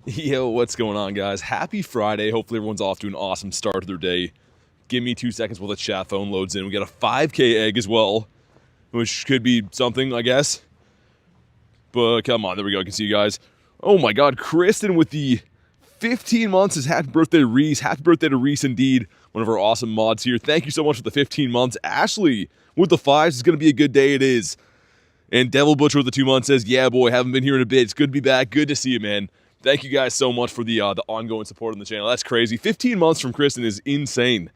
Yo, what's going on, guys? Happy Friday. Hopefully everyone's off to an awesome start of their day. Give me 2 seconds while the chat phone loads in. We got a 5K egg as well, which could be something, I guess. But come on, there we go. I can see you guys. Oh my god, Kristen with the 15 months is happy birthday to Reese. Happy birthday to Reese indeed. One of our awesome mods here. Thank you so much for the 15 months. Ashley with the 5s. It's going to be a good day. It is. And Devil Butcher with the 2 months says, yeah, boy, haven't been here in a bit. It's good to be back. Good to see you, man. Thank you guys so much for the ongoing support on the channel. That's crazy. 15 months from Kristen is insane.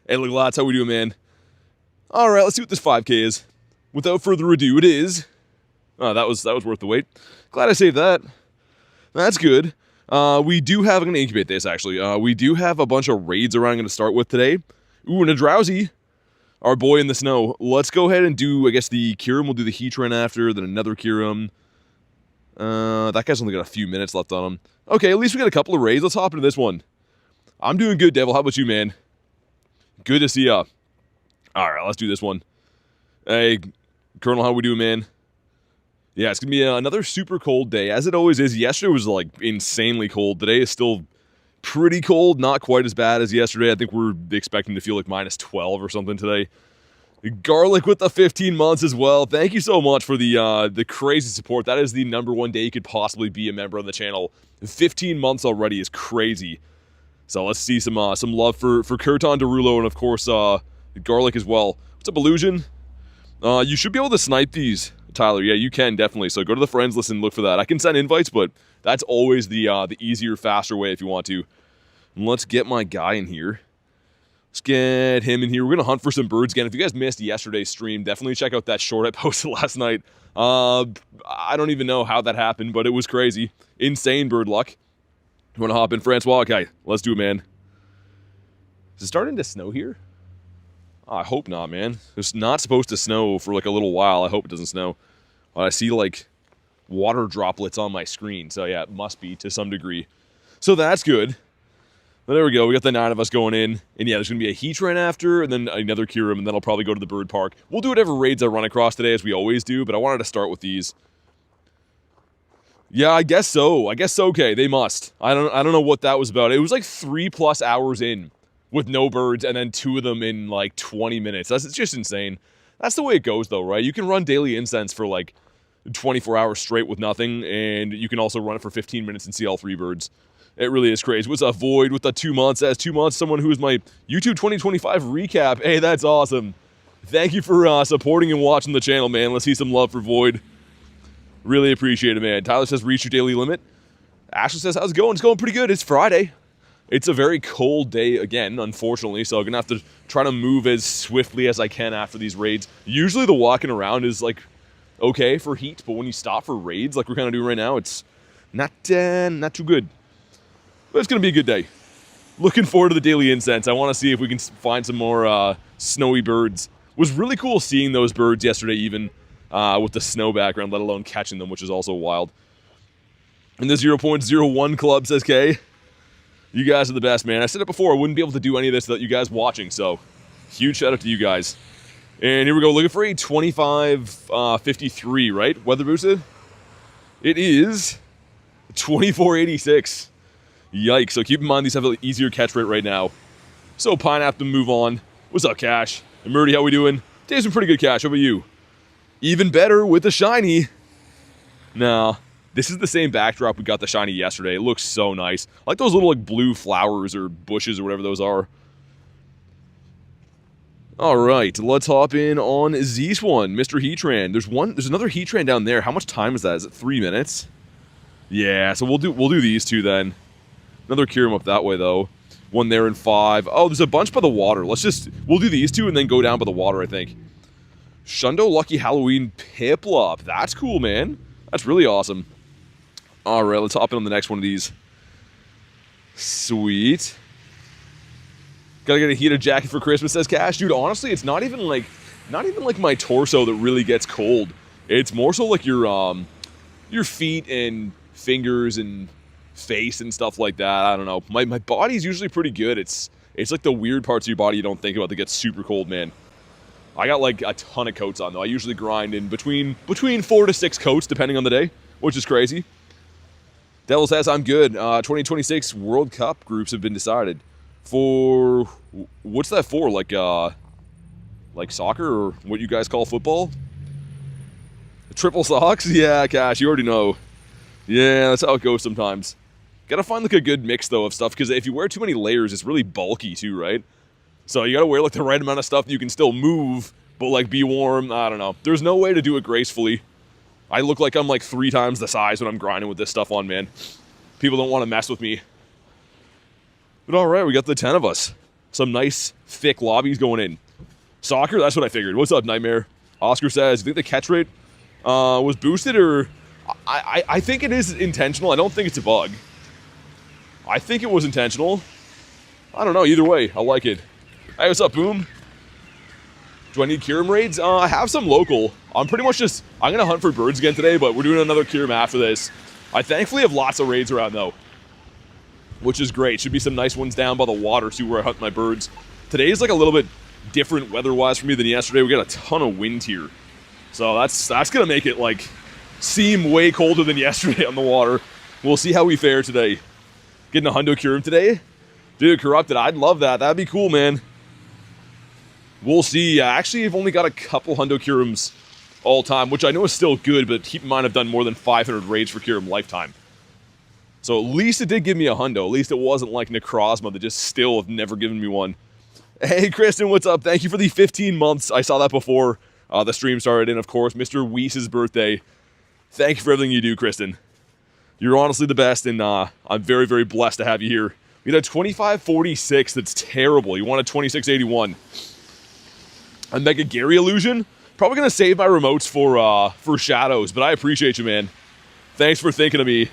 Hey, look, lads, how we doing, man? All right, let's see what this 5K is. Without further ado, it is. Oh, that was worth the wait. Glad I saved that. That's good. We do have, I'm going to incubate this, actually. We do have a bunch of raids around I'm going to start with today. Ooh, and a Drowsy. Our boy in the snow. Let's go ahead and do, I guess, the Kyurem. We'll do the Heatran after, then another Kyurem. That guy's only got a few minutes left on him. Okay, at least we got a couple of raids. Let's hop into this one. I'm doing good, Devil. How about you, man? Good to see ya. Alright, let's do this one. Hey, Colonel, how we doing, man? Yeah, it's gonna be another super cold day, as it always is. Yesterday was, like, insanely cold. Today is still pretty cold. Not quite as bad as yesterday. I think we're expecting to feel like minus 12 or something today. Garlic with the 15 months as well. Thank you so much for the crazy support. That is the #1 day you could possibly be a member of the channel. 15 months already is crazy. So let's see some love for Kurtan Derulo and of course Garlic as well. What's up, Illusion? You should be able to snipe these, Tyler. Yeah, you can definitely. So go to the friends list and look for that. I can send invites, but that's always the easier, faster way if you want to. And let's get my guy in here. Let's get him in here. We're going to hunt for some birds again. If you guys missed yesterday's stream, definitely check out that short I posted last night. I don't even know how that happened, but it was crazy. Insane bird luck. You want to hop in, Francois? Okay, let's do it, man. Is it starting to snow here? Oh, I hope not, man. It's not supposed to snow for like a little while. I hope it doesn't snow. I see like water droplets on my screen. So yeah, it must be to some degree. So that's good. But there we go. We got the 9 of us going in. And yeah, there's going to be a Heatran after, and then another Kyurem, and then I'll probably go to the bird park. We'll do whatever raids I run across today, as we always do, but I wanted to start with these. Yeah, I guess so. I guess so. Okay, they must. I don't know what that was about. It was like 3+ hours in with no birds, and then 2 of them in like 20 minutes. It's just insane. That's the way it goes, though, right? You can run daily incense for like 24 hours straight with nothing, and you can also run it for 15 minutes and see all 3 birds. It really is crazy. What's up, Void, with the 2 months? That's 2 months. Someone who is my YouTube 2025 recap. Hey, that's awesome. Thank you for supporting and watching the channel, man. Let's see some love for Void. Really appreciate it, man. Tyler says, reach your daily limit. Ashley says, how's it going? It's going pretty good. It's Friday. It's a very cold day again, unfortunately, so I'm going to have to try to move as swiftly as I can after these raids. Usually the walking around is, like, okay for heat, but when you stop for raids, like we're kind of doing right now, it's not too good. But it's going to be a good day. Looking forward to the daily incense. I want to see if we can find some more snowy birds. It was really cool seeing those birds yesterday even with the snow background, let alone catching them, which is also wild. And the 0.01 club says, K, you guys are the best, man. I said it before, I wouldn't be able to do any of this without you guys watching, so huge shout out to you guys. And here we go, looking for a 25.53, right? Weather boosted? It is 24.86. Yikes, so keep in mind these have an easier catch rate right now. So Pineapple, move on. What's up, Cash? And Murdy, how we doing? Dave's been pretty good, Cash. How about you? Even better with the shiny. Now, this is the same backdrop we got the shiny yesterday. It looks so nice. I like those little like blue flowers or bushes or whatever those are. Alright, let's hop in on Zeus one, Mr. Heatran. There's another Heatran down there. How much time is that? Is it 3 minutes? Yeah, so we'll do these 2 then. Another Kyurem up that way, though. 1 there in 5. Oh, there's a bunch by the water. We'll do these 2 and then go down by the water, I think. Shundo Lucky Halloween Piplup. That's cool, man. That's really awesome. Alright, let's hop in on the next one of these. Sweet. Gotta get a heated jacket for Christmas, says Cash. Dude, honestly, it's not even like my torso that really gets cold. It's more so like your feet and fingers and face and stuff like that. I don't know. My body's usually pretty good. It's like the weird parts of your body you don't think about that get super cold, man. I got like a ton of coats on though. I usually grind in between 4 to 6 coats depending on the day, which is crazy. Devil says, I'm good. 2026 World Cup groups have been decided. For, what's that for? Like soccer, or what you guys call football? Triple socks? Yeah, Cash, you already know. Yeah, that's how it goes sometimes. Gotta find like a good mix though of stuff, because if you wear too many layers, it's really bulky too, right? So you gotta wear like the right amount of stuff that you can still move, but like be warm. I don't know. There's no way to do it gracefully. I look like I'm like 3 times the size when I'm grinding with this stuff on, man. People don't want to mess with me. But alright, we got the 10 of us. Some nice, thick lobbies going in. Soccer, that's what I figured. What's up, Nightmare? Oscar says, you think the catch rate was boosted, or... I think it is intentional. I don't think it's a bug. I think it was intentional. I don't know. Either way, I like it. Hey, what's up, Boom? Do I need KYUREM raids? I have some local. I'm pretty much just... I'm going to hunt for birds again today, but we're doing another KYUREM after this. I thankfully have lots of raids around, though, which is great. Should be some nice ones down by the water, too, where I hunt my birds. Today is like a little bit different weather-wise for me than yesterday. We got a ton of wind here. So that's going to make it, like, seem way colder than yesterday on the water. We'll see how we fare today. Getting a hundo KYUREM today? Dude, Corrupted, I'd love that. That'd be cool, man. We'll see. Actually, I've only got a couple hundo KYUREMs all time, which I know is still good, but keep in mind I've done more than 500 raids for KYUREM lifetime. So at least it did give me a hundo. At least it wasn't like Necrozma that just still have never given me one. Hey, Kristen, what's up? Thank you for the 15 months. I saw that before the stream started. And, of course, Mr. Weese's birthday. Thank you for everything you do, Kristen. You're honestly the best, and I'm very, very blessed to have you here. We had a 2546 that's terrible. You want a 2681. A Mega Gary illusion? Probably going to save my remotes for Shadows, but I appreciate you, man. Thanks for thinking of me.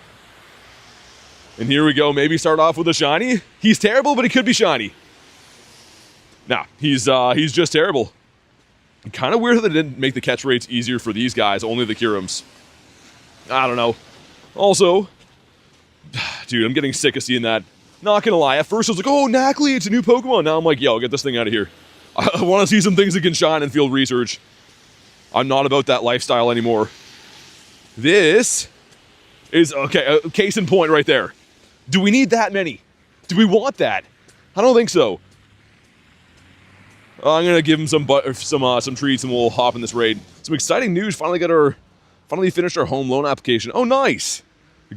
And here we go. Maybe start off with a shiny. He's terrible, but he could be shiny. Nah, he's just terrible. Kind of weird that they didn't make the catch rates easier for these guys, only the KYUREMs. I don't know. Also, dude, I'm getting sick of seeing that. Not gonna lie, at first I was like, oh, Knackley, it's a new Pokemon. Now I'm like, yo, get this thing out of here. I want to see some things that can shine in field research. I'm not about that lifestyle anymore. This is, okay, a case in point right there. Do we need that many? Do we want that? I don't think so. I'm gonna give him some treats and we'll hop in this raid. Some exciting news. Finally finished our home loan application. Oh, nice.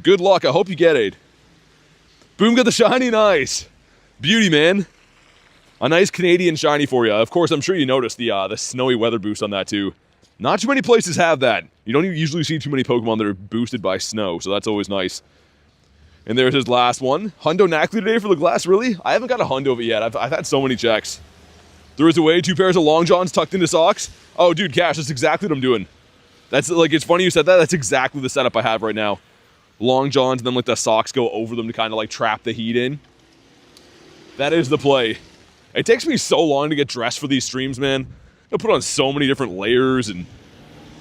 Good luck. I hope you get it. Boom, got the shiny. Nice. Beauty, man. A nice Canadian shiny for you. Of course, I'm sure you noticed the snowy weather boost on that too. Not too many places have that. You don't usually see too many Pokemon that are boosted by snow, so that's always nice. And there's his last one. Hundo Knackley today for the glass, really? I haven't got a hundo of it yet. I've had so many checks. There is a way 2 pairs of long johns tucked into socks. Oh, dude, Cash, that's exactly what I'm doing. That's like, it's funny you said that. That's exactly the setup I have right now. Long johns, and then like the socks go over them to kind of like trap the heat in. That is the play. It takes me so long to get dressed for these streams, man. I put on so many different layers and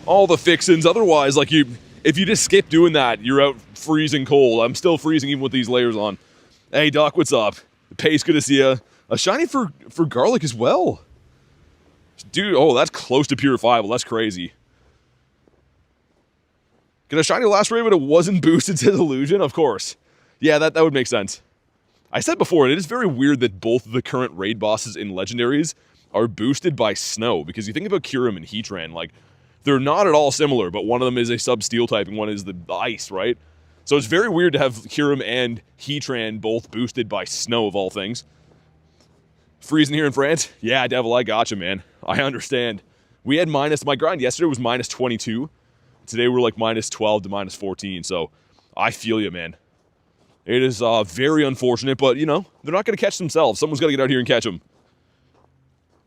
all the fixins. Otherwise, like if you just skip doing that, you're out freezing cold. I'm still freezing even with these layers on. Hey, Doc, what's up? Pace, good to see ya. A shiny for Garlic as well. Dude, oh, that's close to purifiable. That's crazy. Get a shiny last raid, but it wasn't boosted to Illusion? Of course. Yeah, that would make sense. I said before, it is very weird that both of the current raid bosses in Legendaries are boosted by snow, because you think about KYUREM and Heatran, like, they're not at all similar, but one of them is a sub-steel type and one is the ice, right? So it's very weird to have KYUREM and Heatran both boosted by snow, of all things. Freezing here in France? Yeah, Devil, I gotcha, man. I understand. We had my grind yesterday was minus 22. Today we're like minus 12 to minus 14, so I feel you, man. It is very unfortunate, but, you know, they're not going to catch themselves. Someone's got to get out here and catch them.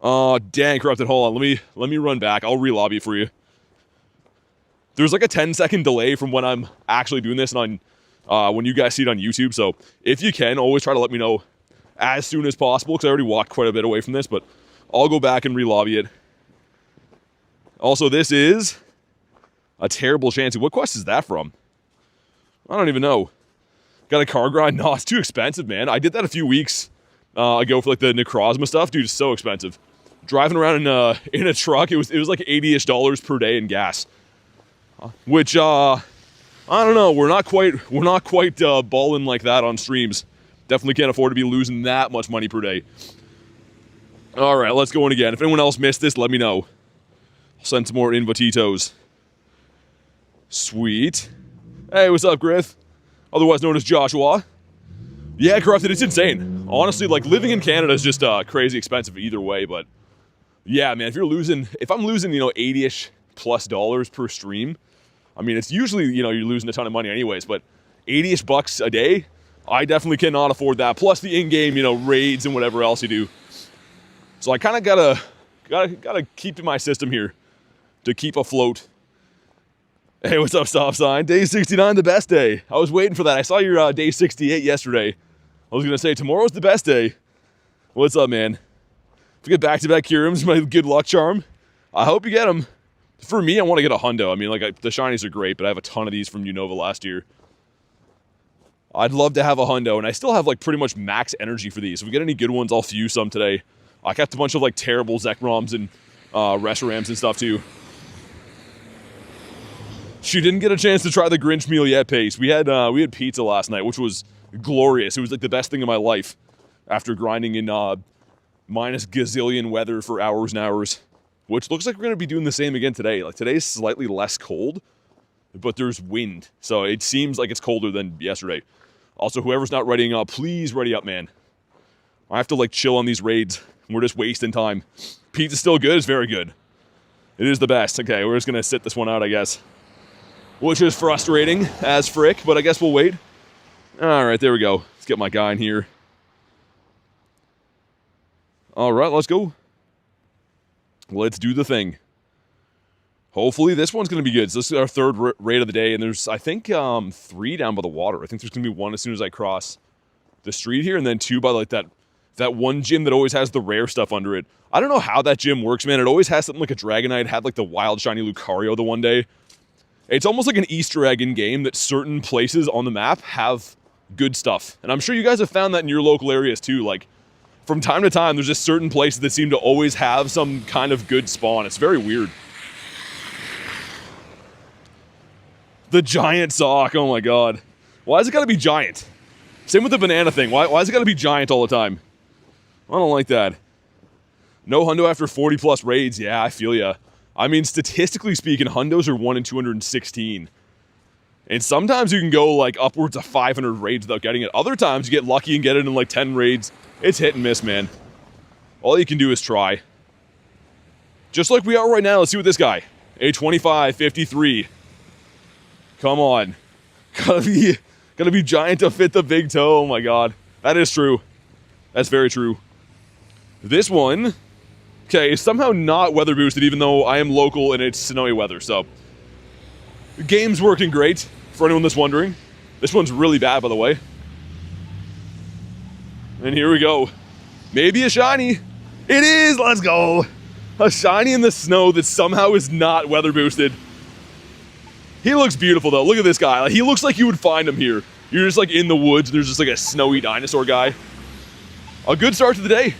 Oh, dang, Corrupted. Hold on. Let me run back. I'll re-lobby it for you. There's like a 10-second delay from when I'm actually doing this and on when you guys see it on YouTube, so if you can, always try to let me know as soon as possible, because I already walked quite a bit away from this, but I'll go back and re-lobby it. Also, this is a terrible chance. What quest is that from? I don't even know. Got a car grind? No, it's too expensive, man. I did that a few weeks ago for like the Necrozma stuff. Dude, it's so expensive. Driving around in a truck, it was like $80-ish per day in gas. Which, I don't know. We're not quite balling like that on streams. Definitely can't afford to be losing that much money per day. All right, let's go in again. If anyone else missed this, let me know. I'll send some more invititos. Sweet. Hey, what's up, Griff? Otherwise known as Joshua. Yeah, Corrupted, it's insane. Honestly, like, living in Canada is just crazy expensive either way, but yeah, man, if I'm losing, you know, 80-ish plus dollars per stream, I mean, it's usually, you know, you're losing a ton of money anyways, but 80-ish bucks a day, I definitely cannot afford that, plus the in-game, you know, raids and whatever else you do. So I kind of gotta keep in my system here to keep afloat. Hey, what's up, Stop Sign? Day 69, the best day. I was waiting for that. I saw your day 68 yesterday. I was gonna say, tomorrow's the best day. What's up, man? If you get back-to-back Kyurems, my good luck charm, I hope you get them. For me, I want to get a hundo. I mean, like, the shinies are great, but I have a ton of these from Unova last year. I'd love to have a hundo, and I still have, like, pretty much max energy for these. If we get any good ones, I'll fuse some today. I kept a bunch of, like, terrible Zekroms and Reshiram's and stuff, too. She didn't get a chance to try the Grinch meal yet, Pace. We had pizza last night, which was glorious. It was, like, the best thing of my life after grinding in minus gazillion weather for hours and hours. Which looks like we're going to be doing the same again today. Like, today's slightly less cold, but there's wind. So it seems like it's colder than yesterday. Also, whoever's not readying up, please ready up, man. I have to, like, chill on these raids. We're just wasting time. Pizza's still good? It's very good. It is the best. Okay, we're just going to sit this one out, I guess. Which is frustrating as frick, but I guess we'll wait. All right, there we go. Let's get my guy in here. All right, let's go. Let's do the thing. Hopefully this one's going to be good. So this is our third raid of the day, and there's, I think, 3 down by the water. I think there's going to be 1 as soon as I cross the street here, and then 2 by, like, that one gym that always has the rare stuff under it. I don't know how that gym works, man. It always has something like a Dragonite. It had, like, the wild shiny Lucario the one day. It's almost like an Easter egg in game that certain places on the map have good stuff. And I'm sure you guys have found that in your local areas too. Like, from time to time, there's just certain places that seem to always have some kind of good spawn. It's very weird. The giant sock, oh my god. Why has it gotta be giant? Same with the banana thing. Why has it gotta be giant all the time? I don't like that. No hundo after 40 plus raids. Yeah, I feel ya. I mean, statistically speaking, hundos are 1 in 216. And sometimes you can go, like, upwards of 500 raids without getting it. Other times you get lucky and get it in, like, 10 raids. It's hit and miss, man. All you can do is try. Just like we are right now. Let's see what this guy. A 25, 53. Come on. Gotta be giant to fit the big toe. Oh my god. That is true. That's very true. This one, okay, is somehow not weather boosted, even though I am local and it's snowy weather, so. The game's working great, for anyone that's wondering. This one's really bad, by the way. And here we go. Maybe a shiny. It is! Let's go! A shiny in the snow that somehow is not weather boosted. He looks beautiful, though. Look at this guy. Like, he looks like you would find him here. You're just, like, in the woods. There's just, like, a snowy dinosaur guy. A good start to the day.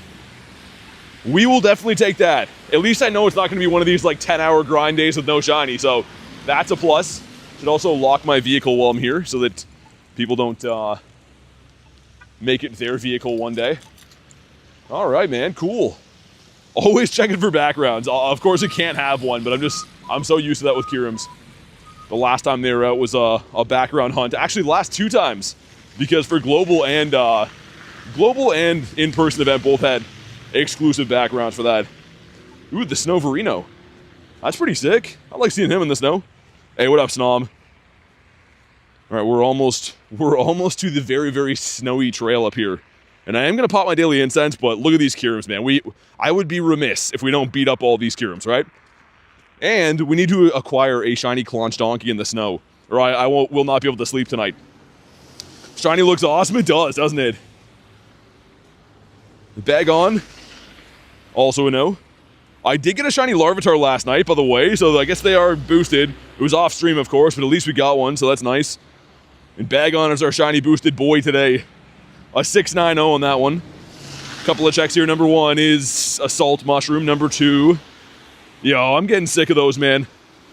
We will definitely take that. At least I know it's not going to be one of these, like, 10-hour grind days with no shiny, so that's a plus. Should also lock my vehicle while I'm here so that people don't make it their vehicle one day. All right, man. Cool. Always checking for backgrounds. Of course, I can't have one, but I'm so used to that with Kyurems. The last time they were out was a background hunt. Actually, the last 2 times, because for global and in-person event both had exclusive backgrounds for that. Ooh, the Snow Verino. That's pretty sick. I like seeing him in the snow. Hey, what up, Snom? All right, we're almost to the very, very snowy trail up here. And I am going to pop my daily incense, but look at these Kyurems, man. I would be remiss if we don't beat up all these Kyurems, right? And we need to acquire a shiny Claunch Donkey in the snow, or I will not be able to sleep tonight. Shiny looks awesome. It does, doesn't it? Bag on. Also a no. I did get a shiny Larvitar last night, by the way, so I guess they are boosted. It was off stream, of course, but at least we got one, so that's nice. And Bag on is our shiny boosted boy today. A 690 on that one. Couple of checks here. Number 1 is Assault Mushroom. Number 2... Yo, I'm getting sick of those, man.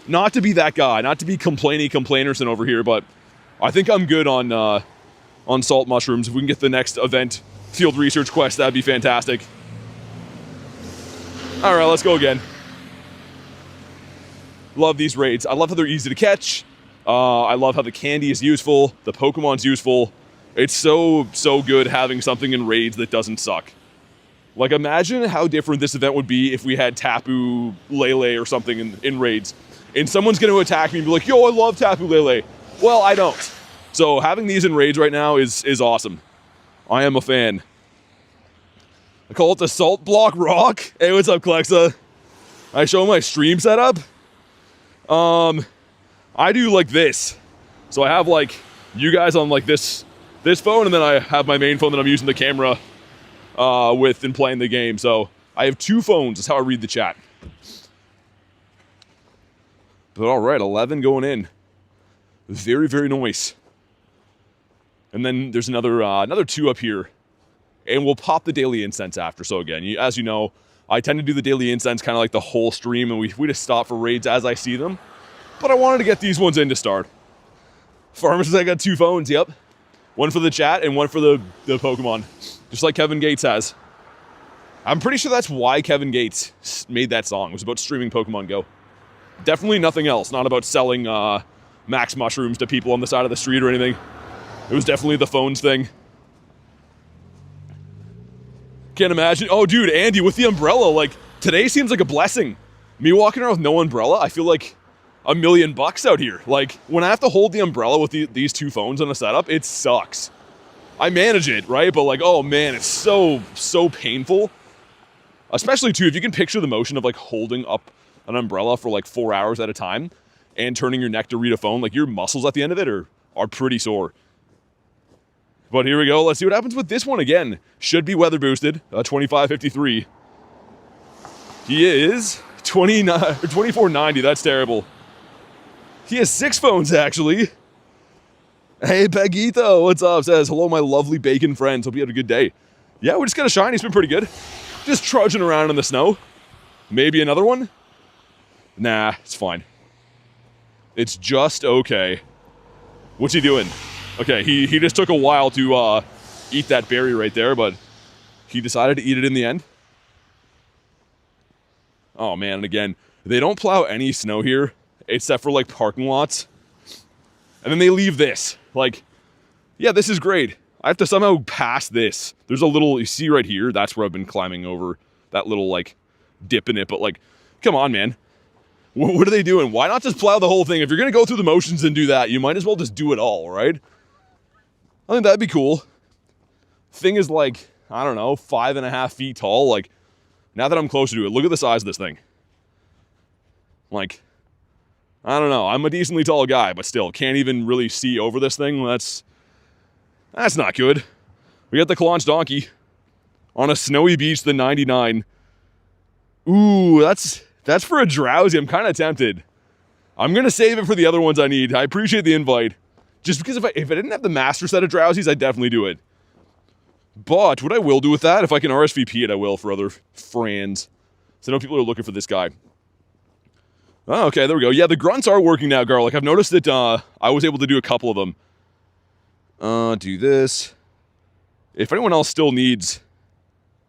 Not to be that guy, not to be complainerson over here, but I think I'm good on salt mushrooms. If we can get the next event field research quest, that'd be fantastic. All right, let's go again. Love these raids. I love how they're easy to catch. I love how the candy is useful. The Pokemon's useful. It's so good having something in raids that doesn't suck. Like, imagine how different this event would be if we had Tapu Lele or something in raids. And someone's going to attack me and be like, yo, I love Tapu Lele. Well, I don't. So having these in raids right now is awesome. I am a fan. I call it the Salt Block Rock. Hey, what's up, Klexa? I show my stream setup. I do like this. So I have like you guys on like this phone, and then I have my main phone that I'm using the camera with and playing the game. So I have two phones. That's how I read the chat. But all right, 11 going in. Very, very nice. And then there's another 2 up here. And we'll pop the daily incense after. So again, as you know, I tend to do the daily incense kind of like the whole stream, and we just stop for raids as I see them. But I wanted to get these ones in to start. Farmer says I got 2 phones, yep. One for the chat and one for the Pokemon. Just like Kevin Gates has. I'm pretty sure that's why Kevin Gates made that song. It was about streaming Pokemon Go. Definitely nothing else. Not about selling max mushrooms to people on the side of the street or anything. It was definitely the phones thing. Can't imagine. Oh, dude, Andy, with the umbrella, like, today seems like a blessing. Me walking around with no umbrella, I feel like $1 million out here. Like, when I have to hold the umbrella with these 2 phones on a setup, it sucks. I manage it, right? But like, oh man, it's so painful. Especially too, if you can picture the motion of like holding up an umbrella for like 4 hours at a time and turning your neck to read a phone, like your muscles at the end of it are pretty sore. But here we go. Let's see what happens with this one again. Should be weather boosted. 2553. He is 2490. That's terrible. He has 6 phones actually. Hey, Pegito, what's up? Says, hello, my lovely bacon friends. Hope you had a good day. Yeah, we just got a shiny. It's been pretty good. Just trudging around in the snow. Maybe another one? Nah, it's fine. It's just okay. What's he doing? Okay, he just took a while to eat that berry right there, but he decided to eat it in the end. Oh, man, and again, they don't plow any snow here, except for, like, parking lots. And then they leave this. Like, yeah, this is great. I have to somehow pass this. There's a little, you see right here, that's where I've been climbing over that little, like, dip in it. But, like, come on, man. What are they doing? Why not just plow the whole thing? If you're going to go through the motions and do that, you might as well just do it all, right? I think that'd be cool. Thing is, like, I don't know, 5.5 feet tall. Like, now that I'm closer to it, look at the size of this thing. Like, I don't know. I'm a decently tall guy, but still, can't even really see over this thing. That's not good. We got the Claunch Donkey on a snowy beach, the 99. Ooh, that's for a Drowsy. I'm kind of tempted. I'm going to save it for the other ones I need. I appreciate the invite. Just because if I didn't have the master set of Drowsies, I'd definitely do it. But what I will do with that, if I can RSVP it, I will for other friends. So I know people are looking for this guy. Oh, okay, there we go. Yeah, the grunts are working now, Garlic. I've noticed that I was able to do a couple of them. Do this. If anyone else still needs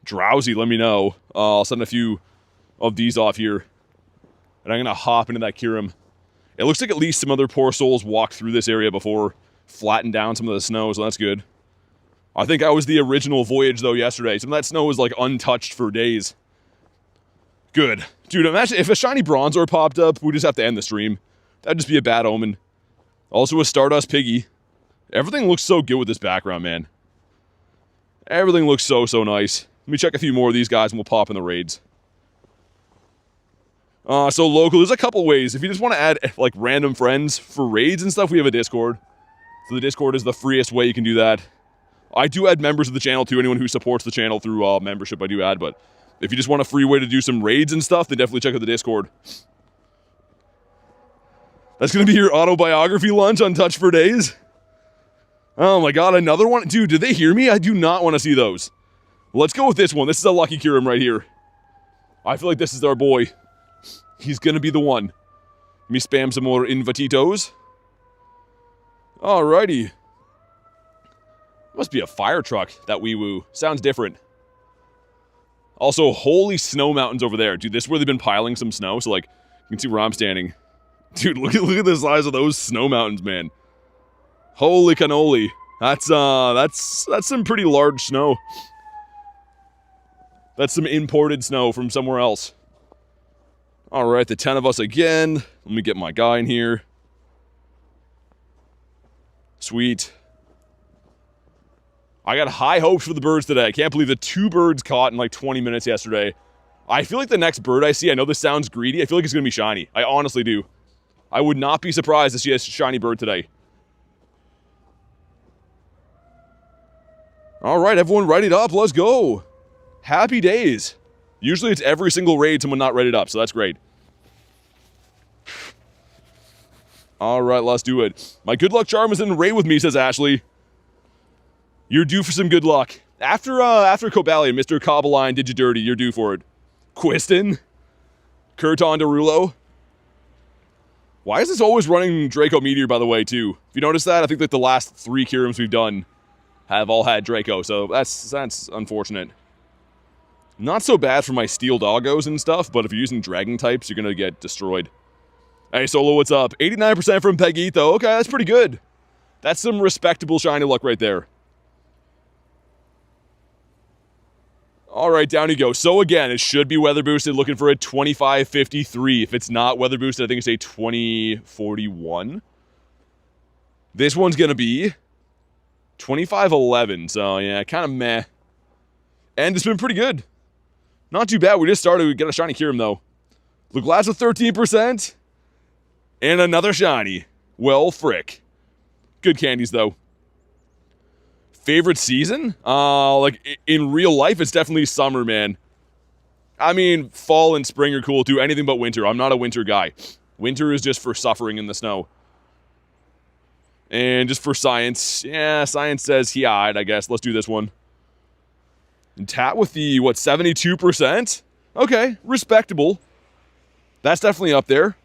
Drowsy, let me know. I'll send a few of these off here. And I'm going to hop into that Kyurem. It looks like at least some other poor souls walked through this area before, flattened down some of the snow, so that's good. I think I was the original voyage, though, yesterday. Some of that snow was, like, untouched for days. Good. Dude, imagine if a shiny Bronzor popped up, we just have to end the stream. That'd just be a bad omen. Also a Stardust Piggy. Everything looks so good with this background, man. Everything looks so nice. Let me check a few more of these guys and we'll pop in the raids. So local, there's a couple ways. If you just want to add, like, random friends for raids and stuff, we have a Discord. So the Discord is the freest way you can do that. I do add members of the channel, too. Anyone who supports the channel through membership, I do add, but if you just want a free way to do some raids and stuff, then definitely check out the Discord. That's going to be your autobiography lunch on Touch for Days? Oh my god, another one? Dude, did they hear me? I do not want to see those. Let's go with this one. This is a lucky Kyurem right here. I feel like this is our boy. He's going to be the one. me spam some more invititos. Alrighty. Must be a fire truck, that wee woo. Sounds different. Also, holy snow mountains over there. Dude, this is where they've been piling some snow. So, like, you can see where I'm standing. Dude, look at the size of those snow mountains, man. Holy cannoli. That's some pretty large snow. That's some imported snow from somewhere else. Alright, the 10 of us again. Let me get my guy in here. Sweet. I got high hopes for the birds today. I can't believe the 2 birds caught in like 20 minutes yesterday. I feel like the next bird I see, I know this sounds greedy, I feel like it's going to be shiny. I honestly do. I would not be surprised to see a shiny bird today. Alright, everyone ready up. Let's go. Happy days. Usually it's every single raid someone not readied up, so that's great. Alright, let's do it. My good luck charm is in the raid with me, says Ashley. You're due for some good luck. After Cobalion, Mr. Cobaline did you dirty, you're due for it. Quiston? Kurton Derulo? Why is this always running Draco Meteor, by the way, too? If you notice that, I think that the last 3 Kyurems we've done have all had Draco, so that's unfortunate. Not so bad for my Steel Doggos and stuff, but if you're using Dragon types, you're gonna get destroyed. Hey, Solo, what's up? 89% from Pegito. Okay, that's pretty good. That's some respectable shiny luck right there. Alright, down you go. So again, it should be weather boosted, looking for a 2553. If it's not weather boosted, I think it's a 2041. This one's gonna be 2511, so yeah, kind of meh. And it's been pretty good. Not too bad, we just started, we got a shiny Kyurem though. The glass with 13%. And another shiny. Well, frick. Good candies though. Favorite season? Like, in real life, it's definitely summer, man. I mean, fall and spring are cool too, anything but winter. I'm not a winter guy. Winter is just for suffering in the snow. And just for science, yeah, science says, yeah, I guess. Let's do this one. And Tat with the, what, 72%? Okay, respectable. That's definitely up there.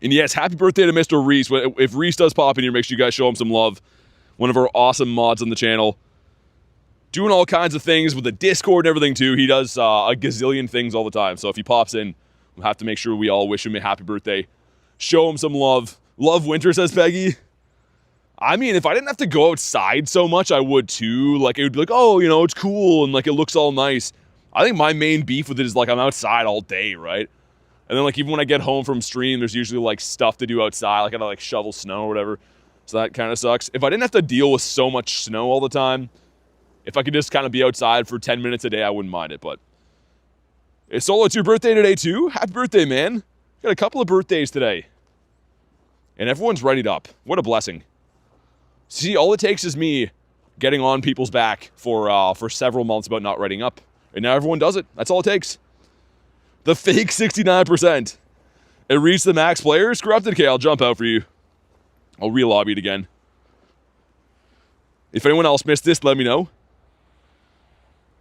And yes, happy birthday to Mr. Reese. If Reese does pop in here, make sure you guys show him some love. One of our awesome mods on the channel. Doing all kinds of things with the Discord and everything too. He does a gazillion things all the time. So if he pops in, we'll have to make sure we all wish him a happy birthday. Show him some love. Love winter, says Peggy. I mean, if I didn't have to go outside so much, I would too. Like, it would be like, oh, you know, it's cool and like it looks all nice. I think my main beef with it is like I'm outside all day, right? And then like even when I get home from stream, there's usually like stuff to do outside. Like I gotta like shovel snow or whatever. So that kind of sucks. If I didn't have to deal with so much snow all the time, if I could just kind of be outside for 10 minutes a day, I wouldn't mind it. But it's Solo, it's your birthday today too. Happy birthday, man. Got a couple of birthdays today. And everyone's readied up. What a blessing. See, all it takes is me getting on people's back for several months about not reading up. And now everyone does it. That's all it takes. The fake 69%. It reached the max players. Corrupted K, I'll jump out for you. I'll re-lobby it again. If anyone else missed this, let me know.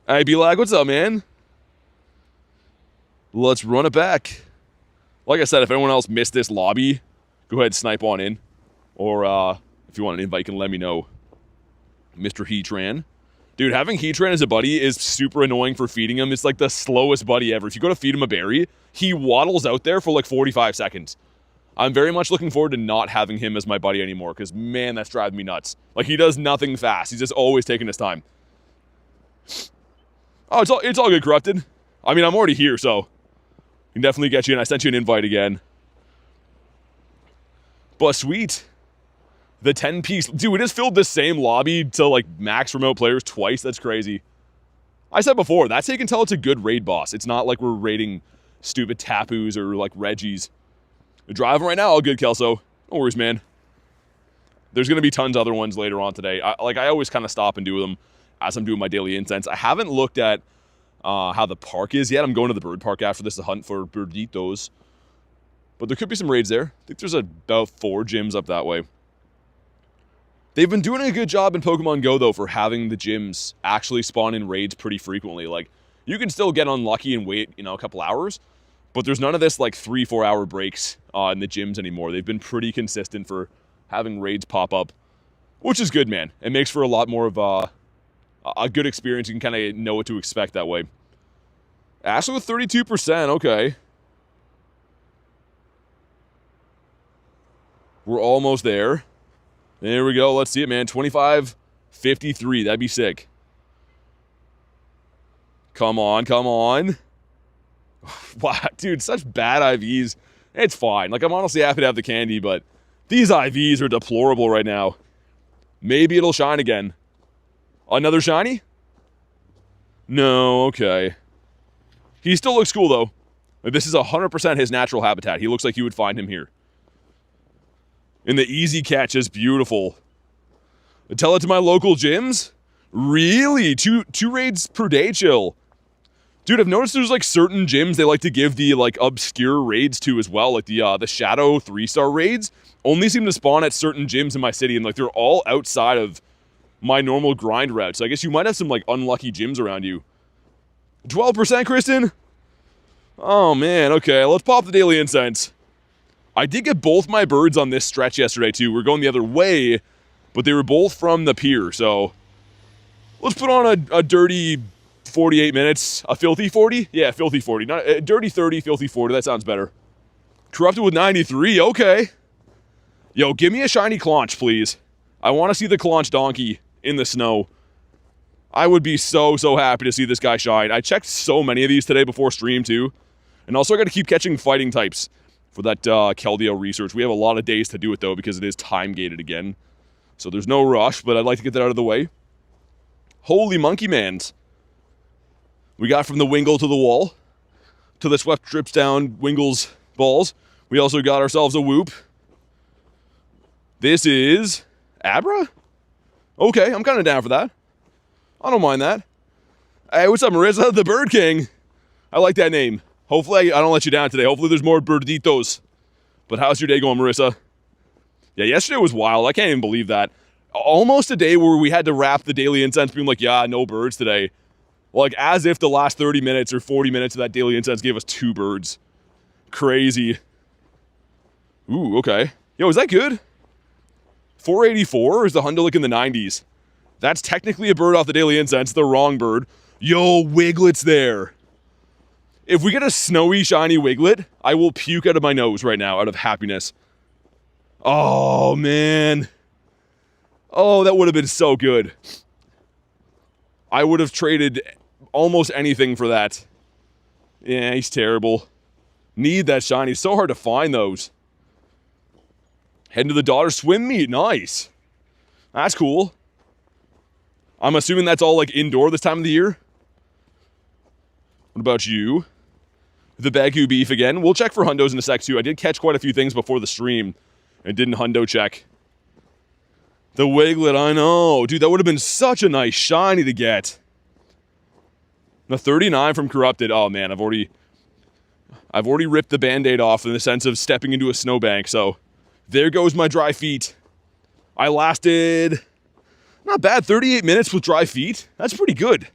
Hey, B-Lag, what's up, man? Let's run it back. Like I said, if anyone else missed this lobby, go ahead and snipe on in. Or, if you want an invite, you can let me know. Mr. Heatran. Dude, having Heatran as a buddy is super annoying for feeding him. It's like the slowest buddy ever. If you go to feed him a berry, he waddles out there for like 45 seconds. I'm very much looking forward to not having him as my buddy anymore, because man, that's driving me nuts. Like, he does nothing fast. He's just always taking his time. Oh, it's all good, Corrupted. I mean, I'm already here, so I can definitely get you in. I sent you an invite again. But sweet. The 10-piece... Dude, we just filled this same lobby to, like, max remote players twice. That's crazy. I said before, that's how you can tell it's a good raid boss. It's not like we're raiding stupid Tapus or, like, Reggies. You're driving right now? All good, Kelso. No worries, man. There's going to be tons of other ones later on today. I always kind of stop and do them as I'm doing my daily incense. I haven't looked at how the park is yet. I'm going to the bird park after this to hunt for birditos. But there could be some raids there. I think there's about 4 gyms up that way. They've been doing a good job in Pokemon GO, though, for having the gyms actually spawn in raids pretty frequently. Like, you can still get unlucky and wait, you know, a couple hours. But there's none of this like 3-4 hour breaks in the gyms anymore. They've been pretty consistent for having raids pop up, which is good, man. It makes for a lot more of a good experience. You can kind of know what to expect that way. Ashley with 32%, okay. We're almost there. There we go, let's see it, man. 25-53, that'd be sick. Come on, come on. Wow, dude, such bad IVs. It's fine. Like, I'm honestly happy to have the candy, but these IVs are deplorable right now. Maybe it'll shine again. Another shiny? No, okay. He still looks cool, though. Like, this is 100% his natural habitat. He looks like you would find him here. And the easy catch is beautiful. Tell it to my local gyms? Really? Two raids per day, chill. Dude, I've noticed there's like certain gyms they like to give the like obscure raids to as well. Like the Shadow 3-star raids only seem to spawn at certain gyms in my city, and like they're all outside of my normal grind route. So I guess you might have some like unlucky gyms around you. 12%, Kristen? Oh man, okay, let's pop the daily incense. I did get both my birds on this stretch yesterday too. We're going the other way, but they were both from the pier, so let's put on a dirty 48 minutes. A filthy 40? Yeah, filthy 40. Not a dirty 30, filthy 40. That sounds better. Corrupted with 93. Okay. Yo, give me a shiny Claunch, please. I want to see the Claunch donkey in the snow. I would be so happy to see this guy shine. I checked so many of these today before stream, too. And also, I got to keep catching fighting types for that Keldeo research. We have a lot of days to do it, though, because it is time-gated again. So there's no rush, but I'd like to get that out of the way. Holy monkey mans. We got from the Wingle to the wall, to the swept drips down Wingle's balls. We also got ourselves a Whoop. This is Abra? Okay, I'm kind of down for that. I don't mind that. Hey, what's up, Marissa? The Bird King. I like that name. Hopefully I don't let you down today. Hopefully there's more birditos. But how's your day going, Marissa? Yeah, yesterday was wild. I can't even believe that. Almost a day where we had to wrap the daily incense being like, yeah, no birds today. Like, as if the last 30 minutes or 40 minutes of that daily incense gave us 2 birds. Crazy. Ooh, okay. Yo, is that good? 484, or is the Hundo like in the 90s? That's technically a bird off the daily incense, the wrong bird. Yo, Wiglet's there. If we get a snowy, shiny Wiglet, I will puke out of my nose right now out of happiness. Oh, man. Oh, that would have been so good. I would have traded almost anything for that. Yeah, he's terrible. Need that shiny. So hard to find those. Heading to the daughter swim meet. Nice. That's cool. I'm assuming that's all like indoor this time of the year. What about you? The Bagu beef again. We'll check for hundos in a sec too. I did catch quite a few things before the stream and didn't hundo check. The Wiglet, I know. Dude, that would have been such a nice shiny to get. The 39 from Corrupted. Oh man, I've already ripped the band-aid off in the sense of stepping into a snowbank, so there goes my dry feet. I lasted, not bad, 38 minutes with dry feet. That's pretty good.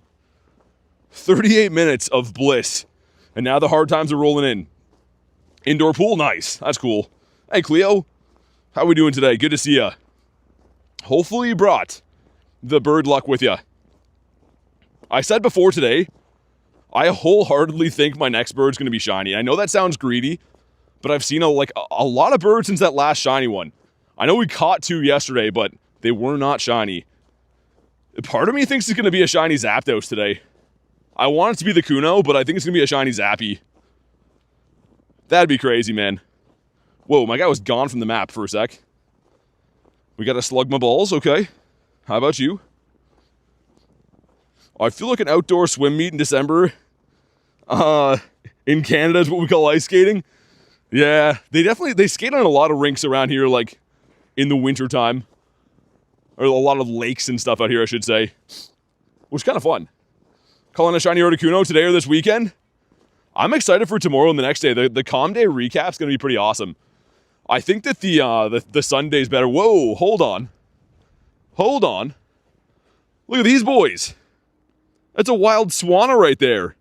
38 minutes of bliss. And now the hard times are rolling in. Indoor pool, nice. That's cool. Hey, Cleo. How we doing today? Good to see ya. Hopefully you brought the bird luck with you. I said before today, I wholeheartedly think my next bird's going to be shiny. I know that sounds greedy, but I've seen a lot of birds since that last shiny one. I know we caught 2 yesterday, but they were not shiny. Part of me thinks it's going to be a shiny Zapdos today. I want it to be the Kuno, but I think it's going to be a shiny Zappy. That'd be crazy, man. Whoa, my guy was gone from the map for a sec. We got to slug my balls, okay. How about you? I feel like an outdoor swim meet in December. In Canada is what we call ice skating. Yeah, they skate on a lot of rinks around here, like, in the winter time. Or a lot of lakes and stuff out here, I should say. Which is kind of fun. Calling a shiny Articuno today or this weekend. I'm excited for tomorrow and the next day. The Calm Day recap's going to be pretty awesome. I think that the Sunday's better. Whoa, hold on. Hold on. Look at these boys. That's a wild Swanna right there.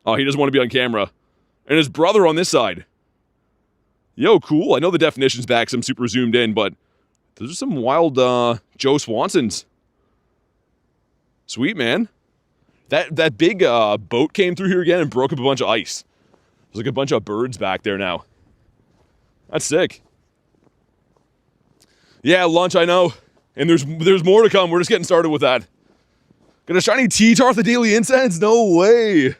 Oh, he doesn't want to be on camera. And his brother on this side. Yo, cool. I know the definition's back, so I'm super zoomed in, but those are some wild Joe Swansons. Sweet, man. That big boat came through here again and broke up a bunch of ice. There's like a bunch of birds back there now. That's sick. Yeah, lunch, I know. And there's more to come. We're just getting started with that. Got a shiny T-Tar with the daily incense? No way.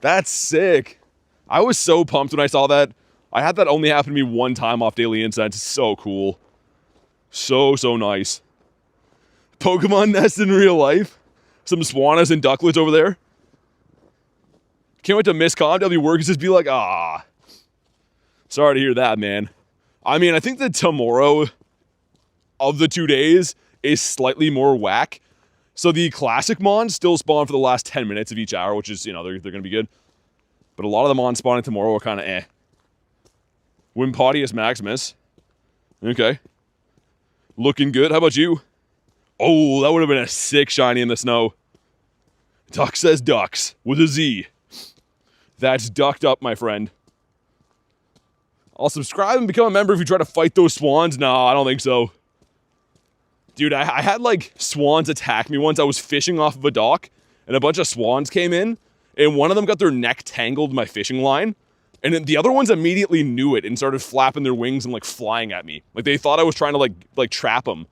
That's sick. I was so pumped when I saw that. I had that only happen to me one time off daily incense. It's so cool. So nice. Pokemon nest in real life. Some Swannas and ducklets over there. Can't wait to miss Con. W work and just be like, ah. Sorry to hear that, man. I mean, I think that tomorrow of the 2 days is slightly more whack. So the classic mons still spawn for the last 10 minutes of each hour, which is, you know, they're going to be good. But a lot of the mons spawning tomorrow are kind of eh. Wimpodius Maximus. Okay. Looking good. How about you? Oh, that would have been a sick shiny in the snow. Duck says ducks with a Z. That's ducked up, my friend. I'll subscribe and become a member if you try to fight those swans. No, I don't think so. Dude, I had like swans attack me once. I was fishing off of a dock and a bunch of swans came in and one of them got their neck tangled in my fishing line. And then the other ones immediately knew it and started flapping their wings and like flying at me. Like they thought I was trying to like trap them.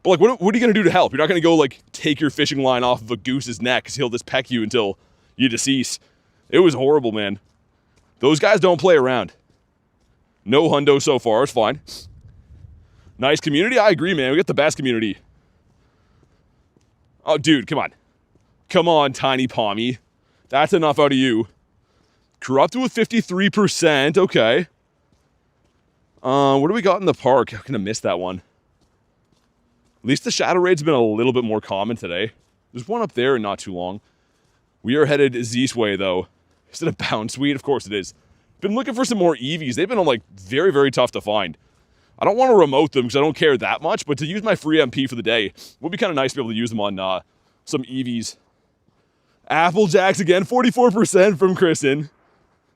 But like, what are you going to do to help? You're not going to go like take your fishing line off of a goose's neck because he'll just peck you until you decease. It was horrible, man. Those guys don't play around. No hundo so far. It's fine. Nice community. I agree, man. We got the best community. Oh, dude, come on. Come on, Tiny Pommy. That's enough out of you. Corrupted with 53%. Okay. What do we got in the park? I'm going to miss that one. At least the Shadow Raid's been a little bit more common today. There's one up there and not too long. We are headed Zeus way, though. Is it a bound suite? Of course it is. Been looking for some more EVs. They've been like very tough to find. I don't want to remote them because I don't care that much, but to use my free MP for the day would be kind of nice to be able to use them on some EVs. Applejacks again, 44% from Kristen.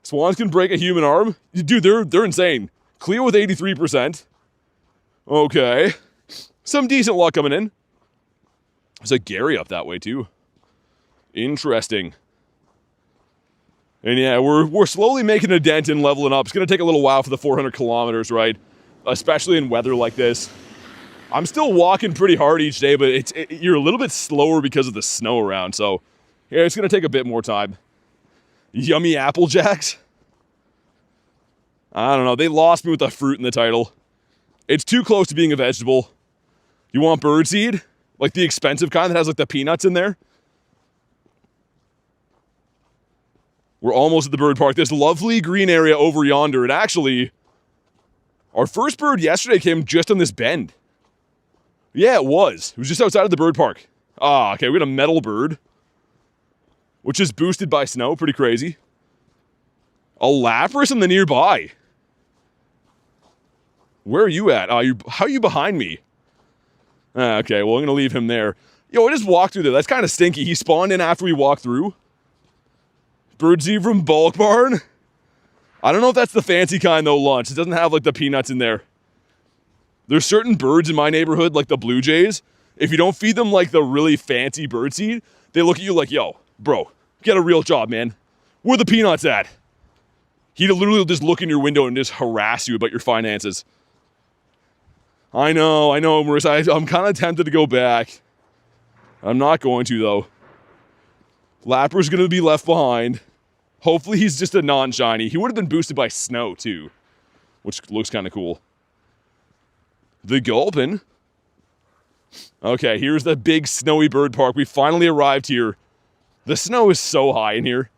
Swans can break a human arm. Dude, they're insane. Clear with 83%. Okay. Some decent luck coming in. There's a Gary up that way too. Interesting. And yeah, we're slowly making a dent in leveling up. It's going to take a little while for the 400 kilometers, right? Especially in weather like this. I'm still walking pretty hard each day, but you're a little bit slower because of the snow around. So yeah, it's going to take a bit more time. Yummy Applejacks. I don't know. They lost me with the fruit in the title. It's too close to being a vegetable. You want birdseed? Like the expensive kind that has like the peanuts in there? We're almost at the bird park. This lovely green area over yonder. And actually, our first bird yesterday came just on this bend. Yeah, it was. It was just outside of the bird park. Ah, okay, we got a metal bird. Which is boosted by snow. Pretty crazy. A Lapras in the nearby. Where are you at? How are you behind me? Okay, well, I'm going to leave him there. Yo, I just walked through there. That's kind of stinky. He spawned in after we walked through. Birdseed from Bulk Barn. I don't know if that's the fancy kind, though, Lunch. It doesn't have, like, the peanuts in there. There's certain birds in my neighborhood, like the Blue Jays. If you don't feed them, like, the really fancy birdseed, they look at you like, yo, bro, get a real job, man. Where the peanuts at? He'd literally just look in your window and just harass you about your finances. I know, Marissa. I'm kind of tempted to go back. I'm not going to, though. Lapper's going to be left behind. Hopefully he's just a non-shiny. He would have been boosted by snow, too. Which looks kind of cool. The Gulpin. Okay, here's the big snowy bird park. We finally arrived here. The snow is so high in here.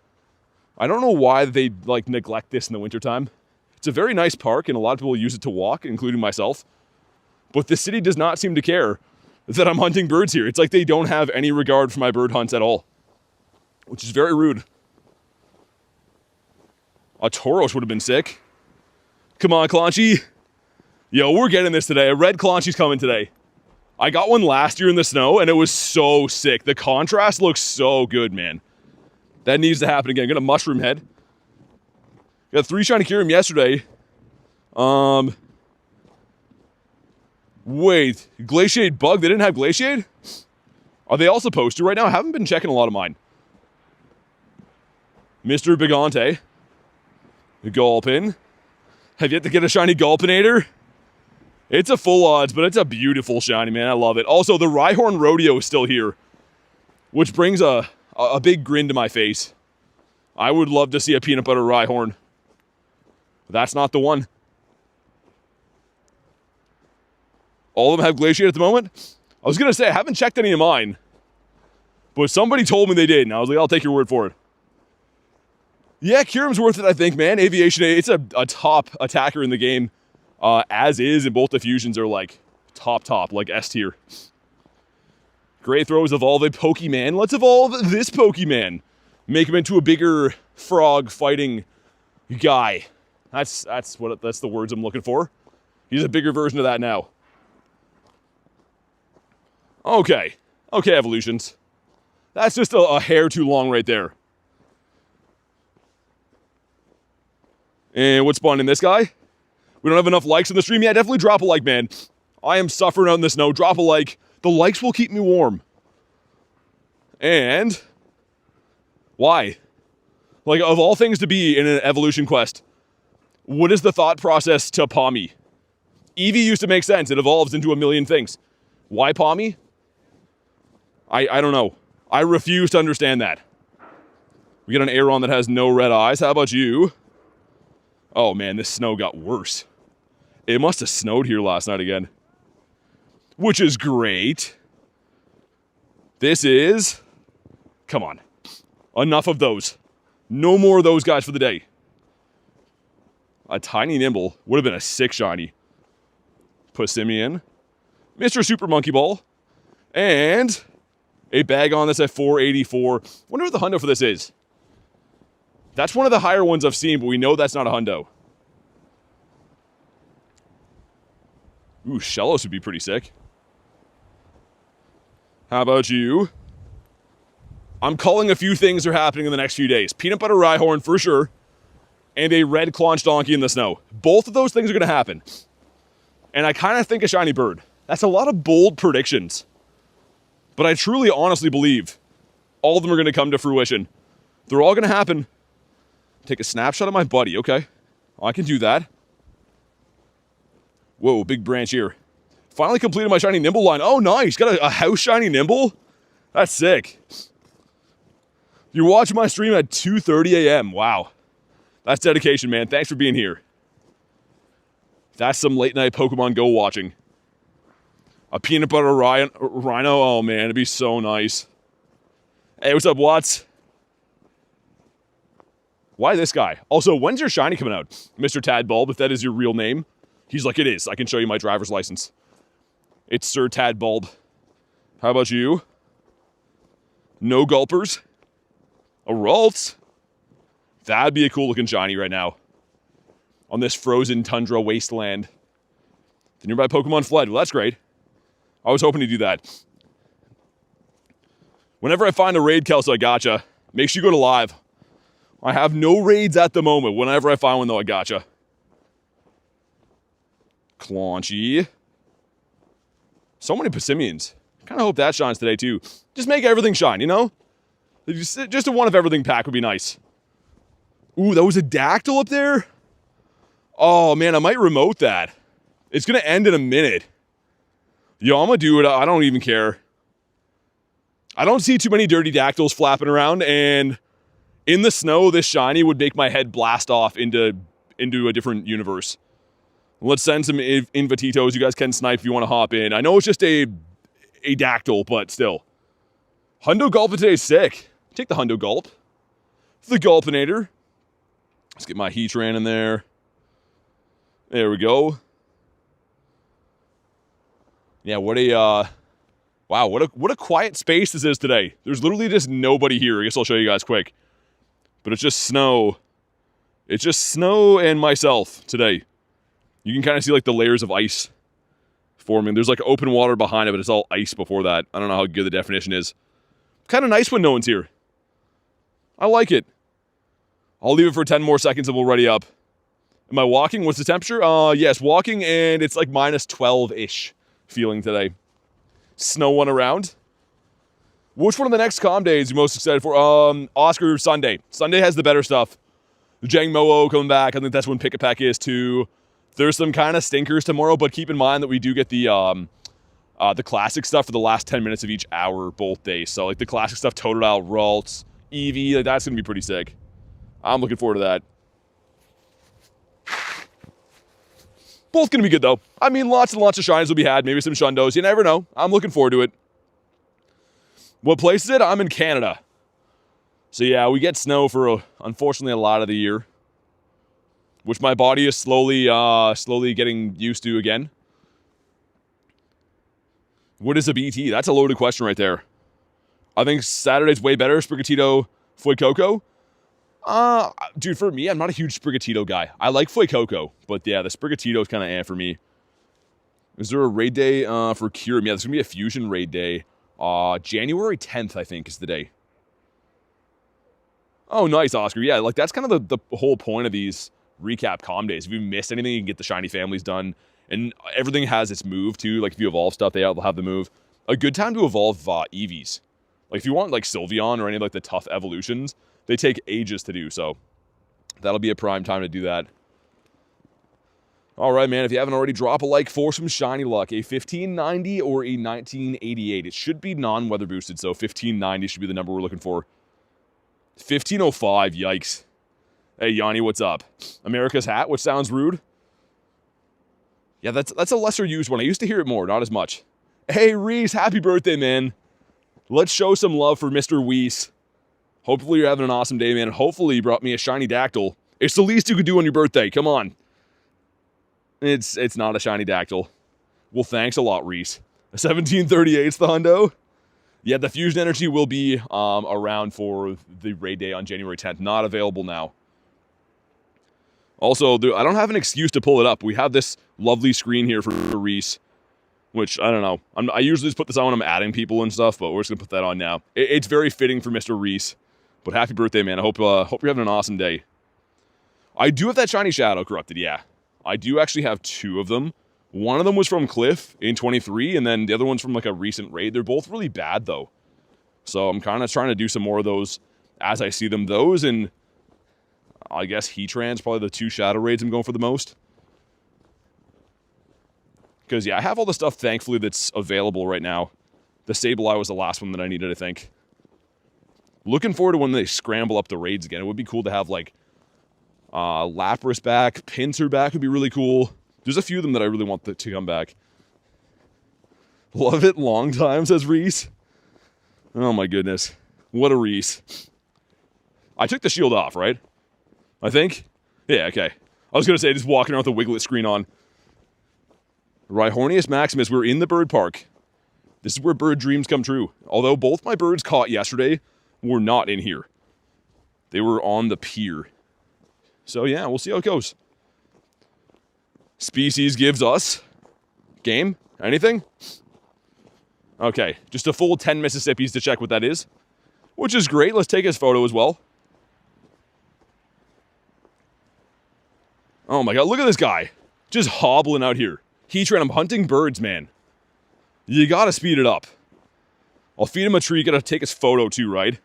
I don't know why they, like, neglect this in the wintertime. It's a very nice park, and a lot of people use it to walk, including myself. But the city does not seem to care that I'm hunting birds here. It's like they don't have any regard for my bird hunts at all. Which is very rude. A Tauros would have been sick. Come on, Clanchy. Yo, we're getting this today. A red Clanchy's coming today. I got one last year in the snow, and it was so sick. The contrast looks so good, man. That needs to happen again. Got a mushroom head. Got 3 shiny Kyurem yesterday. Wait, Glaciate Bug? They didn't have Glaciate? Are they all supposed to right now? I haven't been checking a lot of mine. Mr. Bigante. Gulpin. Have yet to get a shiny Gulpinator. It's a full odds, but it's a beautiful shiny, man. I love it. Also, the Rhyhorn Rodeo is still here, which brings a big grin to my face. I would love to see a peanut butter Rhyhorn. That's not the one. All of them have Glaciate at the moment? I was going to say, I haven't checked any of mine, but somebody told me they did, and I was like, I'll take your word for it. Yeah, Kyurem's worth it, I think, man. Aviation, it's a top attacker in the game, as is, and both the fusions are, like, top, like S tier. Great throws, evolve a Pokemon. Let's evolve this Pokemon. Make him into a bigger frog fighting guy. That's the words I'm looking for. He's a bigger version of that now. Okay, evolutions. That's just a hair too long right there. And what's spawned in this guy? We don't have enough likes in the stream. Yeah, definitely drop a like, man. I am suffering out in the snow. Drop a like. The likes will keep me warm. And why? Like, of all things to be in an evolution quest, what is the thought process to Pommy? Eevee used to make sense. It evolves into a million things. Why Pommy? I don't know. I refuse to understand that. We got an Aeron that has no red eyes. How about you? Oh man, this snow got worse. It must have snowed here last night again. Which is great. This is... Come on. Enough of those. No more of those guys for the day. A tiny Nimble. Would have been a sick shiny. Passimian. Mr. Super Monkey Ball. And... a bag on this at 484. Wonder what the hundo for this is. That's one of the higher ones I've seen, but we know that's not a hundo. Ooh, Shellos would be pretty sick. How about you? I'm calling a few things are happening in the next few days. Peanut Butter Rhyhorn for sure. And a red Claunch Donkey in the snow. Both of those things are going to happen. And I kind of think a shiny bird. That's a lot of bold predictions. But I truly, honestly believe all of them are going to come to fruition. They're all going to happen. Take a snapshot of my buddy. Okay. I can do that. Whoa, big branch here. Finally completed my shiny Nimble line. Oh, nice. Got a house shiny Nimble? That's sick. You're watching my stream at 2:30 a.m. Wow. That's dedication, man. Thanks for being here. That's some late night Pokemon GO watching. A peanut butter rhino. Oh, man. It'd be so nice. Hey, what's up, Watts? Why this guy? Also, when's your shiny coming out? Mr. Tadbulb, if that is your real name. He's like, it is. I can show you my driver's license. It's Sir Tadbulb. How about you? No gulpers? A Ralts? That'd be a cool looking shiny right now. On this frozen tundra wasteland. The nearby Pokemon fled. Well, that's great. I was hoping to do that. Whenever I find a raid, Kelso, I gotcha. Make sure you go to live. I have no raids at the moment. Whenever I find one, though, I gotcha. Claunchy. So many Passimians. Kind of hope that shines today, too. Just make everything shine, you know? Just a one of everything pack would be nice. Ooh, that was a Dactyl up there? Oh, man, I might remote that. It's going to end in a minute. Yo, I'm going to do it. I don't even care. I don't see too many dirty Dactyls flapping around, and in the snow, this shiny would make my head blast off into a different universe. Let's send some invititos. You guys can snipe if you want to hop in. I know it's just a Dactyl, but still. Hundo Gulp today is sick. Take the Hundo Gulp. The Gulpinator. Let's get my Heatran in there. There we go. Yeah, what a wow, what a quiet space this is today. There's literally just nobody here. I guess I'll show you guys quick. But it's just snow. It's just snow and myself today. You can kind of see like the layers of ice forming. There's like open water behind it, but it's all ice before that. I don't know how good the definition is. Kind of nice when no one's here. I like it. I'll leave it for 10 more seconds and we'll ready up. Am I walking? What's the temperature? Yes, walking, and it's like minus 12-ish feeling today. Snowing around. Which one of the next calm days are you most excited for? Oscar, Sunday. Sunday has the better stuff. The Jang Mo coming back. I think that's when Pick a Peck is too. There's some kind of stinkers tomorrow, but keep in mind that we do get the classic stuff for the last 10 minutes of each hour both days. So like the classic stuff, Totodile, Ralts, Eevee, like that's gonna be pretty sick. I'm looking forward to that. Both gonna be good though. I mean, lots and lots of shinies will be had. Maybe some Shundos. You never know. I'm looking forward to it. What place is it? I'm in Canada. So yeah, we get snow for, unfortunately, a lot of the year. Which my body is slowly getting used to again. What is a BT? That's a loaded question right there. I think Saturday's way better. Sprigatito, Fuecoco. Dude, for me, I'm not a huge Sprigatito guy. I like Fuecoco, but yeah, the Sprigatito is kind of for me. Is there a raid day for KYUREM? Yeah, there's going to be a fusion raid day. January 10th, I think, is the day. Oh, nice, Oscar. Yeah, like that's kind of the whole point of these recap comm days. If you missed anything, you can get the shiny families done. And everything has its move, too. Like, if you evolve stuff, they'll have the move. A good time to evolve Eevees. Like, if you want, like, Sylveon or any of, like, the tough evolutions, they take ages to do, so that'll be a prime time to do that. All right, man, if you haven't already, drop a like for some shiny luck. A 1590 or a 1988. It should be non-weather boosted, so 1590 should be the number we're looking for. 1505, yikes. Hey, Yanni, what's up? America's Hat, which sounds rude. Yeah, that's a lesser used one. I used to hear it more, not as much. Hey, Reese, happy birthday, man. Let's show some love for Mr. Weiss. Hopefully you're having an awesome day, man. Hopefully you brought me a shiny Dactyl. It's the least you could do on your birthday. Come on. It's not a shiny Dactyl. Well, thanks a lot, Reese. 1738's the hundo. Yeah, the Fusion Energy will be around for the raid day on January 10th. Not available now. Also, I don't have an excuse to pull it up. We have this lovely screen here for Reese, which, I don't know. I usually just put this on when I'm adding people and stuff, but we're just going to put that on now. It's very fitting for Mr. Reese. But happy birthday, man. I hope you're having an awesome day. I do have that shiny Shadow corrupted, yeah. I do actually have two of them. One of them was from Cliff in 23, and then the other one's from like a recent raid. They're both really bad, though. So I'm kind of trying to do some more of those as I see them. Those and I guess Heatran's probably the two Shadow raids I'm going for the most. Because, yeah, I have all the stuff, thankfully, that's available right now. The Sableye was the last one that I needed, I think. Looking forward to when they scramble up the raids again. It would be cool to have, like, Lapras back. Pinsir back would be really cool. There's a few of them that I really want to come back. Love it long time, says Reese. Oh, my goodness. What a Reese. I took the shield off, right? I think? Yeah, okay. I was going to say, just walking around with the Wiglet screen on. Rhyhornius Maximus, we're in the bird park. This is where bird dreams come true. Although both my birds caught yesterday were not in here. They were on the pier. So yeah, we'll see how it goes. Species gives us... Game? Anything? Okay, just a full 10 Mississippis to check what that is. Which is great. Let's take his photo as well. Oh my god, look at this guy. Just hobbling out here. Heatran, I'm hunting birds, man. You gotta speed it up. I'll feed him a tree, gotta take his photo too, right?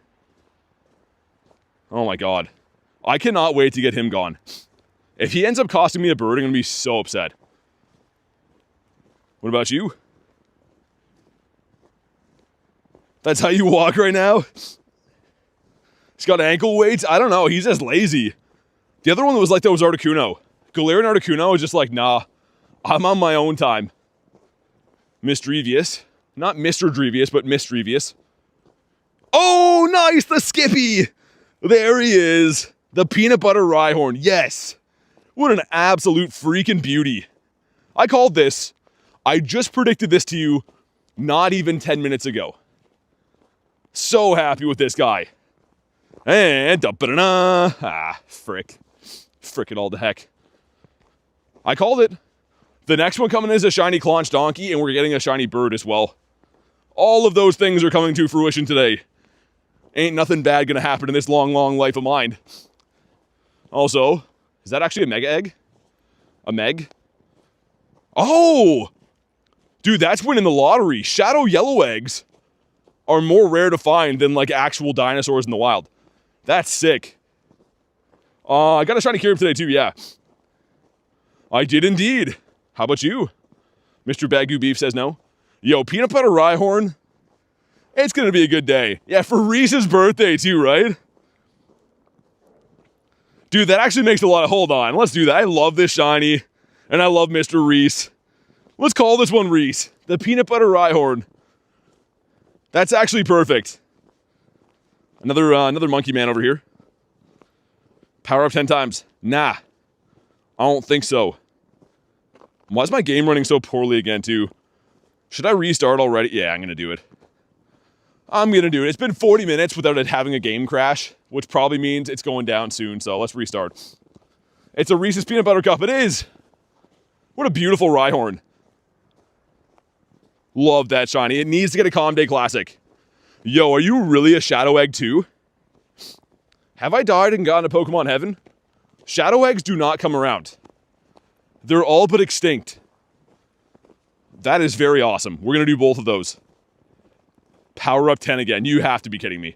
Oh my god. I cannot wait to get him gone. If he ends up costing me a bird, I'm gonna be so upset. What about you? That's how you walk right now? He's got ankle weights? I don't know, he's just lazy. The other one that was like that was Articuno. Galarian Articuno was just like, nah, I'm on my own time. Misdrevious. Not Mr. Drevious, but Misdrevious. Oh, nice, the Skippy! There he is. The peanut butter Rhyhorn, yes. What an absolute freaking beauty. I called this. I just predicted this to you not even 10 minutes ago. So happy with this guy. And da-ba-da-da. Ah, frick. Frick it all to heck. I called it. The next one coming is a shiny Claunch Donkey, and we're getting a shiny bird as well. All of those things are coming to fruition today. Ain't nothing bad gonna happen in this long, long life of mine. Also, is that actually a mega egg? A meg? Oh! Dude, that's winning the lottery. Shadow yellow eggs are more rare to find than like actual dinosaurs in the wild. That's sick. I got a shiny KYUREM today too, yeah. I did indeed. How about you? Mr. Bagu Beef says no. Yo, peanut butter Rhyhorn. It's gonna be a good day. Yeah, for Reese's birthday too, right? Dude, that actually makes a lot of, hold on, let's do that. I love this shiny, and I love Mr. Reese. Let's call this one Reese. The peanut butter Rhyhorn. That's actually perfect. Another monkey man over here. Power up 10 times. Nah, I don't think so. Why is my game running so poorly again too? Should I restart already? Yeah, I'm gonna do it. I'm gonna do it. It's been 40 minutes without it having a game crash, which probably means it's going down soon, so let's restart. It's a Reese's Peanut Butter Cup. It is. What a beautiful Rhyhorn. Love that shiny. It needs to get a Calm Day Classic. Yo, are you really a Shadow Egg too? Have I died and gotten to Pokemon Heaven? Shadow Eggs do not come around. They're all but extinct. That is very awesome. We're going to do both of those. Power up 10 again. You have to be kidding me.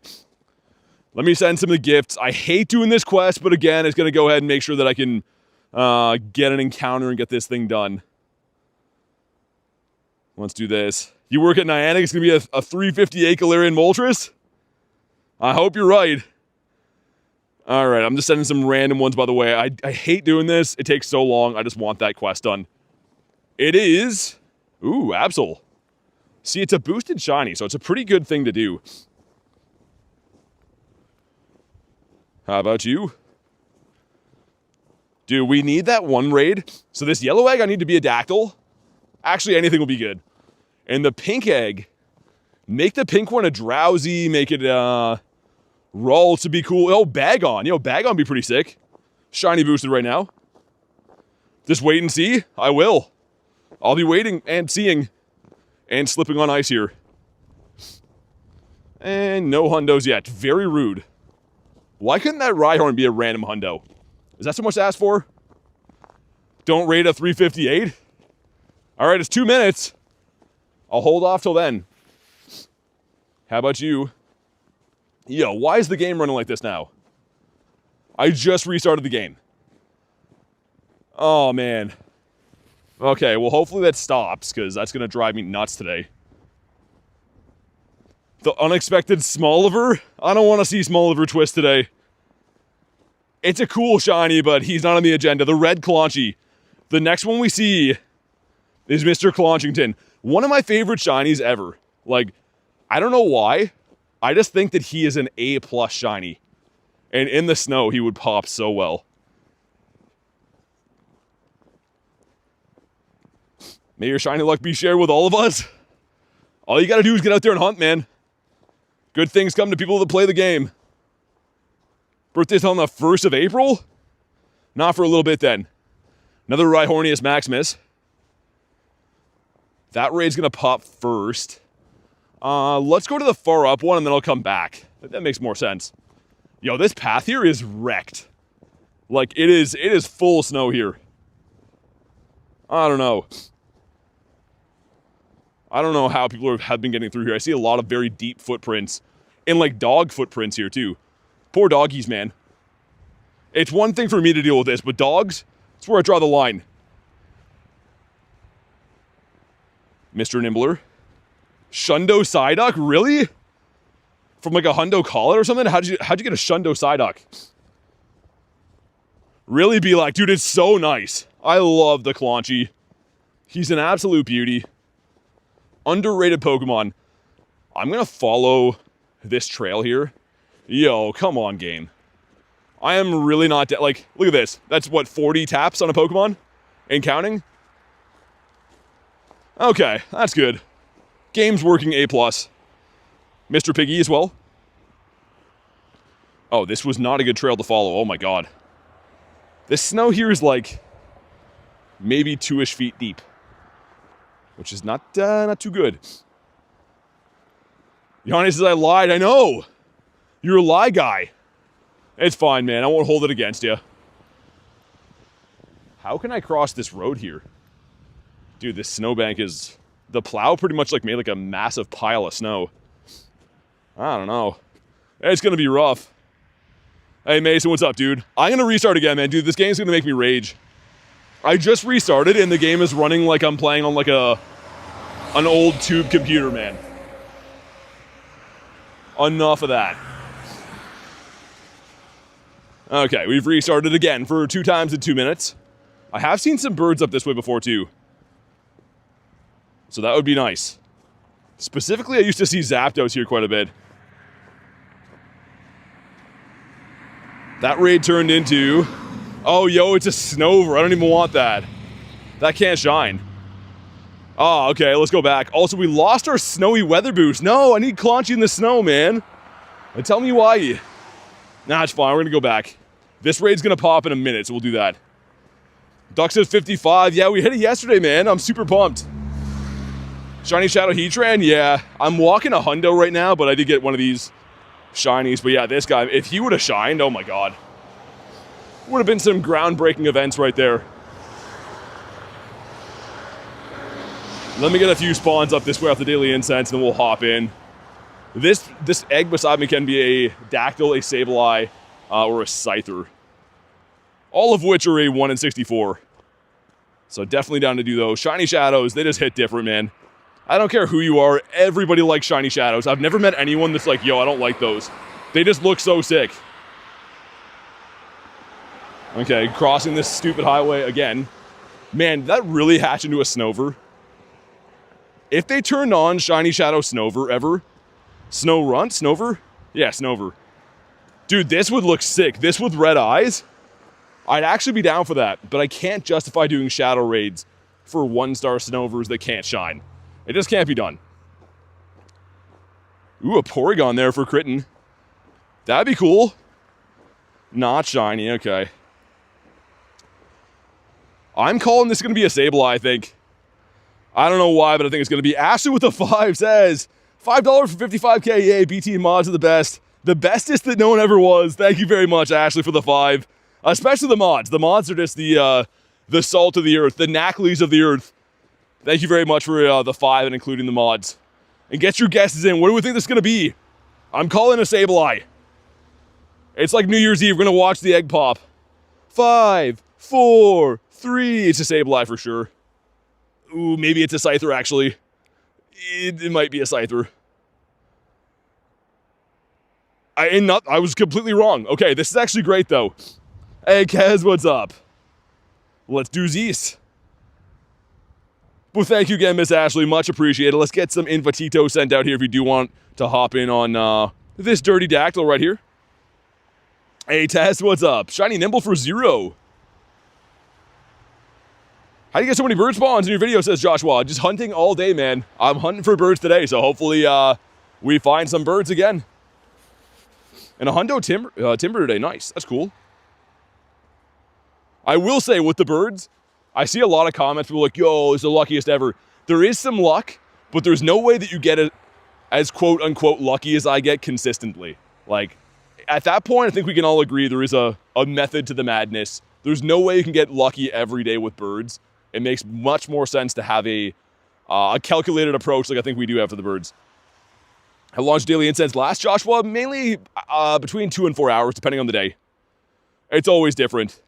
Let me send some of the gifts. I hate doing this quest, but again, it's going to go ahead and make sure that I can get an encounter and get this thing done. Let's do this. You work at Niantic, it's going to be a 358 Galarian Moltres? I hope you're right. All right, I'm just sending some random ones, by the way. I hate doing this. It takes so long. I just want that quest done. It is... Ooh, Absol. See, it's a boosted shiny, so it's a pretty good thing to do. How about you? Dude, we need that one raid. So this yellow egg, I need to be a Dactyl. Actually, anything will be good. And the pink egg, make the pink one a Drowsy, make it Roll to be cool. Oh, Bagon. Yo, Bagon be pretty sick. Shiny boosted right now. Just wait and see. I will. I'll be waiting and seeing and slipping on ice here. And no hundos yet. Very rude. Why couldn't that Rhyhorn be a random hundo? Is that so much to ask for? Don't rate a 358? All right, it's 2 minutes. I'll hold off till then. How about you? Yo, why is the game running like this now? I just restarted the game. Oh, man. Okay, well, hopefully that stops, because that's going to drive me nuts today. The unexpected Smoliver? I don't want to see Smoliver twist today. It's a cool shiny, but he's not on the agenda. The red Clonchy. The next one we see is Mr. Clonchington. One of my favorite shinies ever. Like, I don't know why. I just think that he is an A+ shiny. And in the snow, he would pop so well. May your shiny luck be shared with all of us. All you gotta do is get out there and hunt, man. Good things come to people that play the game. Birthday's on the 1st of April? Not for a little bit then. Another Rhyhornius Maximus. That raid's gonna pop first. Let's go to the far up one and then I'll come back. That makes more sense. Yo, this path here is wrecked. Like, it is full snow here. I don't know. I don't know how people have been getting through here. I see a lot of very deep footprints. And, like, dog footprints here, too. Poor doggies, man. It's one thing for me to deal with this, but dogs, that's where I draw the line. Mr. Nimbler. Shundo Psyduck? Really? From, like, a Hundo Collar or something? How'd you get a Shundo Psyduck? Really be like, dude, it's so nice. I love the Clonchy. He's an absolute beauty. Underrated Pokemon. I'm gonna follow this trail here. Yo, come on, game. I am really not like, look at this. That's what, 40 taps on a Pokemon? And counting? Okay, that's good. Game's working A+. Mr. Piggy as well. Oh, this was not a good trail to follow. Oh my god. This snow here is like maybe 2-ish feet deep. Which is not too good. Yanni says I lied. I know. You're a lie guy. It's fine, man. I won't hold it against you. How can I cross this road here? Dude, this snowbank is... The plow pretty much like made like a massive pile of snow. I don't know. It's gonna be rough. Hey Mason, what's up, dude? I'm gonna restart again, man. Dude, this game's gonna make me rage. I just restarted and the game is running like I'm playing on like an old tube computer, man. Enough of that. Okay, we've restarted again for 2 times in 2 minutes. I have seen some birds up this way before too. So that would be nice. Specifically, I used to see Zapdos here quite a bit. That raid turned into... Oh, yo, it's a Snover. I don't even want that. That can't shine. Oh, okay, let's go back. Also, we lost our snowy weather boost. No, I need Claunchy in the snow, man. And tell me why. Nah, it's fine. We're going to go back. This raid's going to pop in a minute, so we'll do that. Duck says 55. Yeah, we hit it yesterday, man. I'm super pumped. Shiny Shadow Heatran? Yeah. I'm walking a hundo right now, but I did get one of these shinies. But yeah, this guy, if he would have shined, oh my god. Would have been some groundbreaking events right there. Let me get a few spawns up this way off the Daily Incense, and then we'll hop in. This egg beside me can be a Dactyl, a Sableye, or a Scyther. All of which are a 1 in 64. So definitely down to do those. Shiny Shadows, they just hit different, man. I don't care who you are, everybody likes Shiny Shadows. I've never met anyone that's like, yo, I don't like those. They just look so sick. Okay, crossing this stupid highway again. Man, did that really hatch into a Snover? If they turned on Shiny Shadow Snover ever, Snorunt? Snover? Yeah, Snover. Dude, this would look sick. This with red eyes? I'd actually be down for that, but I can't justify doing Shadow Raids for 1-star Snovers that can't shine. It just can't be done. Ooh, a Porygon there for critting. That'd be cool. Not shiny, okay. I'm calling this going to be a Sableye, I think. I don't know why, but I think it's going to be. Ashley with a 5 says, $5 for 55K, yay, BT mods are the best. The bestest that no one ever was. Thank you very much, Ashley, for the 5. Especially the mods. The mods are just the salt of the earth, the Nackleys of the earth. Thank you very much for the 5 and including the mods. And get your guesses in. What do we think this is going to be? I'm calling a Sableye. It's like New Year's Eve. We're going to watch the egg pop. 5, 4, 3. It's a Sableye for sure. Ooh, maybe it's a Scyther, actually. It might be a Scyther. I was completely wrong. Okay, this is actually great, though. Hey, Kez, what's up? Let's do these. Well, thank you again, Miss Ashley. Much appreciated. Let's get some Invitito sent out here if you do want to hop in on this dirty Dactyl right here. Hey, Tess, what's up? Shiny Nimble for 0. How do you get so many bird spawns in your video, says Joshua? Just hunting all day, man. I'm hunting for birds today, so hopefully we find some birds again. And a hundo timber today. Nice. That's cool. I will say, with the birds, I see a lot of comments, people like, yo, it's the luckiest ever. There is some luck, but there's no way that you get it as quote-unquote lucky as I get consistently. Like, at that point, I think we can all agree there is a method to the madness. There's no way you can get lucky every day with birds. It makes much more sense to have a calculated approach like I think we do have for the birds. How long does Daily Incense last, Joshua? Mainly between 2 and 4 hours, depending on the day. It's always different.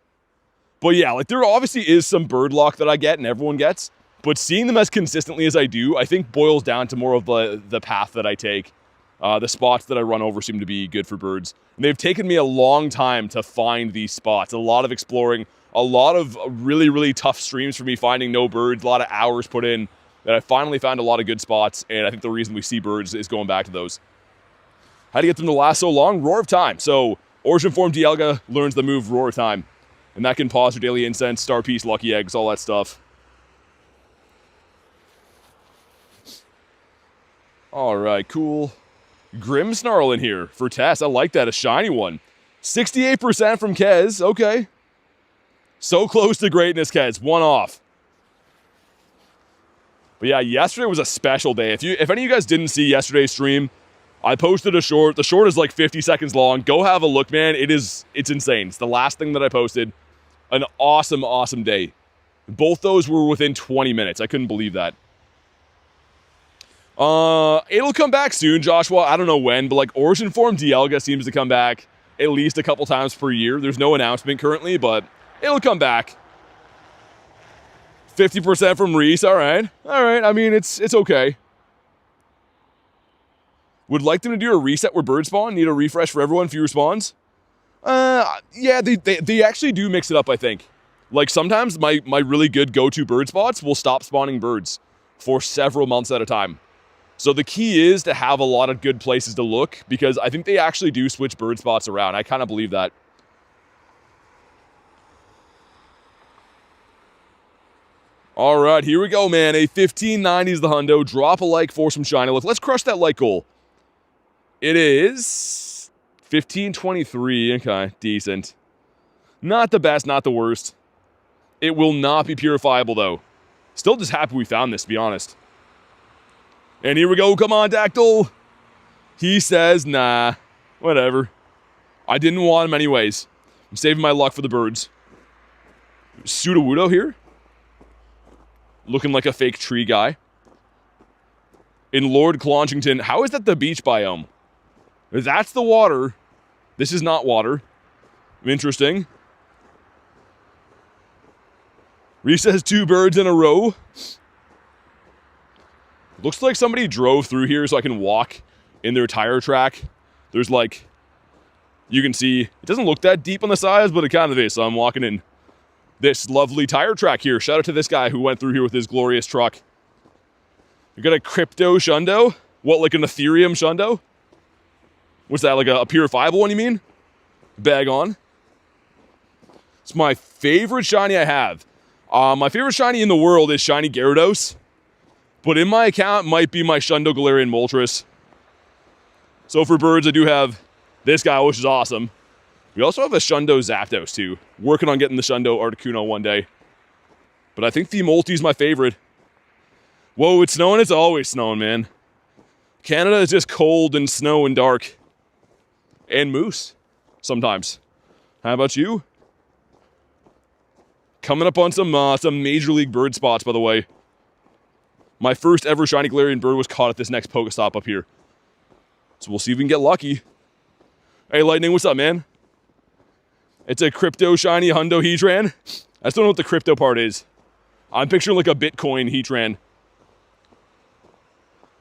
But yeah, like there obviously is some bird luck that I get and everyone gets, but seeing them as consistently as I do, I think boils down to more of the path that I take. The spots that I run over seem to be good for birds. And they've taken me a long time to find these spots. A lot of exploring, a lot of really, really tough streams for me finding no birds, a lot of hours put in, that I finally found a lot of good spots, and I think the reason we see birds is going back to those. How do you get them to last so long? Roar of Time. So, Origin Form Dialga learns the move Roar of Time. And that can pause your Daily Incense, Star Piece, Lucky Eggs, all that stuff. Alright, cool. Grimmsnarl in here for Tess. I like that, a shiny one. 68% from Kez, okay. So close to greatness, Kez. One off. But yeah, yesterday was a special day. If any of you guys didn't see yesterday's stream, I posted a short. The short is like 50 seconds long. Go have a look, man. It's insane. It's the last thing that I posted. An awesome, awesome day. Both those were within 20 minutes. I couldn't believe that. It'll come back soon, Joshua. I don't know when, but like Origin Form Dialga seems to come back at least a couple times per year. There's no announcement currently, but it'll come back. 50% from Reese. All right. I mean, it's okay. Would like them to do a reset where bird spawn. Need a refresh for everyone. Fewer spawns. Yeah, they actually do mix it up, I think. Like, sometimes my really good go-to bird spots will stop spawning birds for several months at a time. So the key is to have a lot of good places to look, because I think they actually do switch bird spots around. I kind of believe that. All right, here we go, man. A 1590 is the hundo. Drop a like for some shiny. Let's crush that like goal. It is 1523. Okay, decent. Not the best, not the worst. It will not be purifiable, though. Still just happy we found this, to be honest. And here we go. Come on, Dactyl. He says, nah, whatever. I didn't want him anyways. I'm saving my luck for the birds. Sudowoodo here. Looking like a fake tree guy. In Lord Clonchington. How is that the beach biome? That's the water. This is not water. Interesting. Reese has 2 birds in a row. Looks like somebody drove through here so I can walk in their tire track. There's like, you can see, it doesn't look that deep on the sides, but it kind of is. So I'm walking in this lovely tire track here. Shout out to this guy who went through here with his glorious truck. You got a crypto shundo? What, like an Ethereum shundo? What's that, like a purifiable one, you mean? Bag on. It's my favorite shiny I have. My favorite shiny in the world is shiny Gyarados. But in my account might be my Shundo Galarian Moltres. So for birds, I do have this guy, which is awesome. We also have a Shundo Zapdos, too. Working on getting the Shundo Articuno one day. But I think the Moltres is my favorite. Whoa, it's snowing? It's always snowing, man. Canada is just cold and snow and dark. And moose, sometimes. How about you? Coming up on some Major League bird spots, by the way. My first ever shiny Galarian bird was caught at this next Pokestop up here. So we'll see if we can get lucky. Hey, Lightning, what's up, man? It's a crypto shiny hundo Heatran. I still don't know what the crypto part is. I'm picturing like a Bitcoin Heatran.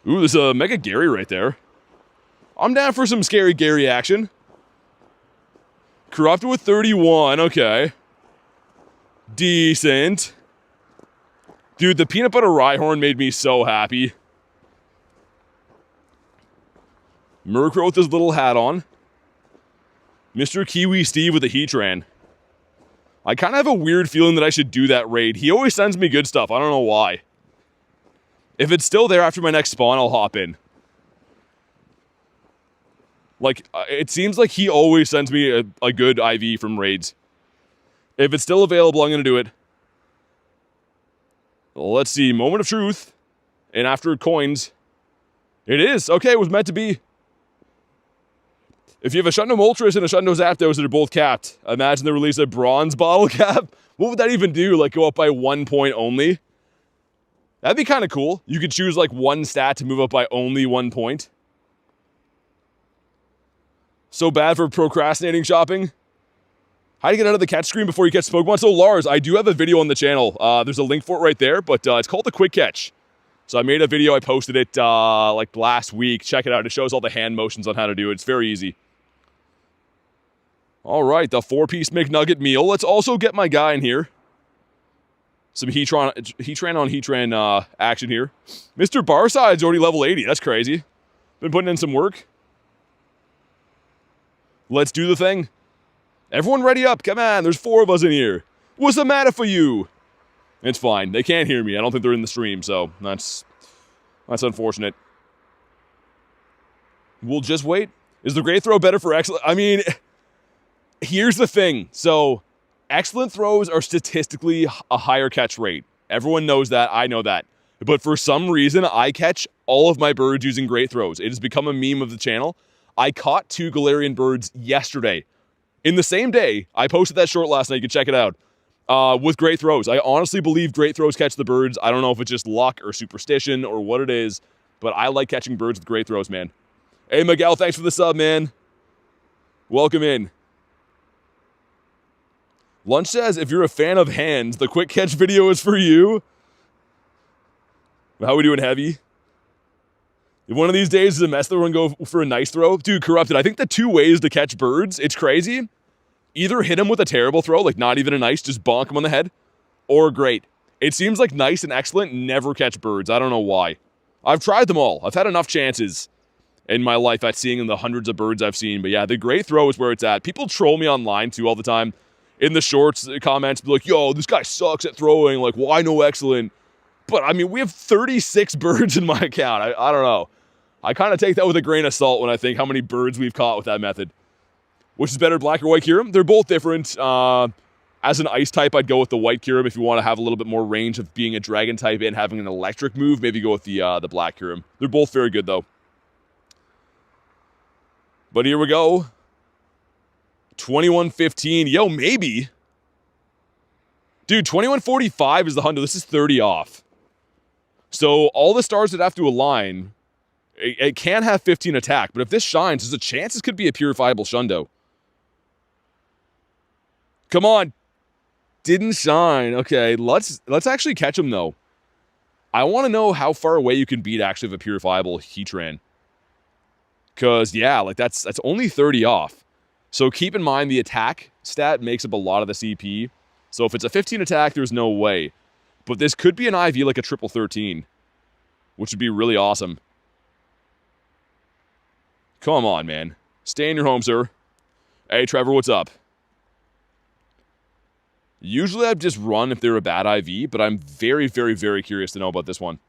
Ooh, there's a Mega Gary right there. I'm down for some scary Gary action. Corrupted with 31, okay. Decent. Dude, the peanut butter Rhyhorn made me so happy. Murkrow with his little hat on. Mr. Kiwi Steve with a Heatran. I kind of have a weird feeling that I should do that raid. He always sends me good stuff. I don't know why. If it's still there after my next spawn, I'll hop in. Like, it seems like he always sends me a good IV from raids. If it's still available, I'm going to do it. Let's see. Moment of truth. And after coins. It is. Okay, it was meant to be. If you have a Shundo Moltres and a Shundo Zapdos that are both capped, imagine they release a bronze bottle cap. What would that even do? Like, go up by 1 point only? That'd be kind of cool. You could choose, like, one stat to move up by only 1 point. So bad for procrastinating shopping. How do you get out of the catch screen before you catch Pokemon? So Lars, I do have a video on the channel. There's a link for it right there, but it's called the Quick Catch. So I made a video, I posted it like last week. Check it out, it shows all the hand motions on how to do it. It's very easy. All right, the 4-piece McNugget meal. Let's also get my guy in here. Some Heatran on Heatran action here. Mr. Barside's already level 80, that's crazy. Been putting in some work. Let's do the thing. Everyone ready up, come on, there's 4 of us in here. What's the matter for you? It's fine, they can't hear me. I don't think they're in the stream, so that's unfortunate. We'll just wait. Is the great throw better for excellent? I mean, here's the thing. So, excellent throws are statistically a higher catch rate. Everyone knows that, I know that. But for some reason, I catch all of my birds using great throws. It has become a meme of the channel. I caught 2 Galarian birds yesterday. In the same day, I posted that short last night, you can check it out. With great throws. I honestly believe great throws catch the birds. I don't know if it's just luck or superstition or what it is, but I like catching birds with great throws, man. Hey, Miguel, thanks for the sub, man. Welcome in. Lunch says, if you're a fan of hands, the quick catch video is for you. How are we doing, Heavy? If one of these days is a mess, we're going to go for a nice throw. Dude, Corrupted, I think the two ways to catch birds, it's crazy. Either hit them with a terrible throw, like not even a nice, just bonk them on the head, or great. It seems like nice and excellent never catch birds. I don't know why. I've tried them all. I've had enough chances in my life at seeing the hundreds of birds I've seen. But yeah, the great throw is where it's at. People troll me online too all the time. In the shorts, comments, be like, yo, this guy sucks at throwing. Like, why no excellent? But I mean, we have 36 birds in my account. I don't know. I kind of take that with a grain of salt when I think how many birds we've caught with that method. Which is better, black or white Kyurem? They're both different. As an ice type, I'd go with the white Kyurem. If you want to have a little bit more range of being a dragon type and having an electric move, maybe go with the black Kyurem. They're both very good, though. But here we go. 21.15. Yo, maybe. Dude, 21.45 is the hundo. This is 30 off. So all the stars that have to align, it can have 15 attack. But if this shines, there's a chance this could be a purifiable Shundo. Come on. Didn't shine. Okay, let's actually catch him, though. I want to know how far away you can beat, actually, of a purifiable Heatran. Because, yeah, like that's only 30 off. So keep in mind the attack stat makes up a lot of the CP. So if it's a 15 attack, there's no way. But this could be an IV like a triple 13, which would be really awesome. Come on, man. Stay in your home, sir. Hey, Trevor, what's up? Usually I'd just run if they're a bad IV, but I'm very, very, very curious to know about this one.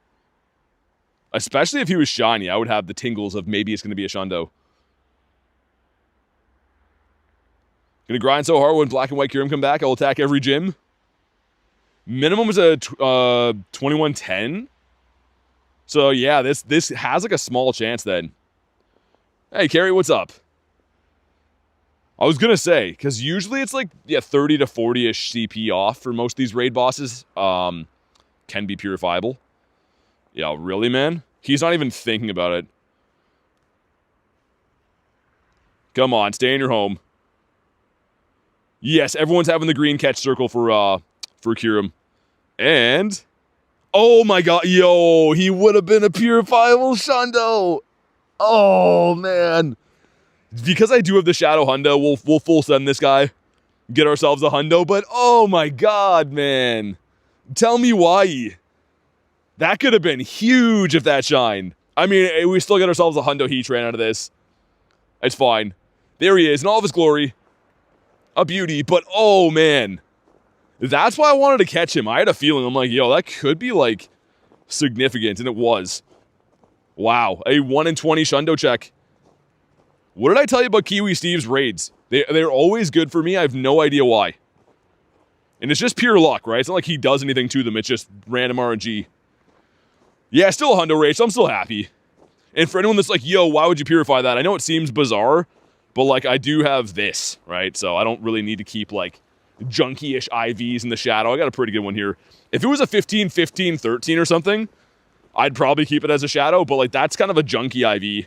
Especially if he was shiny, I would have the tingles of maybe it's going to be a Shundo. Gonna grind so hard when black and white Kyurem come back, I'll attack every gym. Minimum is a 2110. So yeah, this has like a small chance then. Hey, Carrie, what's up? I was gonna say, because usually it's like, yeah, 30 to 40-ish CP off for most of these raid bosses. Can be purifiable. Yeah, really, man? He's not even thinking about it. Come on, stay in your home. Yes, everyone's having the green catch circle for Kyurem. And... oh my god, yo, he would have been a purifiable Shundo. Oh, man. Because I do have the Shadow Hundo, we'll full send this guy. Get ourselves a Hundo, but oh my god, man. Tell me why. That could have been huge if that shined. I mean, we still get ourselves a Hundo Heatran out of this. It's fine. There he is in all of his glory. A beauty, but oh man. That's why I wanted to catch him. I had a feeling, I'm like, yo, that could be like significant, and it was. Wow, a 1 in 20 Shundo check. What did I tell you about Kiwi Steve's raids? They're always good for me. I have no idea why. And it's just pure luck, right? It's not like he does anything to them. It's just random RNG. Yeah, still a Hundo raid, so I'm still happy. And for anyone that's like, yo, why would you purify that? I know it seems bizarre, but like I do have this, right? So I don't really need to keep like junky-ish IVs in the shadow. I got a pretty good one here. If it was a 15, 15, 13 or something, I'd probably keep it as a shadow, but like that's kind of a junky IV.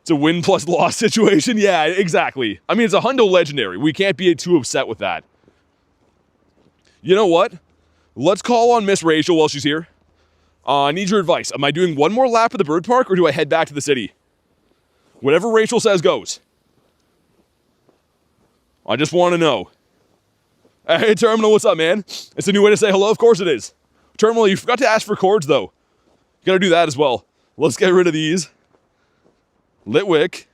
It's a win plus loss situation. Yeah, exactly. I mean, it's a Hundo legendary. We can't be too upset with that. You know what? Let's call on Miss Rachel while she's here. I need your advice. Am I doing one more lap of the bird park or do I head back to the city? Whatever Rachel says goes. I just want to know. Hey, Terminal, what's up, man? It's a new way to say hello? Of course it is. Terminal, you forgot to ask for cords, though. You gotta do that as well. Let's get rid of these. Litwick.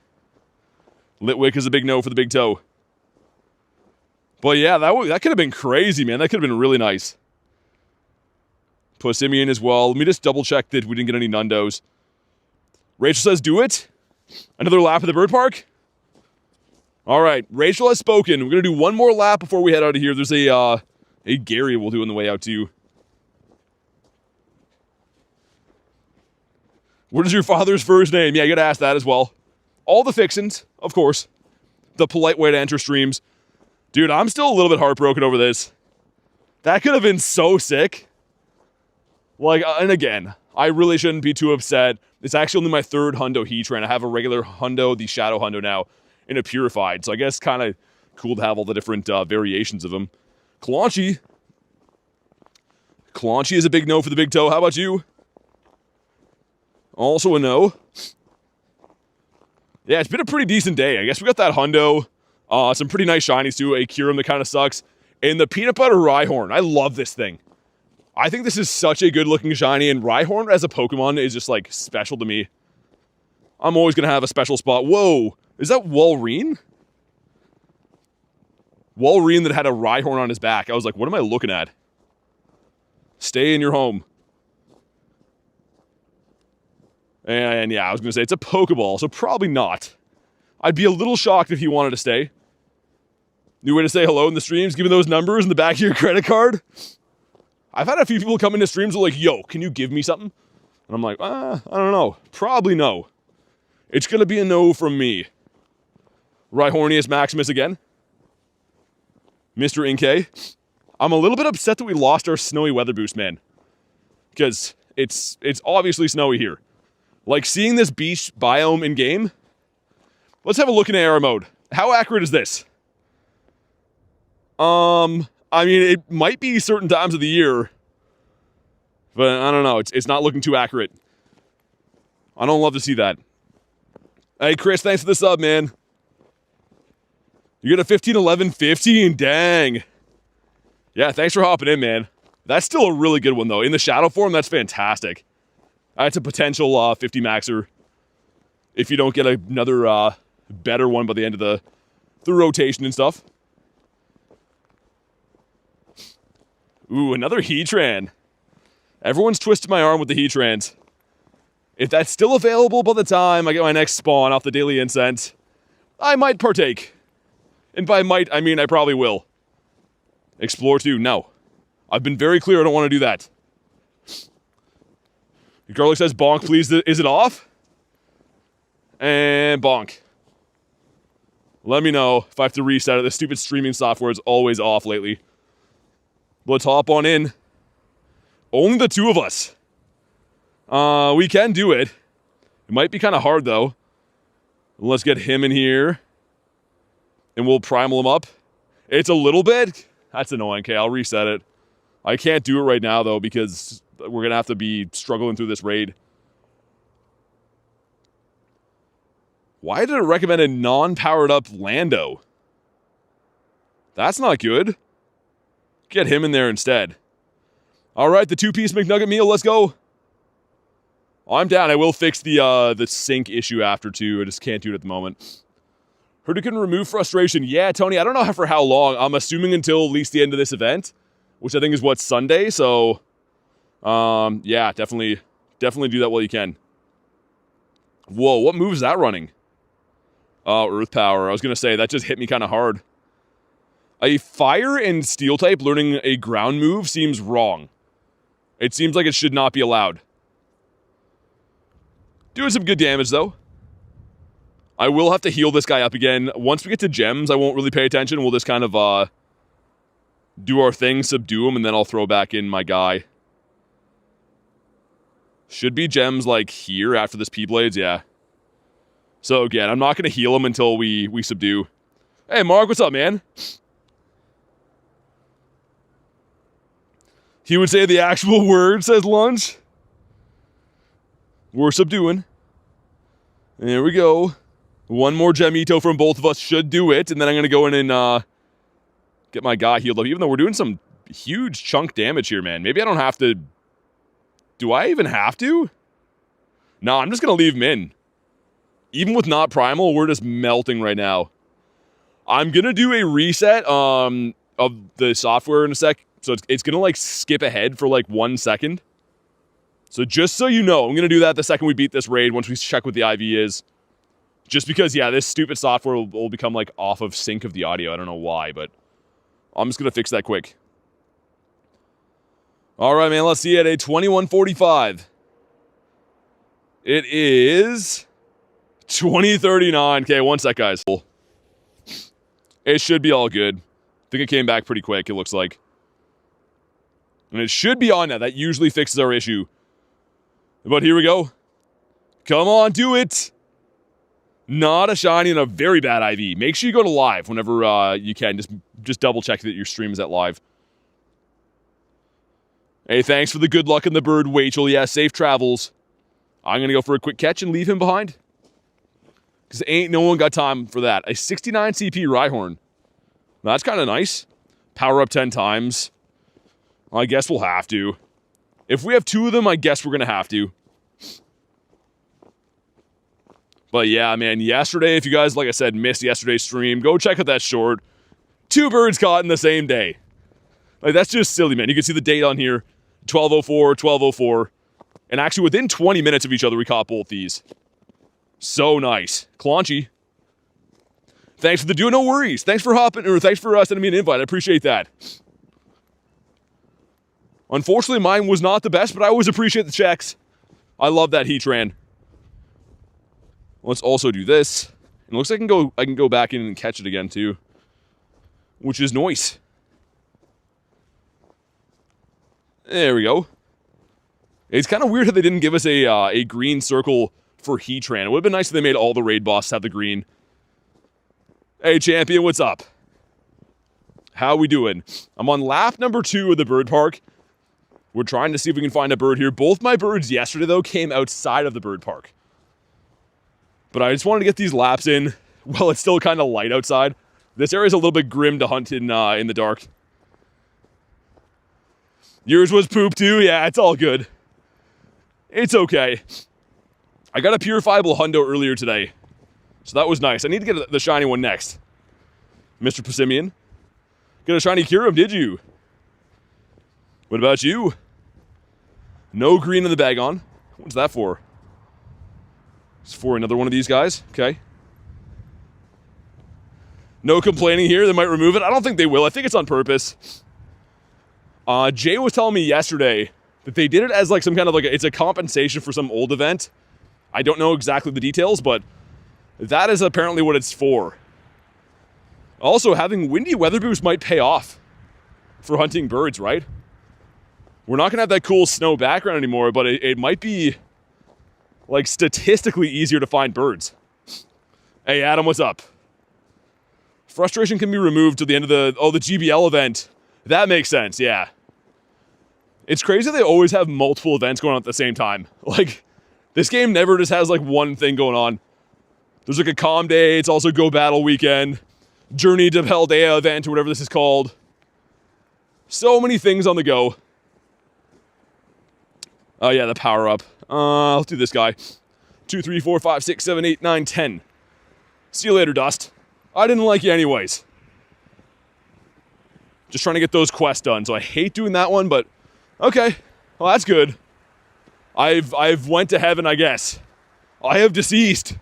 Litwick is a big no for the big toe. But yeah, that could have been crazy, man. That could have been really nice. Put Simeon as well. Let me just double check that we didn't get any Nundos. Rachel says do it. Another lap of the bird park. All right, Rachel has spoken. We're gonna do one more lap before we head out of here. There's a Gary we'll do on the way out too. What is your father's first name? Yeah, you gotta ask that as well. All the fixins, of course. The polite way to enter streams. Dude, I'm still a little bit heartbroken over this. That could have been so sick. Like, and again, I really shouldn't be too upset. It's actually only my third hundo Heatran. I have a regular hundo, the Shadow Hundo now, and a Purified. So I guess kind of cool to have all the different variations of them. Calanchy. Calanchy is a big no for the big toe. How about you? Also a no. Yeah, it's been a pretty decent day. I guess we got that hundo. Some pretty nice shinies too. A KYUREM that kind of sucks. And the Peanut Butter Rhyhorn. I love this thing. I think this is such a good looking shiny, and Rhyhorn as a Pokemon is just like special to me. I'm always going to have a special spot. Whoa, is that Walrein? Walrein that had a Rhyhorn on his back. I was like, what am I looking at? Stay in your home. And yeah, I was going to say it's a Pokeball, so probably not. I'd be a little shocked if he wanted to stay. New way to say hello in the streams, giving those numbers in the back of your credit card. I've had a few people come into streams and like, yo, can you give me something? And I'm like, I don't know. Probably no. It's going to be a no from me. Rhyhornius Maximus again. Mr. Inkay. I'm a little bit upset that we lost our snowy weather boost, man. Because it's obviously snowy here. Like, seeing this beach biome in game. Let's have a look in AR mode. How accurate is this? I mean, it might be certain times of the year, but I don't know. It's not looking too accurate. I don't love to see that. Hey, Chris, thanks for the sub, man. You get a 15, 11, 15. Dang. Yeah, thanks for hopping in, man. That's still a really good one, though. In the shadow form, that's fantastic. That's a potential 50 maxer if you don't get another better one by the end of the rotation and stuff. Ooh, another Heatran. Everyone's twisted my arm with the Heatrans. If that's still available by the time I get my next spawn off the Daily Incense, I might partake. And by might, I mean I probably will. Explore 2, no. I've been very clear I don't want to do that. Garlic says, bonk, please. Is it off? And bonk. Let me know if I have to reset it. This stupid streaming software is always off lately. Let's hop on in. Only the two of us. We can do it. It might be kind of hard, though. Let's get him in here. And we'll primal him up. It's a little bit. That's annoying. Okay, I'll reset it. I can't do it right now, though, because we're going to have to be struggling through this raid. Why did it recommend a non-powered up Lando? That's not good. Get him in there instead. All right, the two-piece McNugget meal, let's go. I'm down. I will fix the sync issue after, too. I just can't do it at the moment. Heard it can remove frustration. Yeah, Tony, I don't know for how long. I'm assuming until at least the end of this event, which I think is, what, Sunday? So, yeah, definitely do that while you can. Whoa, what move is that running? Oh, Earth Power. I was going to say, that just hit me kind of hard. A fire and steel type learning a ground move seems wrong. It seems like it should not be allowed. Doing some good damage, though. I will have to heal this guy up again. Once we get to gems, I won't really pay attention. We'll just kind of do our thing, subdue him, and then I'll throw back in my guy. Should be gems like here after this P-Blades, yeah. So again, I'm not going to heal him until we subdue. Hey, Mark, what's up, man? He would say the actual word, says Lunch. We're subduing. There we go. One more Gemito from both of us should do it. And then I'm going to go in and get my guy healed up. Even though we're doing some huge chunk damage here, man. Maybe I don't have to... Do I even have to? No, I'm just going to leave him in. Even with not primal, we're just melting right now. I'm going to do a reset of the software in a sec. So it's going to, like, skip ahead for, like, 1 second. So just so you know, I'm going to do that the second we beat this raid, once we check what the IV is. Just because, yeah, this stupid software will become, like, off of sync of the audio. I don't know why, but I'm just going to fix that quick. All right, man, let's see at a 21:45. It is 20:39. Okay, one sec, guys. It should be all good. think it came back pretty quick, it looks like. And it should be on now. That usually fixes our issue. But here we go. Come on, do it. Not a shiny and a very bad IV. Make sure you go to live whenever you can. Just double check that your stream is at live. Hey, thanks for the good luck in the bird, Wachel. Yeah, safe travels. I'm going to go for a quick catch and leave him behind. Because ain't no one got time for that. A 69 CP Rhyhorn. That's kind of nice. Power up 10 times. Well, I guess we'll have to. If we have 2 of them, I guess we're going to have to. But yeah, man, yesterday, if you guys, like I said, missed yesterday's stream, go check out that short. 2 birds caught in the same day. Like, that's just silly, man. You can see the date on here. 12:04, 12:04. And actually, within 20 minutes of each other, we caught both these. So nice. Claunchy. Thanks for the duo. No worries. Thanks for sending me an invite. I appreciate that. Unfortunately, mine was not the best, but I always appreciate the checks. I love that Heatran. Let's also do this. It looks like I can go back in and catch it again too, which is nice. There we go. It's kind of weird how they didn't give us a green circle for Heatran. It would have been nice if they made all the raid bosses have the green. Hey, champion, what's up? How we doing? I'm on lap number 2 of the bird park. We're trying to see if we can find a bird here. Both my birds yesterday, though, came outside of the bird park. But I just wanted to get these laps in while it's still kind of light outside. This area is a little bit grim to hunt in the dark. Yours was poop too? Yeah, it's all good. It's okay. I got a purifiable hundo earlier today. So that was nice. I need to get the shiny one next. Mr. Passimian. Get a shiny Kyurem, did you? What about you? No green in the bag on. What's that for? It's for another one of these guys. Okay. No complaining here. They might remove it. I don't think they will. I think it's on purpose. Jay was telling me yesterday that they did it as like some kind of like it's a compensation for some old event. I don't know exactly the details, but that is apparently what it's for. Also, having windy weather boost might pay off for hunting birds, right? We're not going to have that cool snow background anymore, but it might be like statistically easier to find birds. Hey, Adam, what's up? Frustration can be removed to the end of the GBL event. That makes sense, yeah. It's crazy they always have multiple events going on at the same time. Like, this game never just has like one thing going on. There's like a calm day, it's also Go Battle weekend, Journey to Paldea event or whatever this is called. So many things on the go. Oh yeah, the power up. Let's do this guy. 2, 3, 4, 5, 6, 7, 8, 9, 10. See you later, Dust. I didn't like you anyways. Just trying to get those quests done, so I hate doing that one, but okay. Well, that's good. I've went to heaven, I guess. I have deceased.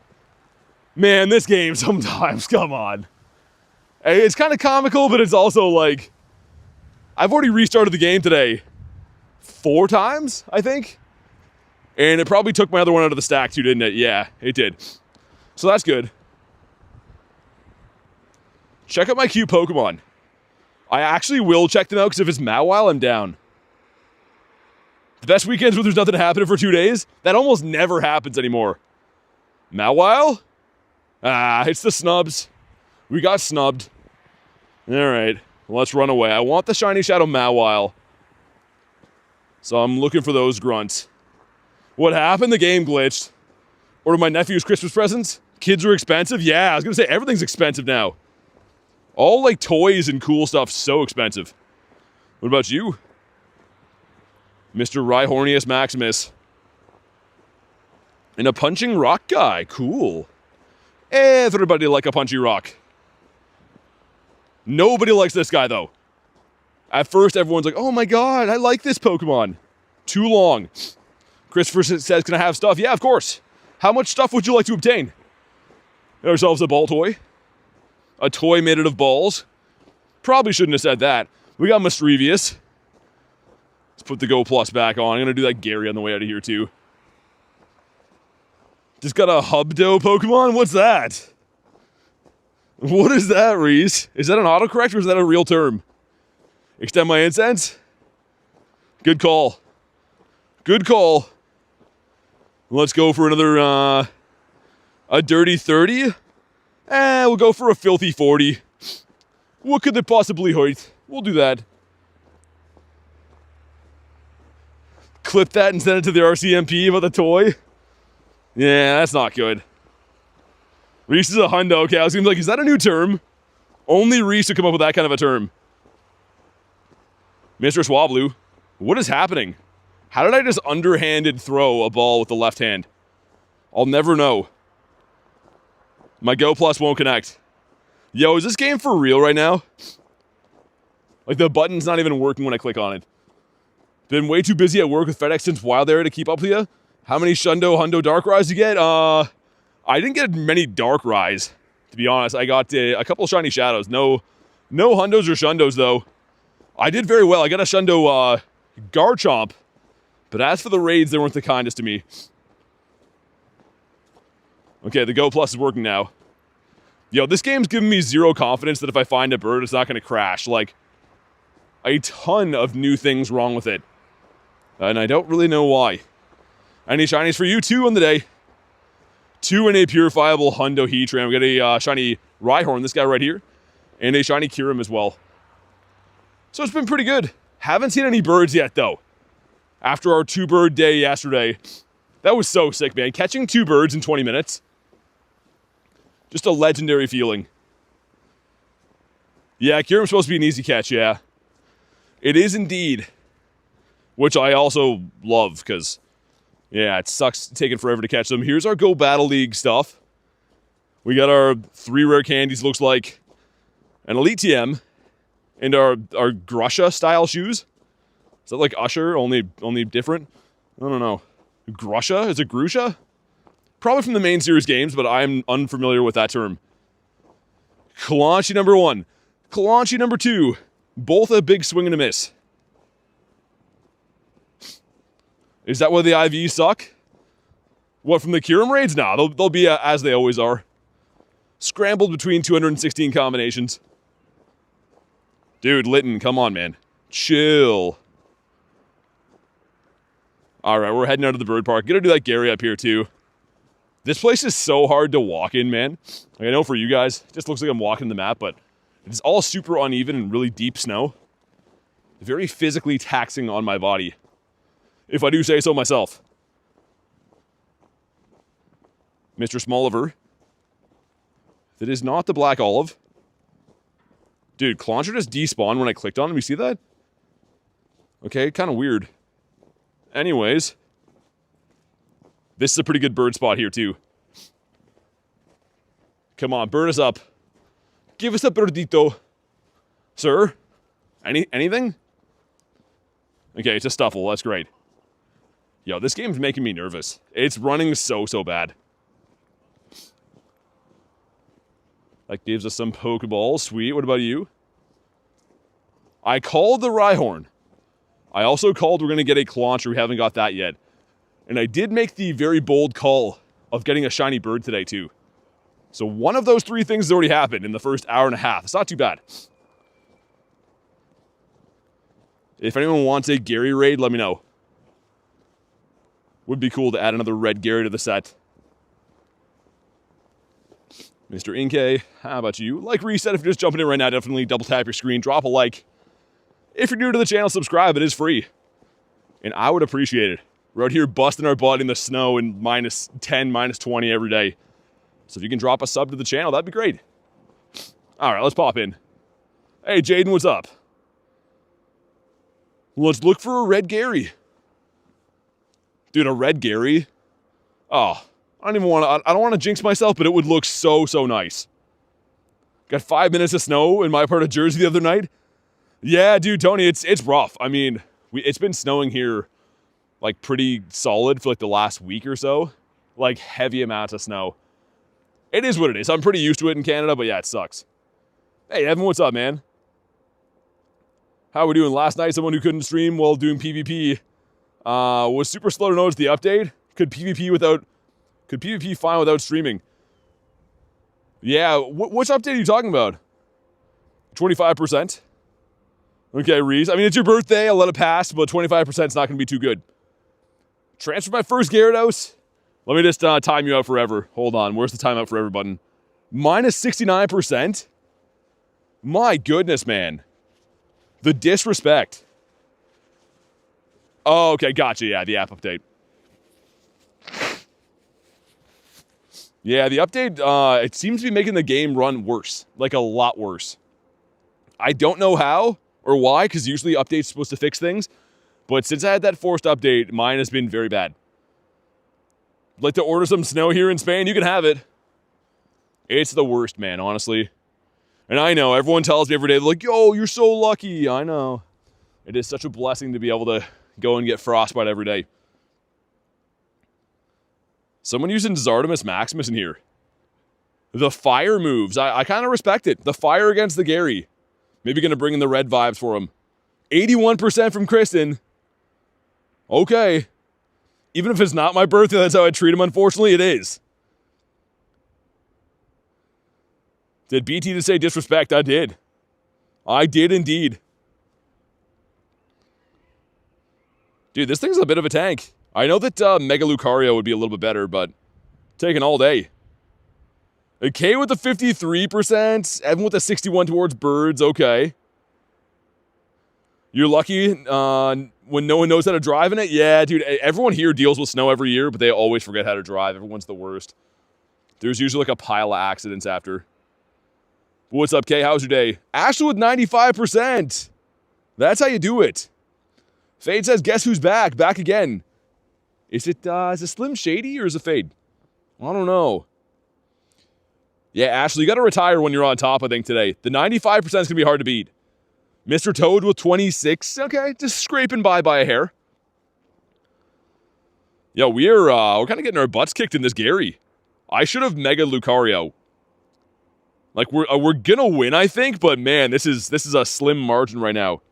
Man, this game sometimes, come on. Hey, it's kind of comical, but it's also like, I've already restarted the game today 4 times, I think. And it probably took my other one out of the stack too, didn't it? Yeah, it did. So that's good. Check out my cute Pokemon. I actually will check them out, because if it's Mawile, I'm down. The best weekends where there's nothing happening for 2 days, that almost never happens anymore. Mawile? Ah, it's the snubs. We got snubbed. Alright, let's run away. I want the Shiny Shadow Mawile. So I'm looking for those grunts. What happened? The game glitched. Ordered my nephew's Christmas presents? Kids are expensive? Yeah, I was gonna say everything's expensive now. All like toys and cool stuff, so expensive. What about you? Mr. Rhyhornius Maximus. And a punching rock guy, cool. Everybody like a punchy rock. Nobody likes this guy though. At first everyone's like, oh my god, I like this Pokemon. Too long. Christopher says, can I have stuff? Yeah, of course. How much stuff would you like to obtain? Get ourselves a ball toy. A toy made out of balls. Probably shouldn't have said that. We got Mischievous. Let's put the Go Plus back on. I'm going to do that Gary on the way out of here too. Just got a Hubdo Pokemon? What's that? What is that, Reese? Is that an autocorrect or is that a real term? Extend my incense? Good call. Good call. Let's go for another, a dirty 30. We'll go for a filthy 40. What could it possibly hurt? We'll do that. Clip that and send it to the RCMP about the toy. Yeah, that's not good. Reese is a hundo. Okay, I was gonna be like, is that a new term? Only Reese would come up with that kind of a term. Mr. Swablu, what is happening? How did I just underhanded throw a ball with the left hand? I'll never know. My Go Plus won't connect. Yo, is this game for real right now? Like the button's not even working when I click on it. Been way too busy at work with FedEx since Wild Area to keep up with you. How many Hundo Dark Rise you get? I didn't get many Dark Rise, to be honest. I got a couple Shiny Shadows. No Hundos or Shundos, though. I did very well. I got a Shundo Garchomp. But as for the raids, they weren't the kindest to me. Okay, the Go Plus is working now. Yo, this game's giving me zero confidence that if I find a bird, it's not going to crash. Like, a ton of new things wrong with it. And I don't really know why. Any shinies for you, too, on the day. 2 in a purifiable Hundo Heatran. We got a shiny Rhyhorn, this guy right here. And a shiny Kyurem as well. So it's been pretty good. Haven't seen any birds yet, though. After our 2-bird day yesterday. That was so sick, man. Catching 2 birds in 20 minutes. Just a legendary feeling. Yeah, Kyurem's supposed to be an easy catch, yeah. It is indeed. Which I also love, because, yeah, it sucks taking forever to catch them. Here's our Go Battle League stuff. We got our 3 rare candies, looks like an Elite TM, and our Grusha-style shoes. Is that like Usher, only different? I don't know. Grusha? Is it Grusha? Probably from the main series games, but I'm unfamiliar with that term. Kalanchi number 1. Kalanchi number 2. Both a big swing and a miss. Is that why the IVs suck? What, from the Kyurem raids? Nah, they'll be as they always are. Scrambled between 216 combinations. Dude, Litton, come on, man. Chill. Alright, we're heading out of the bird park. Gonna do that Gary up here, too. This place is so hard to walk in, man. Like, I know for you guys, it just looks like I'm walking the map, but it's all super uneven and really deep snow. Very physically taxing on my body. If I do say so myself. Mr. Smoliver. That is not the Black Olive. Dude, Clauncher just despawned when I clicked on him. You see that? Okay, kind of weird. Anyways. This is a pretty good bird spot here, too. Come on, bird us up. Give us a birdito. Sir? Anything? Okay, it's a Stuffle. That's great. Yo, this game's making me nervous. It's running so bad. That gives us some Pokeballs. Sweet. What about you? I called the Rhyhorn. I also called we're going to get a Clauncher. We haven't got that yet. And I did make the very bold call of getting a shiny bird today, too. So one of those 3 things has already happened in the first hour and a half. It's not too bad. If anyone wants a Gary raid, let me know. Would be cool to add another red Gary to the set. Mr. Inke, how about you? Like Reset, if you're just jumping in right now, definitely double tap your screen, drop a like. If you're new to the channel, subscribe. It is free. And I would appreciate it. We're out here busting our butt in the snow in minus 10, minus 20 every day. So if you can drop a sub to the channel, that'd be great. All right, let's pop in. Hey, Jaden, what's up? Let's look for a red Gary. Dude, a red Gary? Oh, I don't want to jinx myself, but it would look so nice. Got 5 minutes of snow in my part of Jersey the other night. Yeah, dude, Tony, it's rough. I mean, it's been snowing here like pretty solid for like the last week or so. Like heavy amounts of snow. It is what it is. I'm pretty used to it in Canada, but yeah, it sucks. Hey, Evan, what's up, man? How are we doing? Last night, someone who couldn't stream while doing PvP was super slow to notice the update. Could PvP fine without streaming? Yeah, which update are you talking about? 25%? Okay, Reese. I mean, it's your birthday. I'll let it pass, but 25% is not going to be too good. Transfer my first Gyarados. Let me just time you out forever. Hold on. Where's the timeout forever button? Minus 69%? My goodness, man. The disrespect. Oh, okay. Gotcha. Yeah, the app update. Yeah, the update, it seems to be making the game run worse. Like, a lot worse. I don't know how or why, because usually updates are supposed to fix things. But since I had that forced update, mine has been very bad. Like to order some snow here in Spain, you can have it. It's the worst, man, honestly. And I know, everyone tells me every day, they're like, yo, you're so lucky. I know. It is such a blessing to be able to go and get frostbite every day. Someone using Zardomus Maximus in here. The fire moves. I kind of respect it. The fire against the Gary. Maybe going to bring in the red vibes for him. 81% from Kristen. Okay. Even if it's not my birthday, that's how I treat him, unfortunately, it is. Did BT to say disrespect? I did. I did indeed. Dude, this thing's a bit of a tank. I know that Mega Lucario would be a little bit better, but taking all day. A K with the 53%, Evan with the 61 towards birds, okay. You're lucky when no one knows how to drive in it? Yeah, dude, everyone here deals with snow every year, but they always forget how to drive. Everyone's the worst. There's usually like a pile of accidents after. What's up, Kay? How's your day? Ashley with 95%. That's how you do it. Fade says, guess who's back? Back again. Is it Slim Shady or is it Fade? I don't know. Yeah, Ashley, you got to retire when you're on top, I think, today. The 95% is going to be hard to beat. Mr. Toad with 26. Okay, just scraping by a hair. Yo, we're kind of getting our butts kicked in this Gary. I should have Mega Lucario. Like, we're going to win, I think, but man, this is a slim margin right now.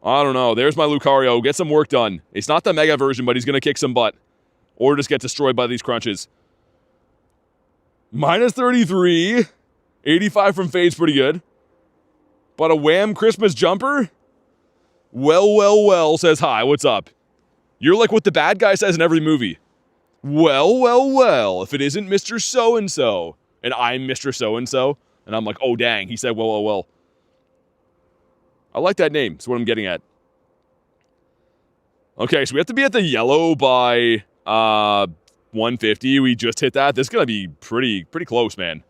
I don't know. There's my Lucario. Get some work done. It's not the Mega version, but he's going to kick some butt. Or just get destroyed by these crunches. Minus 33. 85 from Fade's pretty good. But a Wham Christmas jumper? Well, says hi. What's up? You're like what the bad guy says in every movie. Well, if it isn't Mr. So-and-so, and I'm Mr. So-and-so, and I'm like, oh, dang, he said well. I like that name. That's what I'm getting at. Okay, so we have to be at the yellow by 150. We just hit that. This is going to be pretty close, man.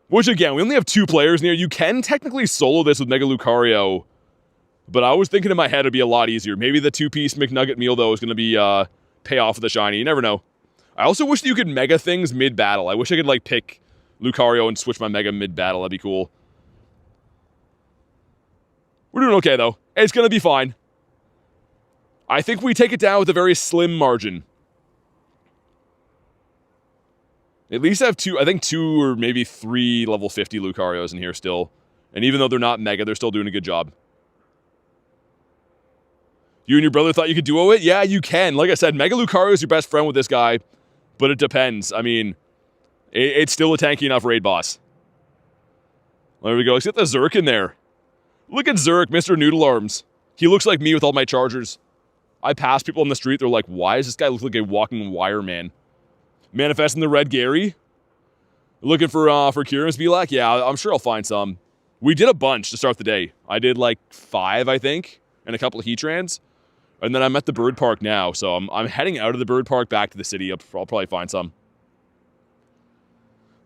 Which, again, we only have 2 players in here. You can technically solo this with Mega Lucario, but I was thinking in my head it'd be a lot easier. Maybe the 2-piece McNugget meal, though, is going to be payoff with the shiny. You never know. I also wish that you could Mega things mid-battle. I wish I could, like, pick Lucario and switch my Mega mid-battle. That'd be cool. We're doing okay, though. It's going to be fine. I think we take it down with a very slim margin. At least have 2, I think 2 or maybe 3 level 50 Lucarios in here still. And even though they're not Mega, they're still doing a good job. You and your brother thought you could duo it? Yeah, you can. Like I said, Mega Lucario is your best friend with this guy. But it depends. I mean, it's still a tanky enough raid boss. There we go. Let's get the Zerk in there. Look at Zerk, Mr. Noodle Arms. He looks like me with all my chargers. I pass people on the street, they're like, why does this guy look like a walking wire man? Manifesting the red Gary. Looking for Kyurems, Belak? Yeah, I'm sure I'll find some. We did a bunch to start the day. I did like 5, I think, and a couple of Heatrans. And then I'm at the bird park now, so I'm heading out of the bird park back to the city. I'll probably find some.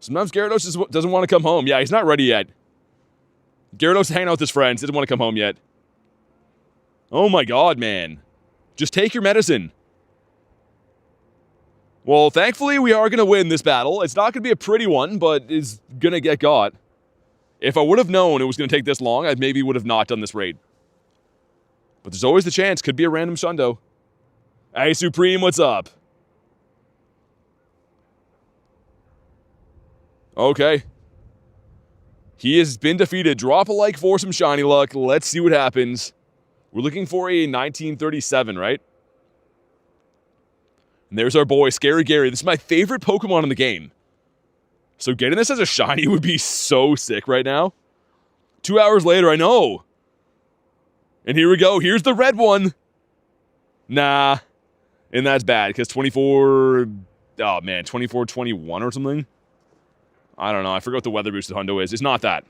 Sometimes Gyarados just doesn't want to come home. Yeah, he's not ready yet. Gyarados is hanging out with his friends. Didn't want to come home yet. Oh my god, man. Just take your medicine. Well, thankfully, we are going to win this battle. It's not going to be a pretty one, but it's going to get got. If I would have known it was going to take this long, I maybe would have not done this raid. But there's always the chance. Could be a random Shundo. Hey, Supreme, what's up? Okay. He has been defeated. Drop a like for some shiny luck. Let's see what happens. We're looking for a 1937, right? And there's our boy, Scary Gary. This is my favorite Pokemon in the game. So getting this as a shiny would be so sick right now. 2 hours later, I know. And here we go. Here's the red one. Nah. And that's bad, because 24... Oh, man. 24-21 or something? I don't know. I forgot what the weather boosted hundo is. It's not that.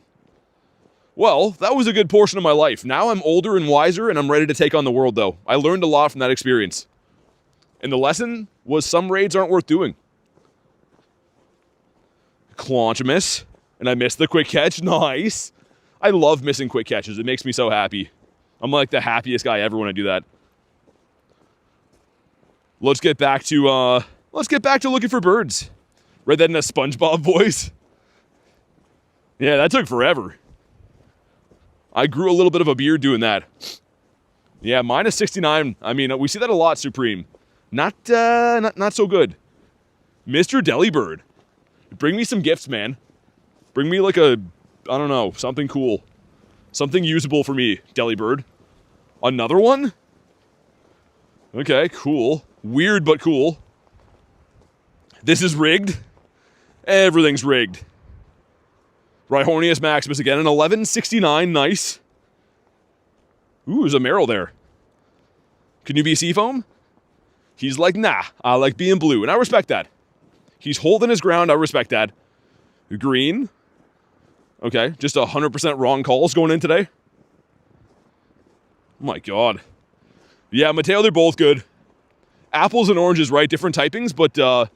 Well, that was a good portion of my life. Now I'm older and wiser, and I'm ready to take on the world, though. I learned a lot from that experience. And the lesson was some raids aren't worth doing. Claunchamus. And I missed the quick catch. Nice. I love missing quick catches. It makes me so happy. I'm like the happiest guy ever when I do that. Let's get back to looking for birds. Read that in a SpongeBob voice. Yeah, that took forever. I grew a little bit of a beard doing that. Yeah, minus 69. I mean, we see that a lot, Supreme. Not so good. Mr. Delibird. Bring me some gifts, man. Bring me like a, I don't know, something cool. Something usable for me, Delibird. Another one? Okay, cool. Weird, but cool. This is rigged. Everything's rigged. Rhyhornius Maximus again, an 1169, nice. Ooh, there's a Meryl there. Can you be Seafoam? He's like, nah, I like being blue, and I respect that. He's holding his ground, I respect that. Green. Okay, just 100% wrong calls going in today. Oh my god. Yeah, Mateo, they're both good. Apples and oranges, right? Different typings, but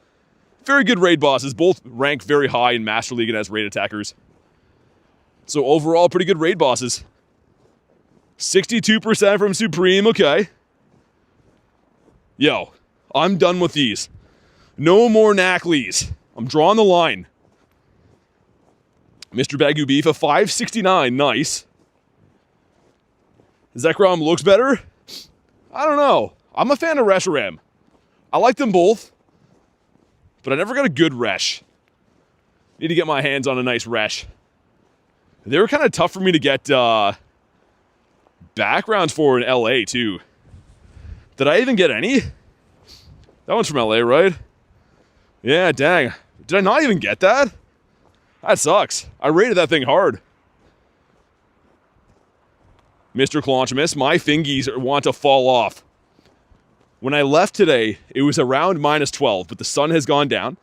very good raid bosses. Both rank very high in Master League and as raid attackers. So overall, pretty good raid bosses. 62% from Supreme, okay. Yo, I'm done with these. No more Knackleys. I'm drawing the line. Mr. Bagu Beef, a 569, nice. Zekrom looks better? I don't know. I'm a fan of Reshiram. I like them both, but I never got a good Resh. Need to get my hands on a nice Resh. They were kind of tough for me to get backgrounds for in LA, too. Did I even get any? That one's from LA, right? Yeah, dang. Did I not even get that? That sucks. I rated that thing hard. Mr. Claunchamus, my fingies want to fall off. When I left today, it was around minus 12, but the sun has gone down.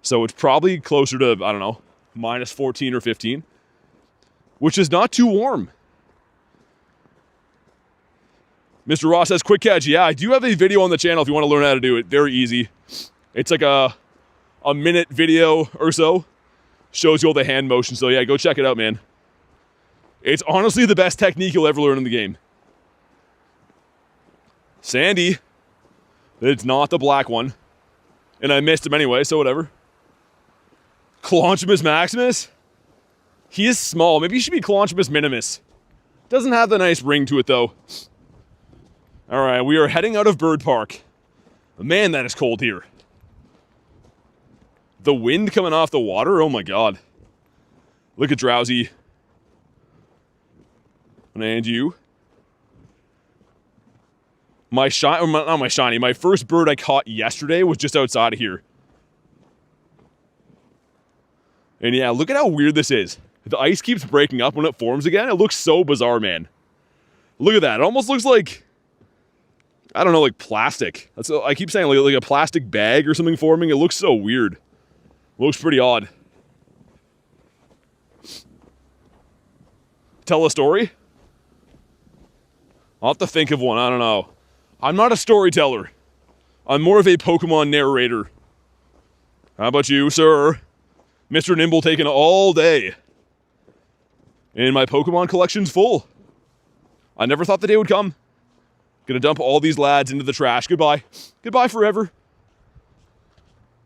So it's probably closer to, I don't know, minus 14 or 15. Which is not too warm. Mr. Ross says, quick catch. Yeah, I do have a video on the channel if you want to learn how to do it. Very easy. It's like a minute video or so. Shows you all the hand motion. So yeah, go check it out, man. It's honestly the best technique you'll ever learn in the game. Sandy. It's not the black one. And I missed him anyway, so whatever. Claunchamus Maximus? He is small. Maybe he should be Claunchamus Minimus. Doesn't have the nice ring to it, though. Alright, we are heading out of Bird Park. Man, that is cold here. The wind coming off the water? Oh my god. Look at Drowsy. And you. My first bird I caught yesterday was just outside of here. And yeah, look at how weird this is. The ice keeps breaking up when it forms again. It looks so bizarre, man. Look at that. It almost looks like, I don't know, like plastic. That's what I keep saying, like a plastic bag or something forming. It looks so weird. It looks pretty odd. Tell a story? I'll have to think of one. I don't know. I'm not a storyteller. I'm more of a Pokemon narrator. How about you, sir? Mr. Nimble taking all day. And my Pokemon collection's full. I never thought the day would come. Gonna dump all these lads into the trash. Goodbye. Goodbye forever.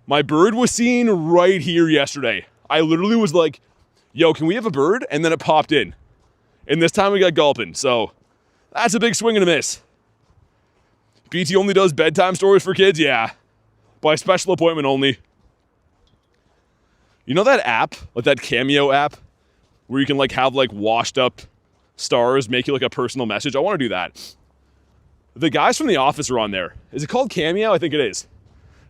My bird was seen right here yesterday. I literally was like, yo, can we have a bird? And then it popped in. And this time we got Gulpin, so that's a big swing and a miss. BT only does bedtime stories for kids? Yeah. By special appointment only. You know that app? Like that Cameo app? Where you can like have like washed up stars make you like a personal message? I want to do that. The guys from The Office are on there. Is it called Cameo? I think it is.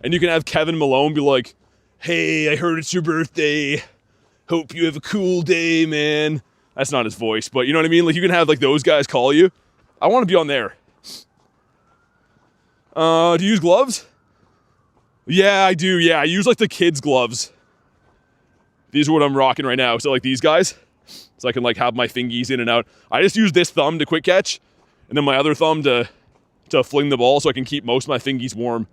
And you can have Kevin Malone be like, hey, I heard it's your birthday. Hope you have a cool day, man. That's not his voice, but you know what I mean? Like, you can have, like, those guys call you. I want to be on there. Do you use gloves? Yeah, I do. Yeah, I use, like, the kids' gloves. These are what I'm rocking right now. So, like, these guys. So I can, like, have my fingies in and out. I just use this thumb to quick catch. And then my other thumb to fling the ball so I can keep most of my fingies warm.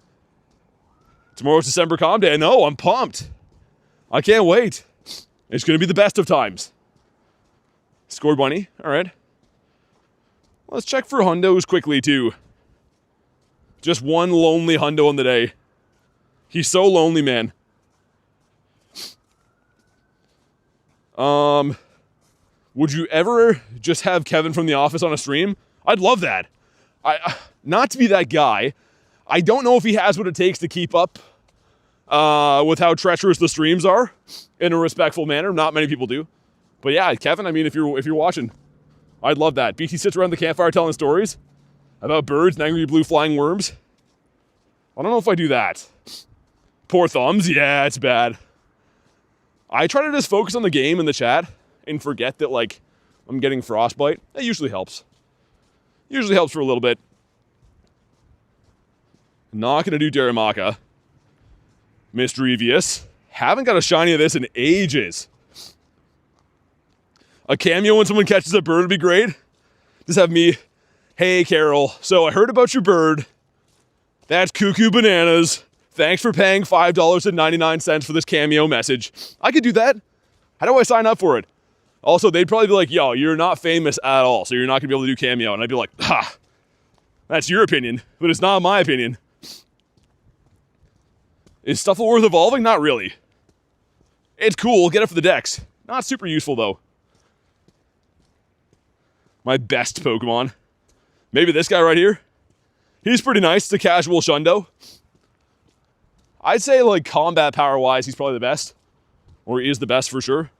Tomorrow's December Calm Day. I know, I'm pumped. I can't wait. It's going to be the best of times. Score bunny. All right. Let's check for hundos quickly, too. Just one lonely hundo on the day. He's so lonely, man. Would you ever just have Kevin from The Office on a stream? I'd love that. Not to be that guy. I don't know if he has what it takes to keep up with how treacherous the streams are in a respectful manner. Not many people do. But yeah, Kevin, I mean, if you're watching, I'd love that. BT sits around the campfire telling stories about birds and angry blue flying worms. I don't know if I do that. Poor thumbs. Yeah, it's bad. I try to just focus on the game in the chat and forget that, like, I'm getting frostbite. That usually helps. Usually helps for a little bit. Not going to do Daramaka. Misdrevious. Haven't got a shiny of this in ages. A cameo when someone catches a bird would be great. Just have me, hey, Carol, so I heard about your bird. That's cuckoo bananas. Thanks for paying $5.99 for this cameo message. I could do that. How do I sign up for it? Also, they'd probably be like, yo, you're not famous at all, so you're not going to be able to do cameo. And I'd be like, ha, that's your opinion, but it's not my opinion. Is Stuffle worth evolving? Not really. It's cool. Get it for the decks. Not super useful, though. My best Pokemon. Maybe this guy right here. He's pretty nice. It's a casual Shundo. I'd say, like, combat power-wise, he's probably the best. Or he is the best for sure.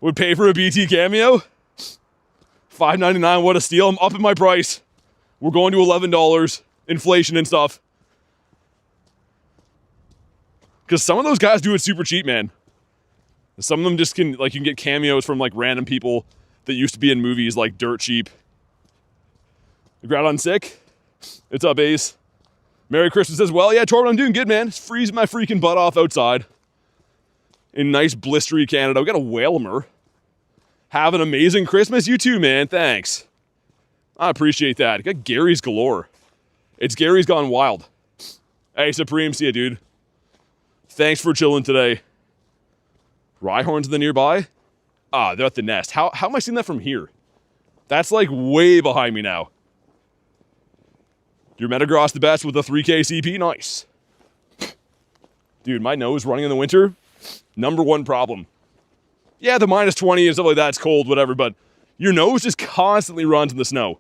Would pay for a BT cameo. $5.99, what a steal. I'm upping my price. We're going to $11. Inflation and stuff. Because some of those guys do it super cheap, man. Some of them just can, like, you can get cameos from, like, random people that used to be in movies, like, dirt cheap. Groudon sick. It's up, Ace. Merry Christmas as well. Yeah, Torben, I'm doing good, man. It's freezing my freaking butt off outside. In nice blistery Canada. We got a Whalmer. Have an amazing Christmas. You too, man. Thanks. I appreciate that. I got Gary's galore. It's Gary's gone wild. Hey, Supreme, see ya, dude. Thanks for chilling today. Rhyhorn's in the nearby? Ah, they're at the nest. How am I seeing that from here? That's like way behind me now. Your Metagross the best with a 3K CP? Nice. Dude, my nose running in the winter, #1 problem. Yeah, the -20 and stuff like that, it's cold, whatever, but your nose just constantly runs in the snow.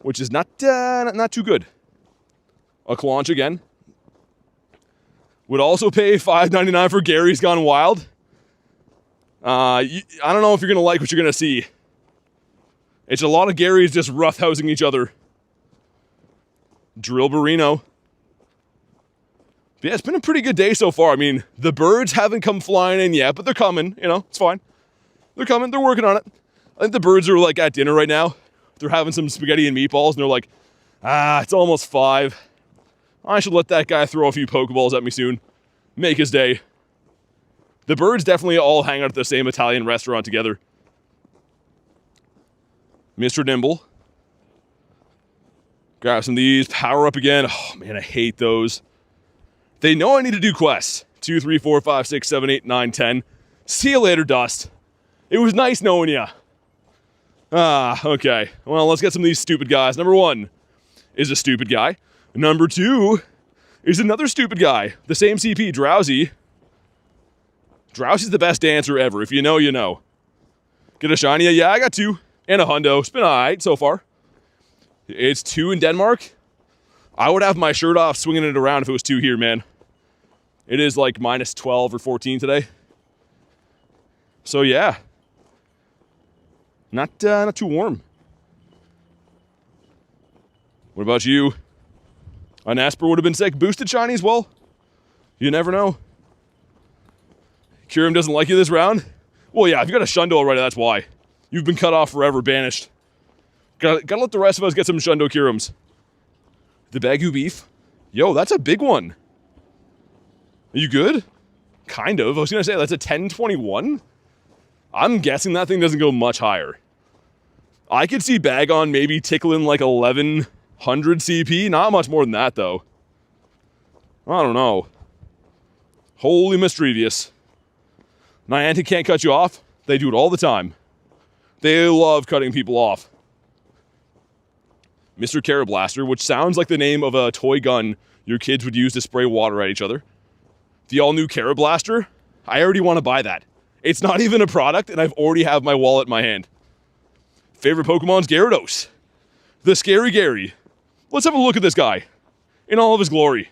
Which is not too good. A Claunch again. Would also pay $5.99 for Gary's Gone Wild. I don't know if you're going to like what you're going to see. It's a lot of Garys just roughhousing each other. Drillberino. Yeah, it's been a pretty good day so far. I mean, the birds haven't come flying in yet, but they're coming, you know, it's fine. They're coming, they're working on it. I think the birds are, like, at dinner right now. They're having some spaghetti and meatballs, and they're like, it's almost 5. I should let that guy throw a few Pokeballs at me soon. Make his day. The birds definitely all hang out at the same Italian restaurant together. Mr. Nimble. Grab some of these. Power up again. Oh, man, I hate those. They know I need to do quests. 2, 3, 4, 5, 6, 7, 8, 9, 10. See you later, Dust. It was nice knowing ya. Okay. Well, let's get some of these stupid guys. Number 1 is a stupid guy. Number 2 is another stupid guy. The same CP, Drowsy. Drowsy's the best dancer ever. If you know, you know. Get a shiny? Yeah, I got 2. And a hundo. It's been alright so far. It's 2 in Denmark. I would have my shirt off swinging it around if it was 2 here, man. It is like -12 or 14 today. So yeah. Not too warm. What about you? An Esper would have been sick. Boosted shiny as well. You never know. KYUREM doesn't like you this round? Well, yeah, if you got a Shundo already, that's why. You've been cut off forever, banished. Gotta let the rest of us get some Shundo KYUREMs. The Bagu beef. Yo, that's a big one. Are you good? Kind of. I was gonna say, that's a 1021? I'm guessing that thing doesn't go much higher. I could see Bagon maybe tickling like 1100 CP. Not much more than that, though. I don't know. Holy mischievous. Niantic can't cut you off. They do it all the time. They love cutting people off. Mr. Karablaster, which sounds like the name of a toy gun your kids would use to spray water at each other. The all-new Karablaster, I already want to buy that. It's not even a product, and I've already have my wallet in my hand. Favorite Pokemon's Gyarados. The Scary Gary. Let's have a look at this guy. In all of his glory.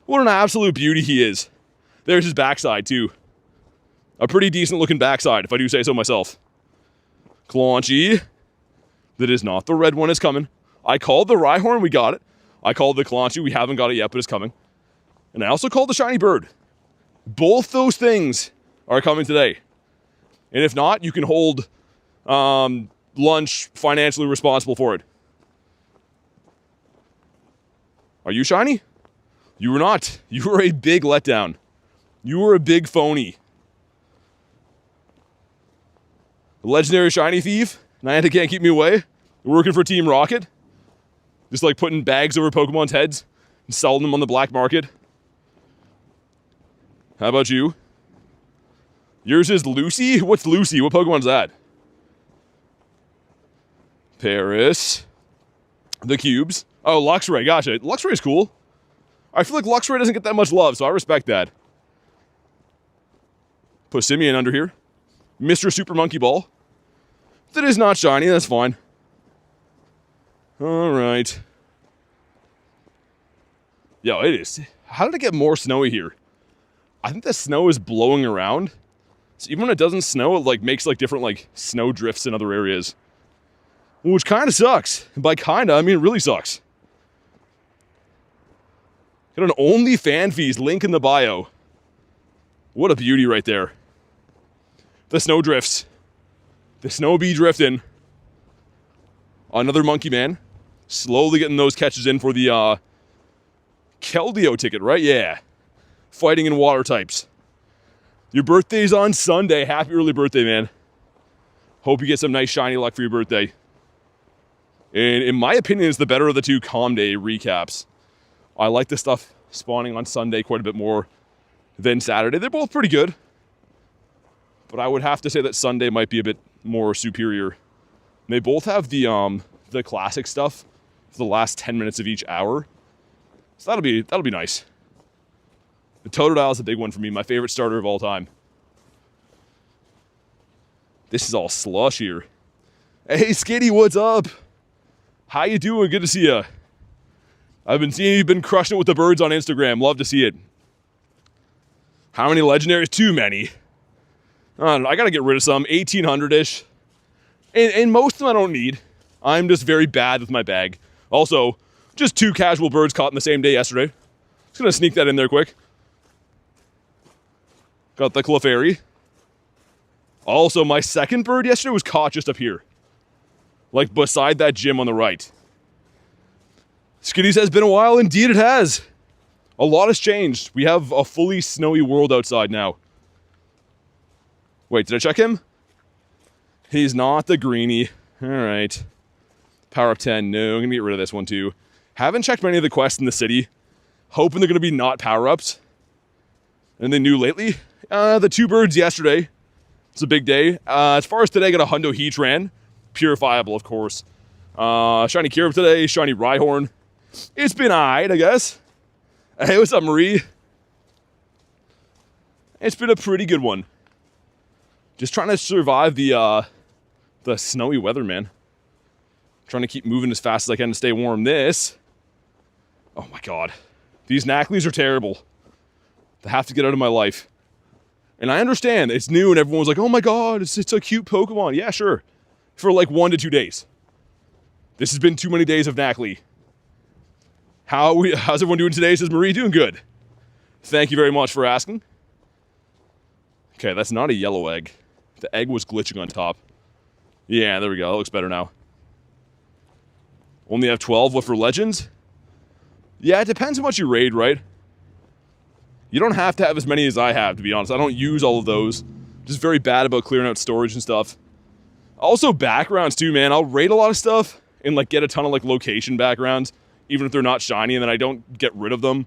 What an absolute beauty he is. There's his backside, too. A pretty decent looking backside, if I do say so myself. Claunchy. That is not the red one, is coming. I called the Rhyhorn, we got it. I called the Claunchy, we haven't got it yet, but it's coming. And I also called the Shiny Bird. Both those things are coming today. And if not, you can hold lunch financially responsible for it. Are you shiny? You were not. You were a big letdown. You were a big phony. Legendary shiny thief. Niantic can't keep me away. We're working for Team Rocket. Just like putting bags over Pokemon's heads and selling them on the black market. How about you? Yours is Lucy? What's Lucy? What Pokemon's that? Paris. The cubes. Oh, Luxray. Gotcha. Luxray's cool. I feel like Luxray doesn't get that much love, so I respect that. Put Simeon under here. Mr. Super Monkey Ball. That is not shiny. That's fine. All right. Yo, it is. How did it get more snowy here? I think the snow is blowing around. So even when it doesn't snow, it like makes like different like snow drifts in other areas. Which kind of sucks. And by kinda, I mean it really sucks. Got an only fan fees link in the bio. What a beauty right there. The snow drifts. The snow bee drifting. Another Monkey Man. Slowly getting those catches in for the Keldeo ticket, right? Yeah. Fighting in water types. Your birthday's on Sunday. Happy early birthday, man. Hope you get some nice shiny luck for your birthday. And in my opinion, it's the better of the two Calm Day recaps. I like the stuff spawning on Sunday quite a bit more than Saturday. They're both pretty good. But I would have to say that Sunday might be a bit more superior. They both have the classic stuff for the last 10 minutes of each hour. So that'll be nice. The Totodile is a big one for me, my favorite starter of all time. This is all slush here. Hey, Skitty, what's up? How you doing? Good to see you. I've been seeing you've been crushing it with the birds on Instagram. Love to see it. How many legendaries? Too many. I don't know, I gotta get rid of some. 1,800-ish. And most of them I don't need. I'm just very bad with my bag. Also, just 2 casual birds caught in the same day yesterday. Just gonna sneak that in there quick. Got the Clefairy. Also, my second bird yesterday was caught just up here. Like beside that gym on the right. Skitty says, been a while. Indeed it has. A lot has changed. We have a fully snowy world outside now. Wait, did I check him? He's not the greenie. All right. Power up 10. No, I'm going to get rid of this one too. Haven't checked many of the quests in the city. Hoping they're going to be not power-ups. Anything new lately? The 2 birds yesterday. It's a big day. As far as today, I got a Hundo Heatran. Purifiable, of course. Shiny KYUREM today. Shiny Rhyhorn. It's been alright, I guess. Hey, what's up, Marie? It's been a pretty good one. Just trying to survive the snowy weather, man. Trying to keep moving as fast as I can to stay warm. This. Oh my god. These Knackleys are terrible. They have to get out of my life. And I understand, it's new and everyone's like, oh my god, it's a cute Pokemon. Yeah, sure. For like 1 to 2 days. This has been too many days of Knackley. How's everyone doing today? Says Marie. Doing good. Thank you very much for asking. Okay, that's not a yellow egg. The egg was glitching on top. Yeah, there we go. That looks better now. Only have 12 left for legends? Yeah, it depends how much you raid, right? You don't have to have as many as I have, to be honest. I don't use all of those. Just very bad about clearing out storage and stuff. Also backgrounds too, man. I'll raid a lot of stuff and like get a ton of like location backgrounds, even if they're not shiny, and then I don't get rid of them.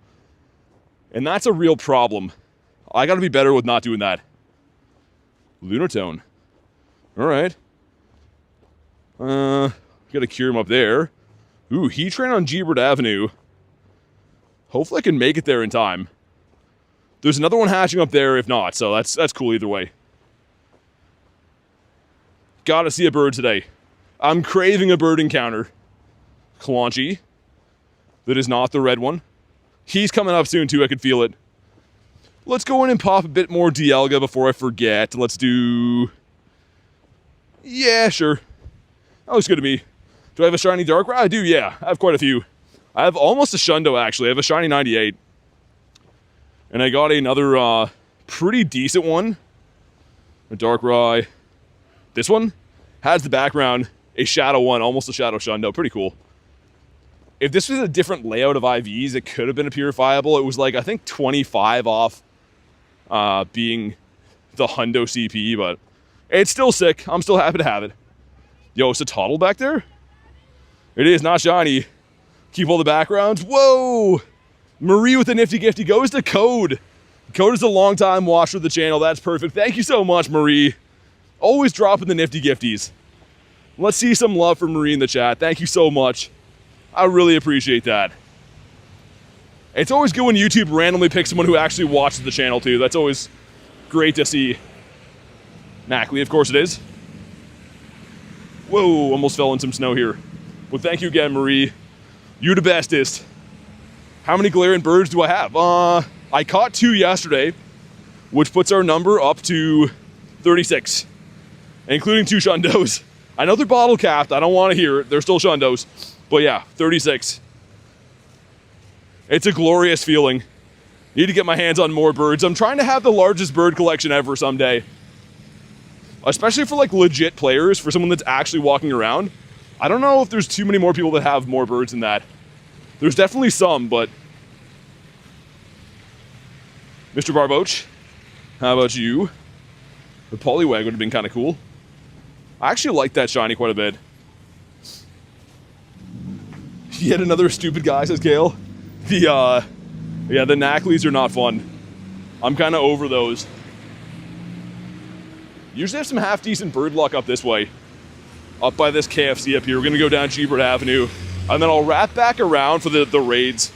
And that's a real problem. I gotta be better with not doing that. Lunar Tone. Alright. Gotta cure him up there. Ooh, Heatran on Gebert Avenue. Hopefully I can make it there in time. There's another one hatching up there if not, so that's cool either way. Gotta see a bird today. I'm craving a bird encounter. Kalonji. That is not the red one. He's coming up soon too, I can feel it. Let's go in and pop a bit more Dialga before I forget. Let's do... Yeah, sure. That looks good to me. Do I have a shiny Darkrai? I do, yeah. I have quite a few. I have almost a Shundo, actually. I have a shiny 98. And I got another pretty decent one. A Darkrai. This one has the background, a Shadow one, almost a Shadow Shundo. Pretty cool. If this was a different layout of IVs, it could have been a purifiable. It was like, I think 25 off being the Hundo CP, but it's still sick. I'm still happy to have it. Yo, it's a Toddle back there? It is, not shiny. Keep all the backgrounds. Whoa! Marie with the nifty gifty goes to Code. Code is a long-time watcher of the channel. That's perfect. Thank you so much, Marie. Always dropping the nifty gifties. Let's see some love for Marie in the chat. Thank you so much. I really appreciate that. It's always good when YouTube randomly picks someone who actually watches the channel too. That's always great to see. Nackley, of course it is. Whoa, almost fell in some snow here. Well, thank you again, Marie. You're the bestest. How many Galarian birds do I have? I caught 2 yesterday, which puts our number up to 36, including 2 Shundos. I know they're bottle capped. I don't want to hear it. They're still Shundos. But yeah, 36. It's a glorious feeling. Need to get my hands on more birds. I'm trying to have the largest bird collection ever someday. Especially for like legit players, for someone that's actually walking around. I don't know if there's too many more people that have more birds than that. There's definitely some, but... Mr. Barboach, how about you? The Poliwag would have been kind of cool. I actually like that shiny quite a bit. Yet another stupid guy, says Kale. Yeah, the Nackleys are not fun. I'm kind of over those. Usually have some half-decent bird luck up this way. Up by this KFC up here. We're going to go down Gebert Avenue. And then I'll wrap back around for the raids.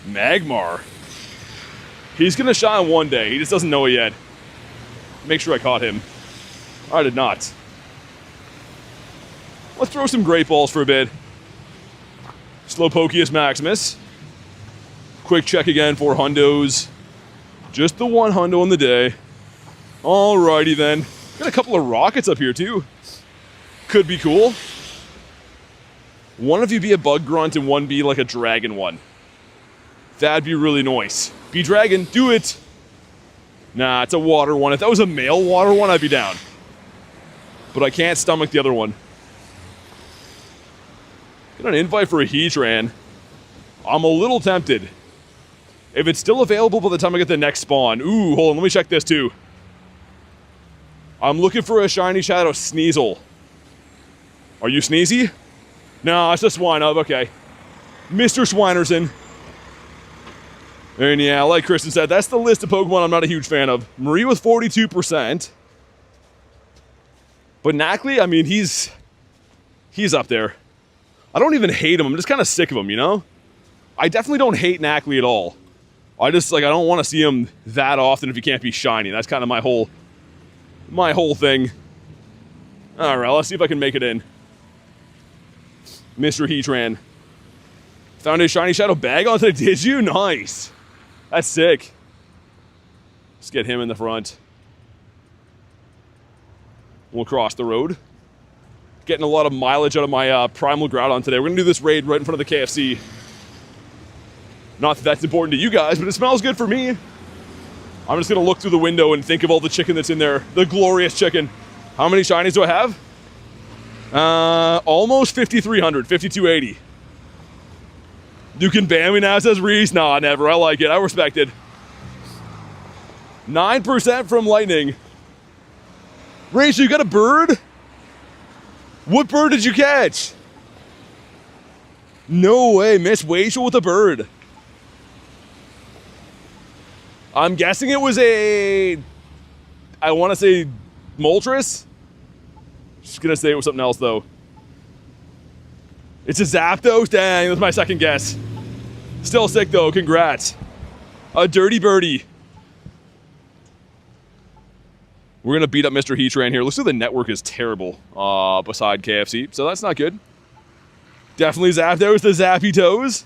Magmar. He's going to shine one day. He just doesn't know it yet. Make sure I caught him. I did not. Let's throw some Great Balls for a bit. Slowpokeus Maximus. Quick check again for Hundos. Just the one Hundo in the day. Alrighty then. Got a couple of rockets up here too. Could be cool. One of you be a bug grunt and one be like a dragon one. That'd be really nice. Be dragon, do it. Nah, it's a water one. If that was a male water one, I'd be down. But I can't stomach the other one. Get an invite for a Heatran. I'm a little tempted. If it's still available by the time I get the next spawn. Ooh, hold on, let me check this too. I'm looking for a shiny Shadow Sneasel. Are you Sneezy? No, it's a Swinub, okay. Mr. Swinerson. And yeah, like Kristen said, that's the list of Pokemon I'm not a huge fan of. Marie with 42%. But Nackley, I mean, he's up there. I don't even hate him, I'm just kind of sick of him, you know? I definitely don't hate Nackley at all. I just, like, I don't want to see him that often if he can't be shiny. That's kind of my whole thing. Alright, let's see if I can make it in. Mr. Heatran. Found a shiny Shadow bag on today, did you? Nice. That's sick. Let's get him in the front. We'll cross the road. Getting a lot of mileage out of my Primal Groudon today. We're going to do this raid right in front of the KFC. Not that that's important to you guys, but it smells good for me. I'm just gonna look through the window and think of all the chicken that's in there. The glorious chicken. How many shinies do I have? Almost 5,300, 5,280. You can ban me now, says Reese. Nah, never. I like it. I respect it. 9% from lightning. Reese, you got a bird? What bird did you catch? No way, Miss Rachel with a bird. I'm guessing it was a, I want to say Moltres. Just gonna say it was something else though. It's a Zapdos? Dang, that's my second guess. Still sick though, congrats. A dirty birdie. We're gonna beat up Mr. Heatran here. Looks like the network is terrible beside KFC, so that's not good. Definitely Zapdos, the Zappy Toes.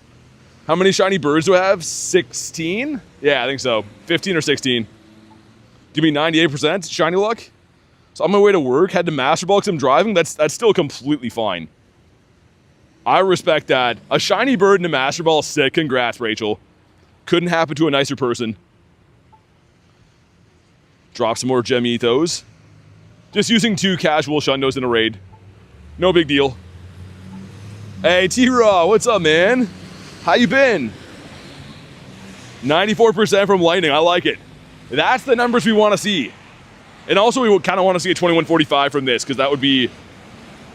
How many shiny birds do I have? 16? Yeah, I think so. 15 or 16. Give me 98% shiny luck. So on my way to work, had to Master Ball because I'm driving. That's still completely fine. I respect that. A shiny bird and a Master Ball is sick. Congrats, Rachel. Couldn't happen to a nicer person. Drop some more gem ethos. Just using 2 casual Shundos in a raid. No big deal. Hey, T-Raw, what's up, man? How you been? 94% from lightning. I like it. That's the numbers we want to see. And also, we kind of want to see a 2145 from this, because that would be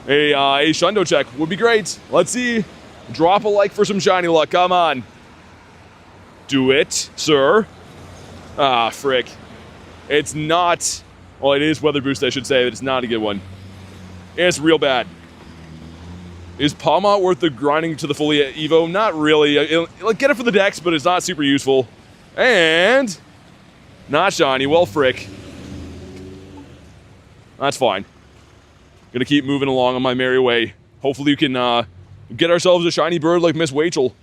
a Shundo check. Would be great. Let's see. Drop a like for some shiny luck. Come on. Do it, sir. Ah, frick. It's not... Well, it is weather boost, I should say, but it's not a good one. It's real bad. Is Palmot worth the grinding to the fully Evo? Not really. Like, get it for the decks, but it's not super useful. And... not shiny. Well, frick. That's fine. Gonna keep moving along on my merry way. Hopefully you can get ourselves a shiny bird like Miss Rachel.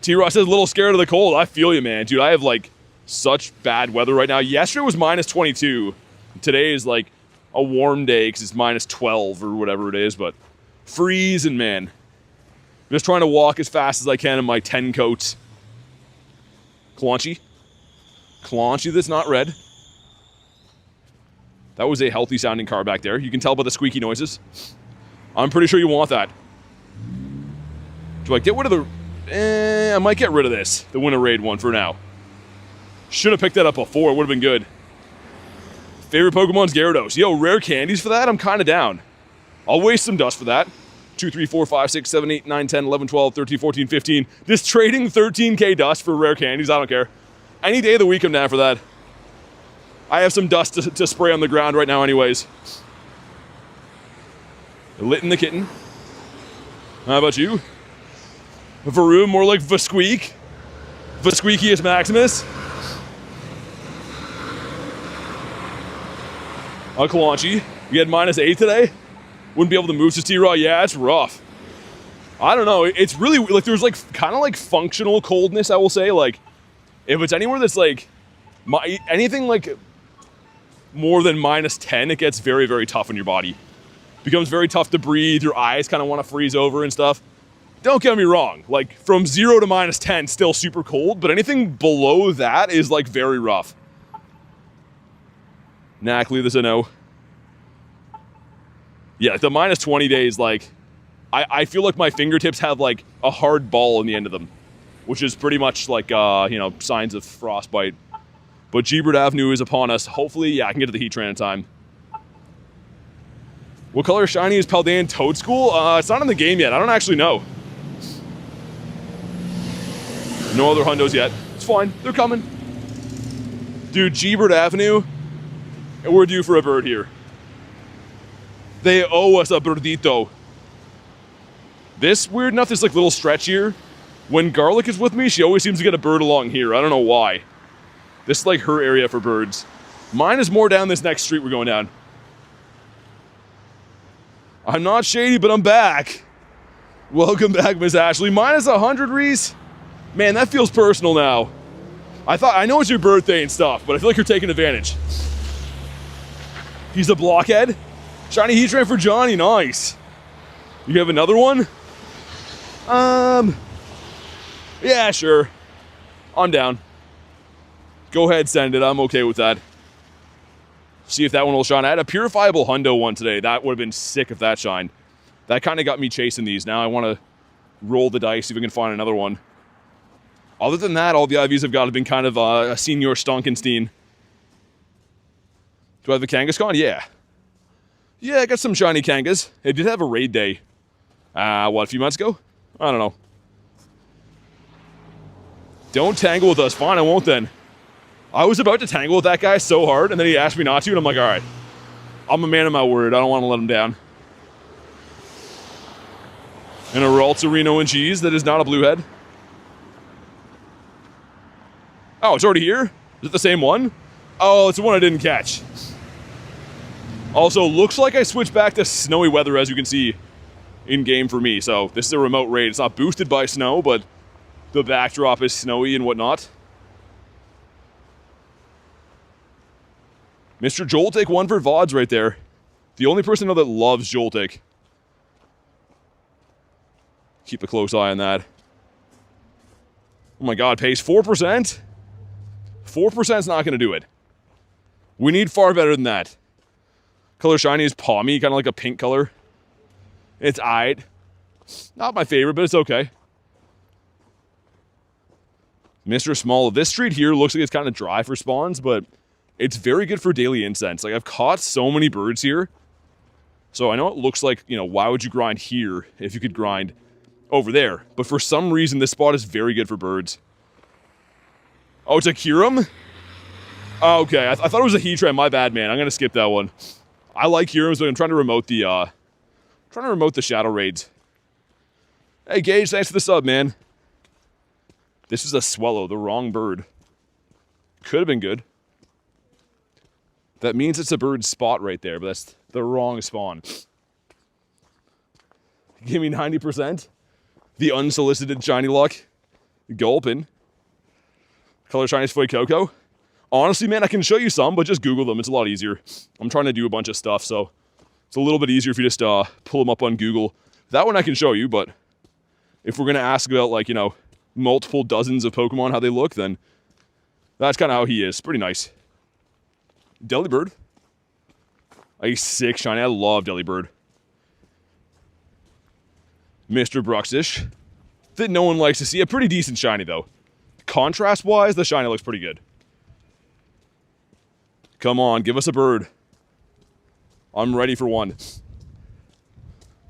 T-Ross says a little scared of the cold. I feel you, man. Dude, I have, like, such bad weather right now. Yesterday was minus 22. Today is, like, a warm day because it's minus 12 or whatever it is, but freezing, man. I'm just trying to walk as fast as I can in my 10 coats. Claunchy. Claunchy that's not red. That was a healthy sounding car back there. You can tell by the squeaky noises. I'm pretty sure you want that. Do I get rid of the... I might get rid of this. The Winter Raid one for now. Should have picked that up before. It would have been good. Favorite Pokemon's Gyarados. Yo, rare candies for that? I'm kind of down. I'll waste some dust for that. 2, 3, 4, 5, 6, 7, 8, 9, 10, 11, 12, 13, 14, 15. Just trading 13k dust for rare candies. I don't care. Any day of the week I'm down for that. I have some dust to spray on the ground right now anyways. Lit in the kitten. How about you? Varoom, more like Vasqueak. Vasqueakius Maximus. A Kalanchi. You had -8 today? Wouldn't be able to move to T-Raw. Yeah, it's rough. I don't know. It's really, like, there's, like, kind of, like, functional coldness, I will say. Like, if it's anywhere that's, like, anything, like, more than -10, it gets very, very tough on your body. Becomes very tough to breathe. Your eyes kind of want to freeze over and stuff. Don't get me wrong. Like, from 0 to -10, still super cold. But anything below that is, like, very rough. Knackley, this I know. Yeah, the -20 days, like, I feel like my fingertips have, like, a hard ball in the end of them. Which is pretty much, like, you know, signs of frostbite. But Gebert Avenue is upon us. Hopefully, yeah, I can get to the Heatran in time. What color shiny is Paldean Toad School? It's not in the game yet. I don't actually know. No other hundos yet. It's fine. They're coming. Dude, Gebert Avenue. And we're due for a bird here. They owe us a birdito. This, weird enough, this like little stretch here. When Garlic is with me, she always seems to get a bird along here. I don't know why. This is like her area for birds. Mine is more down this next street we're going down. I'm not shady, but I'm back. Welcome back, Miss Ashley. -100, Reese. Man, that feels personal now. I know it's your birthday and stuff, but I feel like you're taking advantage. He's a blockhead. Shiny Heatran for Johnny, nice. You have another one? Yeah, sure. I'm down. Go ahead, send it. I'm okay with that. See if that one will shine. I had a purifiable hundo one today. That would have been sick if that shined. That kind of got me chasing these. Now I want to roll the dice, see if we can find another one. Other than that, all the IVs I've got have been kind of a Senior Stonkenstein. Do I have the Kangaskhan? Yeah. Yeah, I got some shiny Kangas. It did have a raid day. What, a few months ago? I don't know. Don't tangle with us. Fine, I won't then. I was about to tangle with that guy so hard, and then he asked me not to, and I'm like, alright. I'm a man of my word. I don't want to let him down. And a Raltsarino and cheese that is not a blue head. Oh, it's already here? Is it the same one? Oh, it's the one I didn't catch. Also, looks like I switched back to snowy weather, as you can see, in-game for me. So, this is a remote raid. It's not boosted by snow, but the backdrop is snowy and whatnot. Mr. Joltik, one for VODs right there. The only person I know that loves Joltik. Keep a close eye on that. Oh my god, pays 4%? 4% is not going to do it. We need far better than that. Color shiny is palmy, kind of like a pink color. It's aight. Not my favorite, but it's okay. Mr. Small, this street here looks like it's kind of dry for spawns, but it's very good for daily incense. Like, I've caught so many birds here. So I know it looks like, you know, why would you grind here if you could grind over there? But for some reason, this spot is very good for birds. Oh, it's a KYUREM? Oh, okay, I thought it was a Heatran. My bad, man. I'm gonna skip that one. I like KYUREMs, but I'm trying to remote the Shadow Raids. Hey, Gage, thanks for the sub, man. This is a Swallow, the wrong bird. Could have been good. That means it's a bird spot right there, but that's the wrong spawn. Give me 90%. The unsolicited shiny luck. Gulpin. Color shinies Foy Coco. Honestly, man, I can show you some, but just Google them. It's a lot easier. I'm trying to do a bunch of stuff, so it's a little bit easier if you just pull them up on Google. That one I can show you, but if we're going to ask about, like, you know, multiple dozens of Pokemon, how they look, then that's kind of how he is. Pretty nice. Delibird. A sick shiny. I love Delibird. Mr. Bruxish. That no one likes to see. A pretty decent shiny, though. Contrast-wise, the shiny looks pretty good. Come on, give us a bird. I'm ready for one.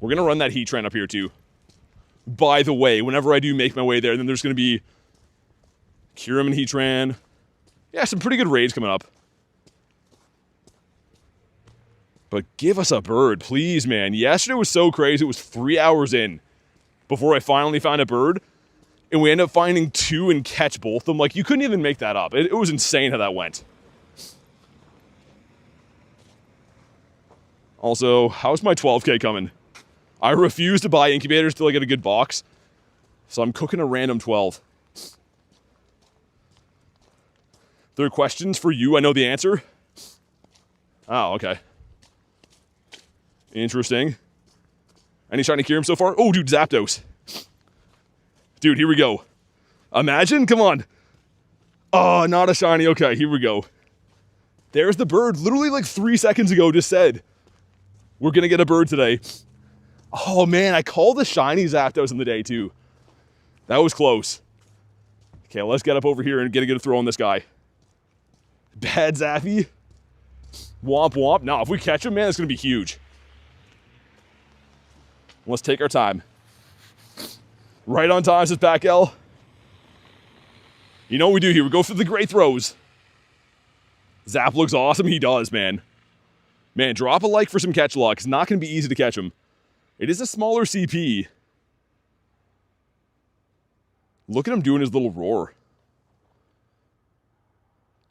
We're going to run that Heatran up here, too. By the way, whenever I do make my way there, then there's going to be KYUREM and Heatran. Yeah, some pretty good raids coming up. But give us a bird, please, man. Yesterday was so crazy. It was 3 hours in before I finally found a bird. And we ended up finding two and catch both of them. Like, you couldn't even make that up. It was insane how that went. Also, how's my 12K coming? I refuse to buy incubators till I get a good box. So I'm cooking a random 12. There are questions for you. I know the answer. Oh, okay. Interesting. Any shiny KYUREM so far? Oh, dude, Zapdos. Dude, here we go. Imagine, come on. Oh, not a shiny. Okay, here we go. There's the bird. Literally like 3 seconds ago just said, we're gonna get a bird today. Oh man, I called the shiny Zapdos in the day too. That was close. Okay, let's get up over here and get a good throw on this guy. Bad Zappy. Womp womp. No, if we catch him, man, it's gonna be huge. Let's take our time. Right on time, says Packel. You know what we do here? We go for the great throws. Zap looks awesome. He does, man. Man, drop a like for some catch luck. It's not going to be easy to catch him. It is a smaller CP. Look at him doing his little roar.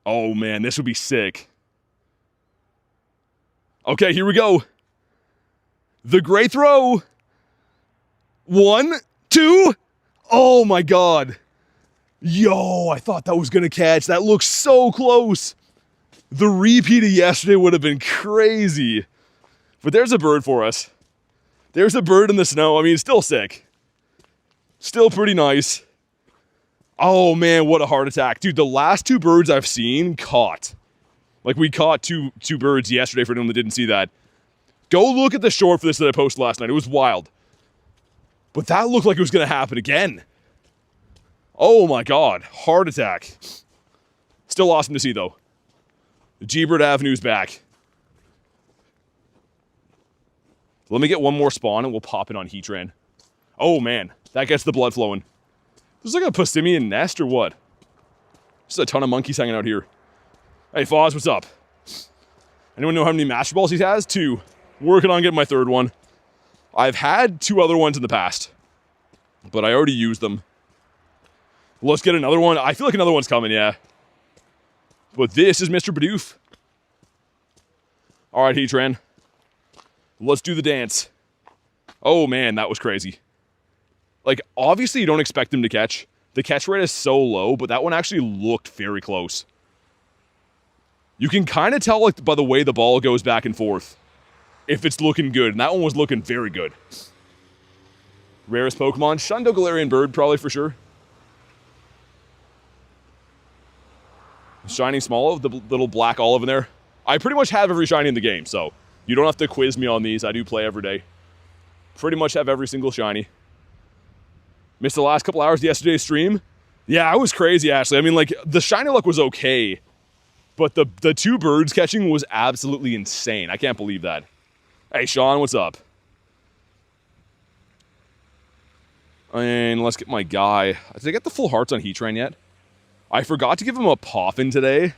Oh, man, this would be sick. Okay, here we go. The great throw. 1, 2. Oh, my God. Yo, I thought that was going to catch. That looks so close. The repeat of yesterday would have been crazy. But there's a bird for us. There's a bird in the snow. I mean, it's still sick. Still pretty nice. Oh, man, what a heart attack. Dude, the last 2 birds I've seen caught. Like, we caught two birds yesterday for anyone that didn't see that. Go look at the short for this that I posted last night. It was wild. But that looked like it was going to happen again. Oh, my God. Heart attack. Still awesome to see, though. The G-Bird Avenue's back. Let me get one more spawn and we'll pop it on Heatran. Oh, man. That gets the blood flowing. This is like a Postimian nest or what? Just a ton of monkeys hanging out here. Hey, Foz, what's up? Anyone know how many Master Balls he has? 2. Working on getting my 3rd one. I've had 2 other ones in the past, but I already used them. Let's get another one. I feel like another one's coming, yeah. But this is Mr. Bidoof. All right, Heatran. Let's do the dance. Oh, man, that was crazy. Like, obviously you don't expect him to catch. The catch rate is so low, but that one actually looked very close. You can kind of tell, like, by the way the ball goes back and forth, if it's looking good, and that one was looking very good. Rarest Pokemon, Shundo Galarian Bird, probably for sure. Shiny Small, the little black olive in there. I pretty much have every shiny in the game, so you don't have to quiz me on these. I do play every day. Pretty much have every single shiny. Missed the last couple hours of yesterday's stream. Yeah, it was crazy, actually. I mean, like, the shiny luck was okay, but the 2 birds catching was absolutely insane. I can't believe that. Hey, Sean, what's up? And let's get my guy. Did I get the full hearts on Heatran yet? I forgot to give him a Poffin today,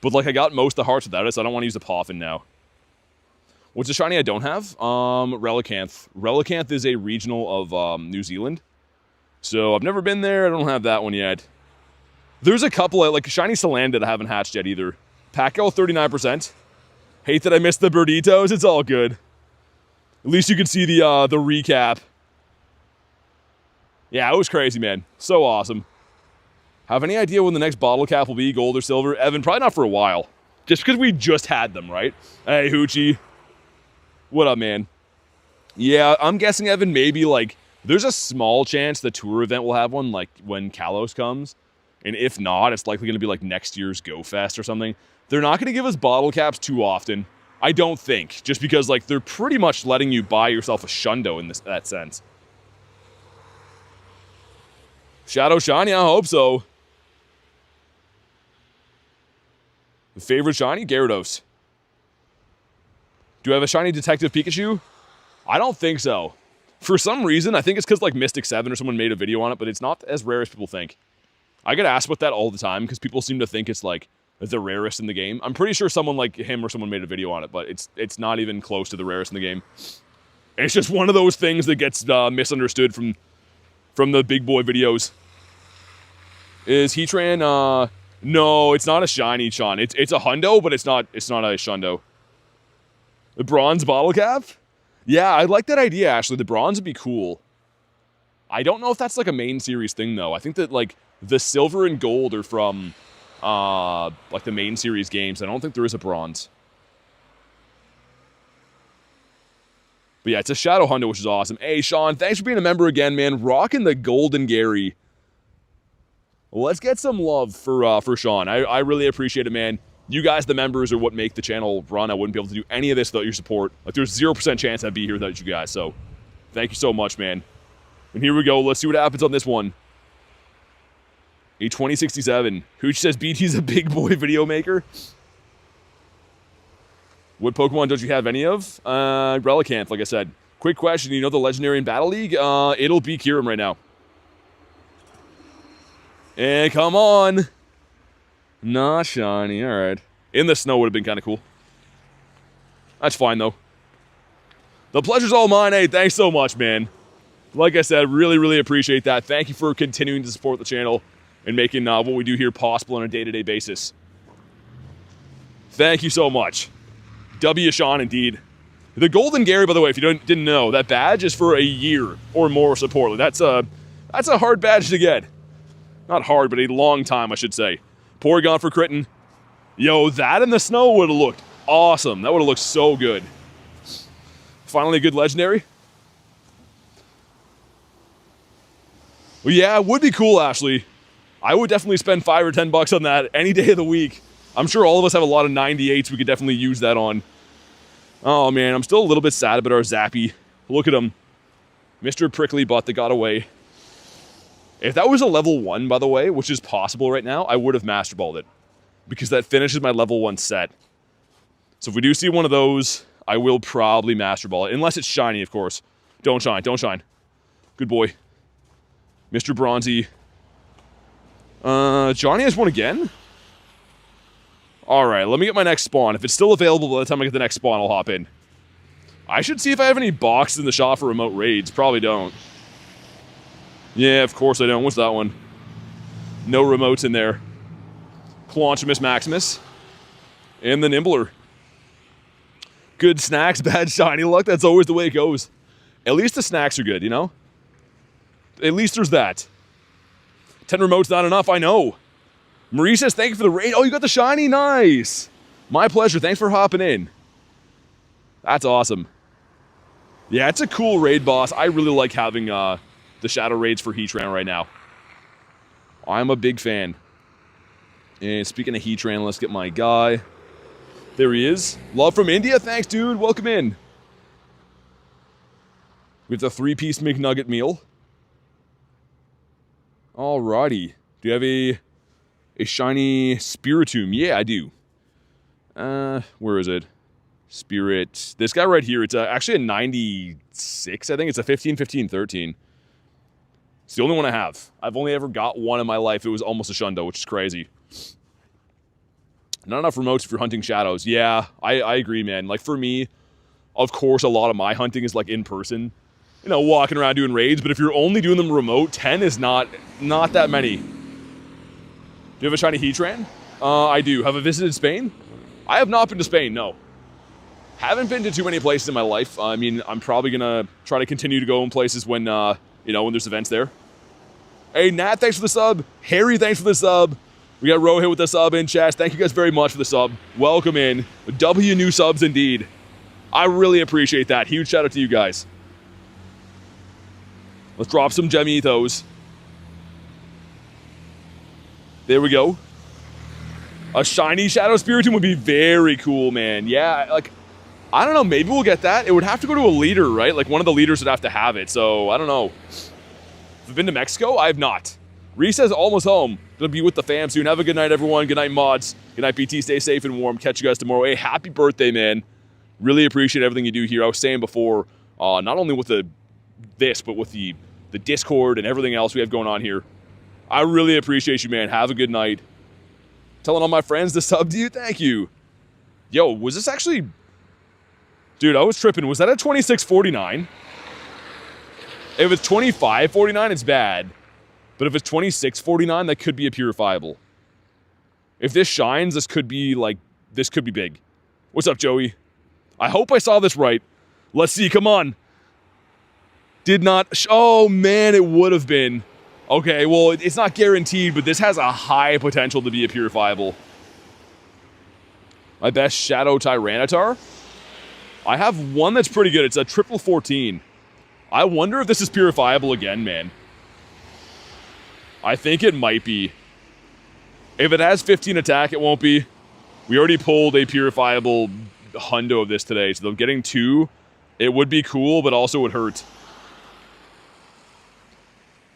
but, like, I got most of the hearts without it, so I don't want to use the Poffin now. What's a shiny I don't have? Relicanth. Relicanth is a regional of New Zealand. So I've never been there. I don't have that one yet. There's a couple, like shiny Salanda that I haven't hatched yet either. Packo, 39%. Hate that I missed the Birditos. It's all good. At least you can see the recap. Yeah, it was crazy, man. So awesome. Have any idea when the next bottle cap will be, gold or silver? Evan, probably not for a while. Just because we just had them, right? Hey, Hoochie. What up, man? Yeah, I'm guessing, Evan, maybe, like, there's a small chance the tour event will have one, like, when Kalos comes. And if not, it's likely going to be, like, next year's Go Fest or something. They're not going to give us bottle caps too often. I don't think. Just because, like, they're pretty much letting you buy yourself a Shundo in that sense. Shadow Shiny, I hope so. Favorite shiny? Gyarados. Do I have a shiny Detective Pikachu? I don't think so. For some reason, I think it's because like Mystic 7 or someone made a video on it, but it's not as rare as people think. I get asked about that all the time because people seem to think it's like the rarest in the game. I'm pretty sure someone like him or someone made a video on it, but it's not even close to the rarest in the game. It's just one of those things that gets misunderstood from the big boy videos. Is Heatran, no, it's not a shiny, Sean. It's a hundo, but it's not a shundo. The bronze bottle cap? Yeah, I like that idea, actually. The bronze would be cool. I don't know if that's like a main series thing, though. I think that like the silver and gold are from like the main series games. I don't think there is a bronze. But yeah, it's a Shadow Hundo, which is awesome. Hey, Sean, thanks for being a member again, man. Rocking the Golden Gary. Let's get some love for Sean. I really appreciate it, man. You guys, the members, are what make the channel run. I wouldn't be able to do any of this without your support. Like, there's 0% chance I'd be here without you guys. So, thank you so much, man. And here we go. Let's see what happens on this one. A 2067. Hooch says BT's a big boy video maker. What Pokemon don't you have any of? Relicanth, like I said. Quick question. You know the Legendary in Battle League? It'll be KYUREM right now. And come on. Not shiny. All right. In the snow would have been kind of cool. That's fine, though. The pleasure's all mine. Hey, thanks so much, man. Like I said, really, really appreciate that. Thank you for continuing to support the channel and making what we do here possible on a day-to-day basis. Thank you so much. W. Sean, indeed. The Golden Gary, by the way, if you didn't know, that badge is for a year or more support. That's a hard badge to get. Not hard, but a long time, I should say. Porygon for critting. Yo, that in the snow would have looked awesome. That would have looked so good. Finally, a good legendary. Well, yeah, it would be cool, actually. I would definitely spend $5 or $10 on that any day of the week. I'm sure all of us have a lot of 98s we could definitely use that on. Oh man, I'm still a little bit sad about our Zappy. Look at him. Mr. Prickly Butt that got away. If that was a level 1, by the way, which is possible right now, I would have Master Balled it. Because that finishes my level 1 set. So if we do see one of those, I will probably Master Ball it. Unless it's shiny, of course. Don't shine, don't shine. Good boy. Mr. Bronzy. Johnny has one again? Alright, let me get my next spawn. If it's still available by the time I get the next spawn, I'll hop in. I should see if I have any boxes in the shop for remote raids. Probably don't. Yeah, of course I don't. What's that one? No remotes in there. Plonchimus Maximus. And the Nimbler. Good snacks, bad shiny luck. That's always the way it goes. At least the snacks are good, you know? At least there's that. 10 remotes not enough, I know. Marie says, thank you for the raid. Oh, you got the shiny? Nice. My pleasure. Thanks for hopping in. That's awesome. Yeah, it's a cool raid, boss. I really like having the shadow raids for Heatran right now. I'm a big fan. And speaking of Heatran, let's get my guy. There he is. Love from India. Thanks, dude. Welcome in. We have the 3-piece McNugget meal. Alrighty. Do you have a shiny Spiritomb? Yeah, I do. Where is it? Spirit. This guy right here. It's actually a 96. I think it's a 15, 15, 13. It's the only one I have. I've only ever got one in my life. It was almost a Shundo, which is crazy. Not enough remotes if you're hunting shadows. Yeah, I agree, man. Like, for me, of course, a lot of my hunting is, like, in person. You know, walking around doing raids. But if you're only doing them remote, 10 is not that many. Do you have a shiny Heatran? I do. Have I visited Spain? I have not been to Spain, no. Haven't been to too many places in my life. I mean, I'm probably going to try to continue to go in places when, you know, when there's events there. Hey, Nat, thanks for the sub. Harry, thanks for the sub. We got Rohit with the sub in chat. Thank you guys very much for the sub. Welcome in. W new subs indeed. I really appreciate that. Huge shout out to you guys. Let's drop some gem ethos. There we go. A shiny Shadow Spiritomb would be very cool, man. Yeah, like, I don't know, maybe we'll get that. It would have to go to a leader, right? Like, one of the leaders would have to have it, so I don't know. Have I been to Mexico? I have not. Reese says almost home. Gonna be with the fam soon. Have a good night, everyone. Good night, mods. Good night, BT. Stay safe and warm. Catch you guys tomorrow. Hey, happy birthday, man. Really appreciate everything you do here. I was saying before, not only with this, but with the Discord and everything else we have going on here. I really appreciate you, man. Have a good night. Telling all my friends to sub to you. Thank you. Yo, was this actually... Dude, I was tripping. Was that a 2649? If it's 2549, it's bad. But if it's 2649, that could be a purifiable. If this shines, this could be, like... This could be big. What's up, Joey? I hope I saw this right. Let's see. Come on. Did not... Oh, man, it would have been... Okay, well, it's not guaranteed, but this has a high potential to be a purifiable. My best Shadow Tyranitar? I have one that's pretty good. It's a 14. I wonder if this is purifiable again, man. I think it might be. If it has 15 attack, it won't be. We already pulled a purifiable hundo of this today, so getting 2, it would be cool, but also would hurt.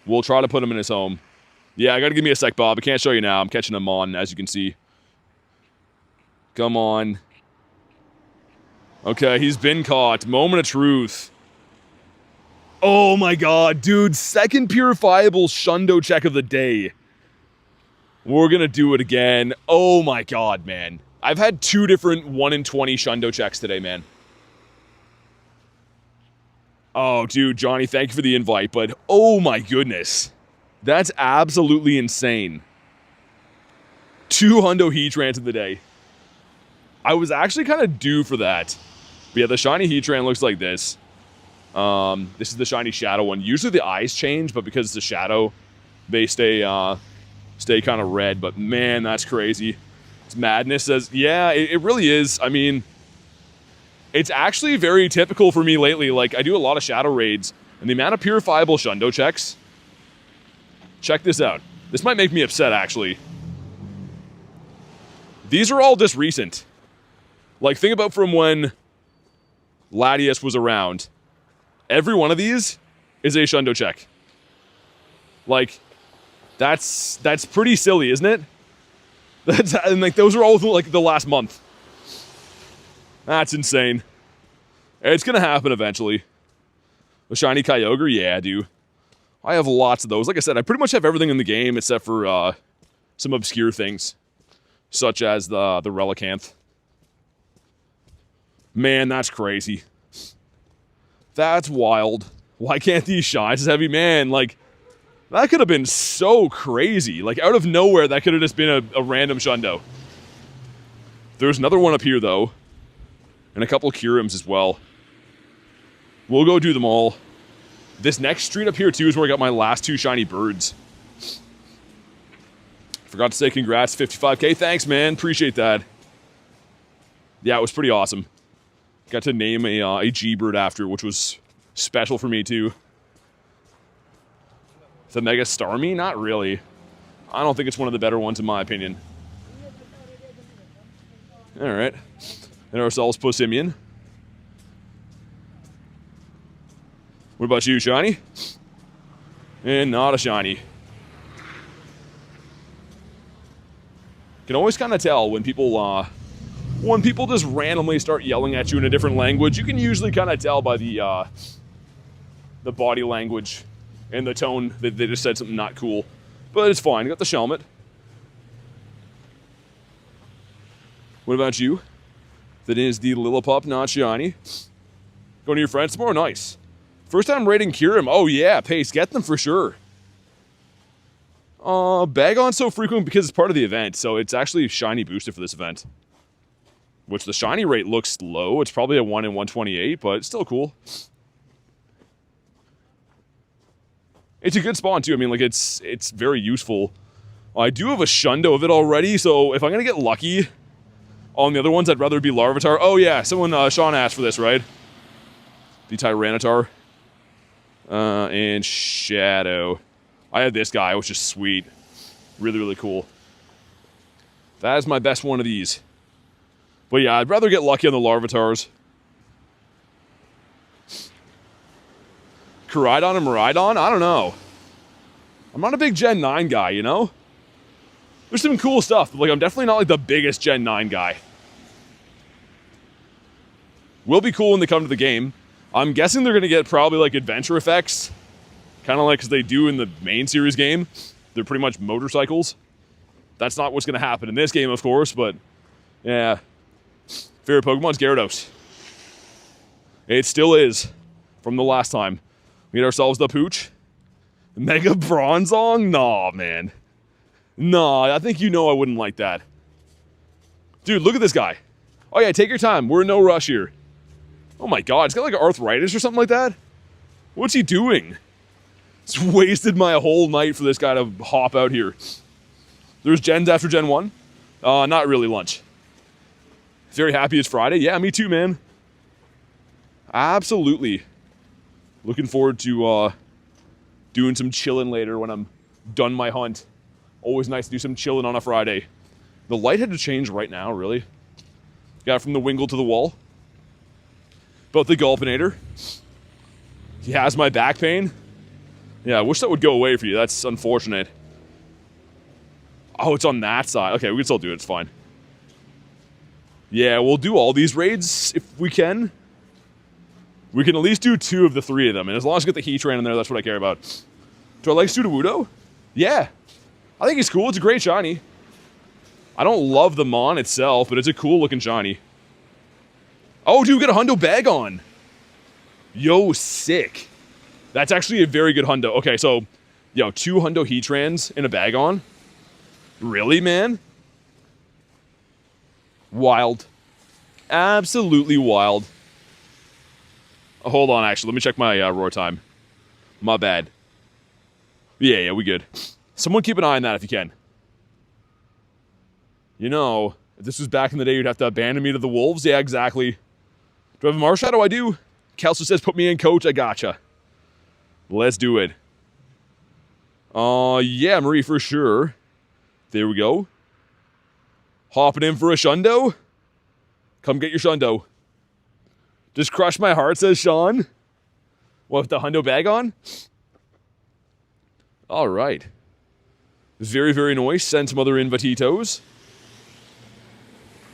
We'll try to put him in his home. Yeah, I gotta give me a sec, Bob. I can't show you now. I'm catching him on, as you can see. Come on. Okay, he's been caught. Moment of truth. Oh my god, dude. Second purifiable Shundo check of the day. We're gonna do it again. Oh my god, man. I've had 2 different 1 in 20 Shundo checks today, man. Oh, dude, Johnny, thank you for the invite, but oh my goodness. That's absolutely insane. 2 hundo Heatrans of the day. I was actually kind of due for that. But yeah, the shiny Heatran looks like this. This is the shiny shadow one. Usually the eyes change, but because it's a shadow, they stay kind of red. But man, that's crazy. It's madness. Yeah, it really is. I mean... It's actually very typical for me lately. Like, I do a lot of shadow raids, and the amount of purifiable Shundo checks. Check this out. This might make me upset, actually. These are all just recent. Like, think about from when Latias was around. Every one of these is a Shundo check. Like, that's pretty silly, isn't it? And like, those are all like the last month. That's insane. It's gonna happen eventually. The shiny Kyogre, yeah, dude. I have lots of those. Like I said, I pretty much have everything in the game except for some obscure things, such as the Relicanth. Man, that's crazy. That's wild. Why can't these shines as heavy? Man, like, that could have been so crazy. Like, out of nowhere, that could have just been a random Shundo. There's another one up here, though. And a couple of Kyurems as well. We'll go do them all. This next street up here, too, is where I got my last 2 shiny birds. Forgot to say congrats, 55K. Thanks, man. Appreciate that. Yeah, it was pretty awesome. Got to name a G-bird after, which was special for me, too. The Mega Starmie? Not really. I don't think it's one of the better ones, in my opinion. Alright. And ourselves Posimian. What about you, shiny? And not a shiny. Can always kind of tell when people just randomly start yelling at you in a different language. You can usually kind of tell by the body language and the tone that they just said something not cool. But it's fine. You got the Shelmet. What about you? That is the Lillipup, not shiny. Going to your friends tomorrow? Nice. First time raiding Kyurem. Oh yeah, Pace, get them for sure. Bagon's so frequent because it's part of the event, so it's actually shiny boosted for this event. Which the shiny rate looks low. It's probably a 1 in 128, but it's still cool. It's a good spawn too. I mean, like, it's very useful. I do have a Shundo of it already, so if I'm gonna get lucky on the other ones, I'd rather be Larvitar. Oh yeah, someone, Sean asked for this, right? The Tyranitar. And Shadow. I had this guy, which is sweet. Really, really cool. That is my best one of these. But yeah, I'd rather get lucky on the Larvitars. Koraidon and Miraidon? I don't know. I'm not a big Gen 9 guy, you know? There's some cool stuff, but like, I'm definitely not like the biggest Gen 9 guy. Will be cool when they come to the game. I'm guessing they're going to get probably like adventure effects. Kind of like as they do in the main series game. They're pretty much motorcycles. That's not what's going to happen in this game, of course, but yeah. Favorite Pokemon's Gyarados. It still is. From the last time. We get ourselves the Pooch. Mega Bronzong? Nah, man. Nah, I think you know I wouldn't like that. Dude, look at this guy. Oh yeah, take your time. We're in no rush here. Oh my god, it's got like arthritis or something like that? What's he doing? It's wasted my whole night for this guy to hop out here. There's gens after Gen 1? Not really lunch. Very happy it's Friday. Yeah, me too, man. Absolutely. Looking forward to doing some chilling later when I'm done my hunt. Always nice to do some chilling on a Friday. The light had to change right now, really. Got from the Wingle to the wall. About the Gulpinator. He has my back pain. Yeah, I wish that would go away for you. That's unfortunate. Oh, it's on that side. Okay, we can still do it. It's fine. Yeah, we'll do all these raids if we can. We can at least do 2 of the 3 of them. And as long as we get the Heatran in there, that's what I care about. Do I like Sudowoodo? Yeah. I think he's cool. It's a great shiny. I don't love the Mon itself, but it's a cool looking shiny. Oh, dude, we got a Hundo Bagon. Yo, sick. That's actually a very good Hundo. Okay, so, yo, 2 Hundo Heatrans in a Bagon? Really, man? Wild. Absolutely wild. Oh, hold on, actually. Let me check my roar time. My bad. Yeah, we good. Someone keep an eye on that if you can. You know, if this was back in the day, you'd have to abandon me to the wolves. Yeah, exactly. Do I have a Marshadow? I do. Kelso says, put me in, coach. I gotcha. Let's do it. Yeah, Marie, for sure. There we go. Hopping in for a Shundo. Come get your Shundo. Just crush my heart, says Sean. What, with the hundo bag on? All right. Very, very nice. Send some other invititos.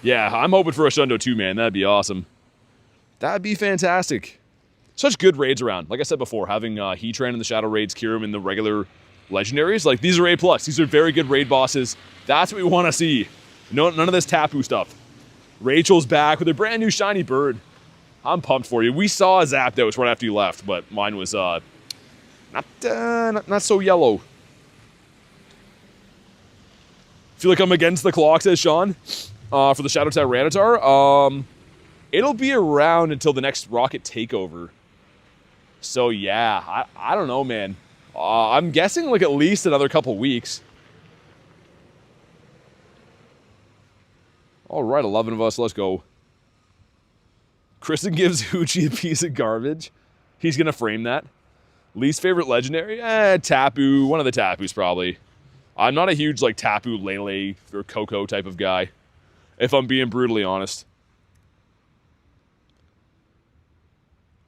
Yeah, I'm hoping for a Shundo too, man. That'd be awesome. That'd be fantastic. Such good raids around. Like I said before, having Heatran in the Shadow Raids, KYUREM in the regular legendaries, like these are A+. These are very good raid bosses. That's what we want to see. None of this Tapu stuff. Rachel's back with a brand new shiny bird. I'm pumped for you. We saw a Zapdos right after you left, but mine was not so yellow. Feel like I'm against the clock, says Sean. For the Shadow Tyranitar. It'll be around until the next Rocket Takeover. So yeah, I don't know, man. I'm guessing like at least another couple weeks. All right, 11 of us, let's go. Kristen gives Hoochie a piece of garbage. He's gonna frame that. Least favorite legendary? Tapu. One of the Tapus, probably. I'm not a huge, like, Tapu, Lele, or Coco type of guy, if I'm being brutally honest.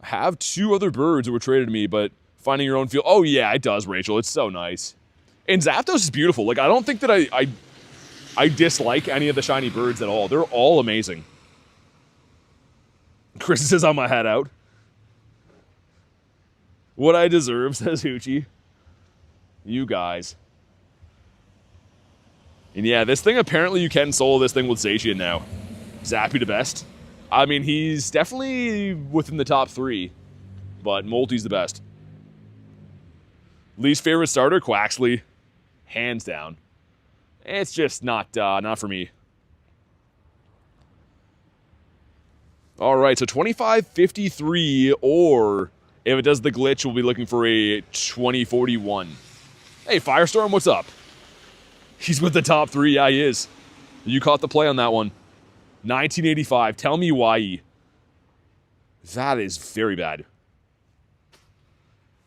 I have 2 other birds that were traded to me, but finding your own field. Oh, yeah, it does, Rachel. It's so nice. And Zapdos is beautiful. Like, I don't think that I dislike any of the shiny birds at all. They're all amazing. Chris says I'm my head out. What I deserve, says Hoochie. You guys. And yeah, this thing, apparently you can solo this thing with Zacian now. Zappy the best. I mean, he's definitely within the top 3, but Molty's the best. Least favorite starter, Quaxley. Hands down. It's just not for me. All right, so 2553, or if it does the glitch, we'll be looking for a 2041. Hey, Firestorm, what's up? He's with the top 3. Yeah, he is. You caught the play on that one. 1985. Tell me why. That is very bad.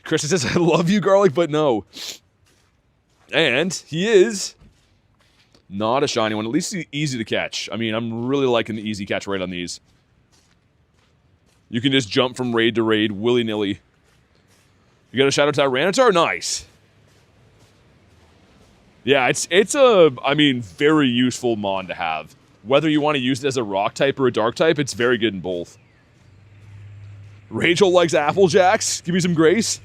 Christian says, I love you, Garlic, but no. And he is not a shiny one. At least he's easy to catch. I mean, I'm really liking the easy catch rate on these. You can just jump from raid to raid willy-nilly. You got a Shadow Tyranitar? Nice. Yeah, it's a, I mean, very useful mon to have. Whether you want to use it as a rock type or a dark type, it's very good in both. Rachel likes Applejacks. Give me some grace.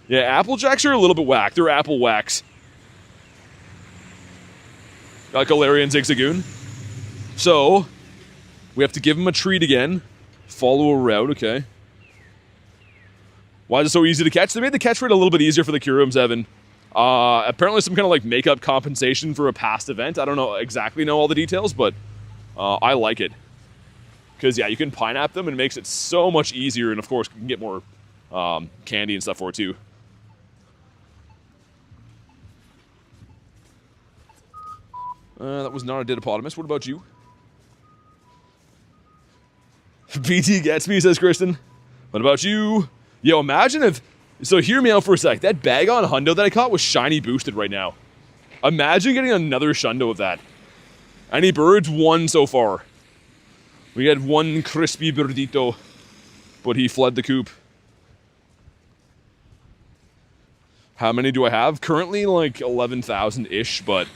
Yeah, Applejacks are a little bit whack. They're apple whacks. Got Galarian Zigzagoon. So, we have to give him a treat again. Follow a route, okay. Why is it so easy to catch? They made the catch rate a little bit easier for the KYUREMs, Evan. Apparently some kind of like makeup compensation for a past event. I don't know exactly all the details, but I like it. Because, yeah, you can Pine-App them and it makes it so much easier. And, of course, you can get more candy and stuff for it, too. That was not a Didopotamus. What about you? BT gets me, says Kristen. What about you? Yo, imagine if... So hear me out for a sec. That bag on Hundo that I caught was shiny boosted right now. Imagine getting another Shundo of that. Any birds? 1 so far. We had 1 crispy birdito, but he fled the coop. How many do I have? Currently like 11,000-ish, but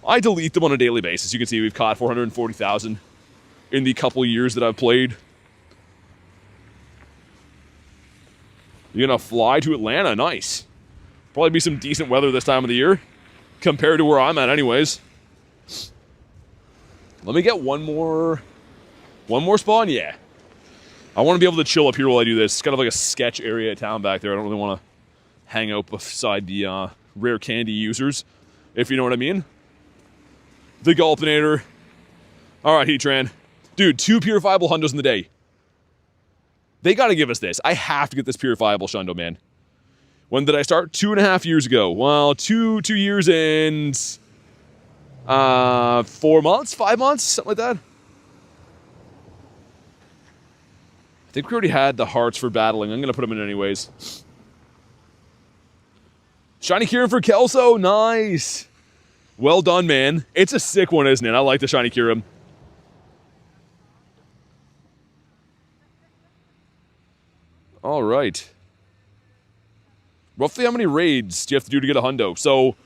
I delete them on a daily basis. You can see we've caught 440,000 in the couple years that I've played. You're gonna fly to Atlanta, nice. Probably be some decent weather this time of the year, compared to where I'm at anyways. Let me get one more spawn, yeah. I want to be able to chill up here while I do this. It's kind of like a sketch area of town back there. I don't really want to hang out beside the rare candy users, if you know what I mean. The Gulpinator. All right, Heatran. Dude, 2 purifiable Hundos in the day. They got to give us this. I have to get this purifiable Shundo, man. When did I start? 2.5 years ago. Well, two years and 4 months, 5 months, something like that. I think we already had the hearts for battling. I'm going to put them in anyways. Shiny KYUREM for Kelso. Nice. Well done, man. It's a sick one, isn't it? I like the Shiny KYUREM. All right. Roughly how many raids do you have to do to get a hundo? So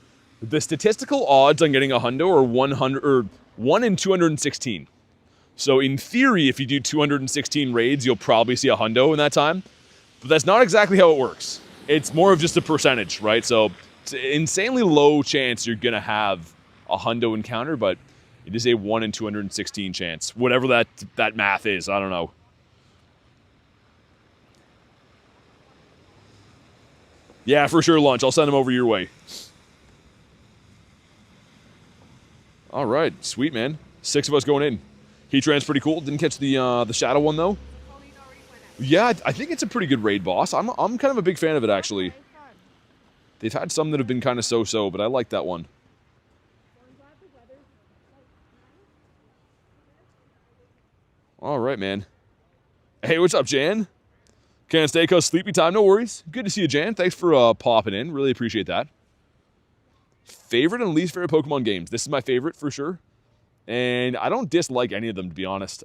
the statistical odds on getting a hundo are 1 in 216. So in theory, if you do 216 raids, you'll probably see a hundo in that time. But that's not exactly how it works. It's more of just a percentage, right? So it's an insanely low chance you're going to have a hundo encounter, but it is a 1 in 216 chance. Whatever that math is, I don't know. Yeah, for sure, Lunch. I'll send them over your way. All right, sweet, man. 6 of us going in. Heatran's pretty cool. Didn't catch the shadow one, though. Yeah, I think it's a pretty good raid boss. I'm kind of a big fan of it, actually. They've had some that have been kind of so-so, but I like that one. All right, man. Hey, what's up, Jan? Can't stay because sleepy time. No worries. Good to see you, Jan. Thanks for popping in. Really appreciate that. Favorite and least favorite Pokemon games. This is my favorite for sure. And I don't dislike any of them, to be honest.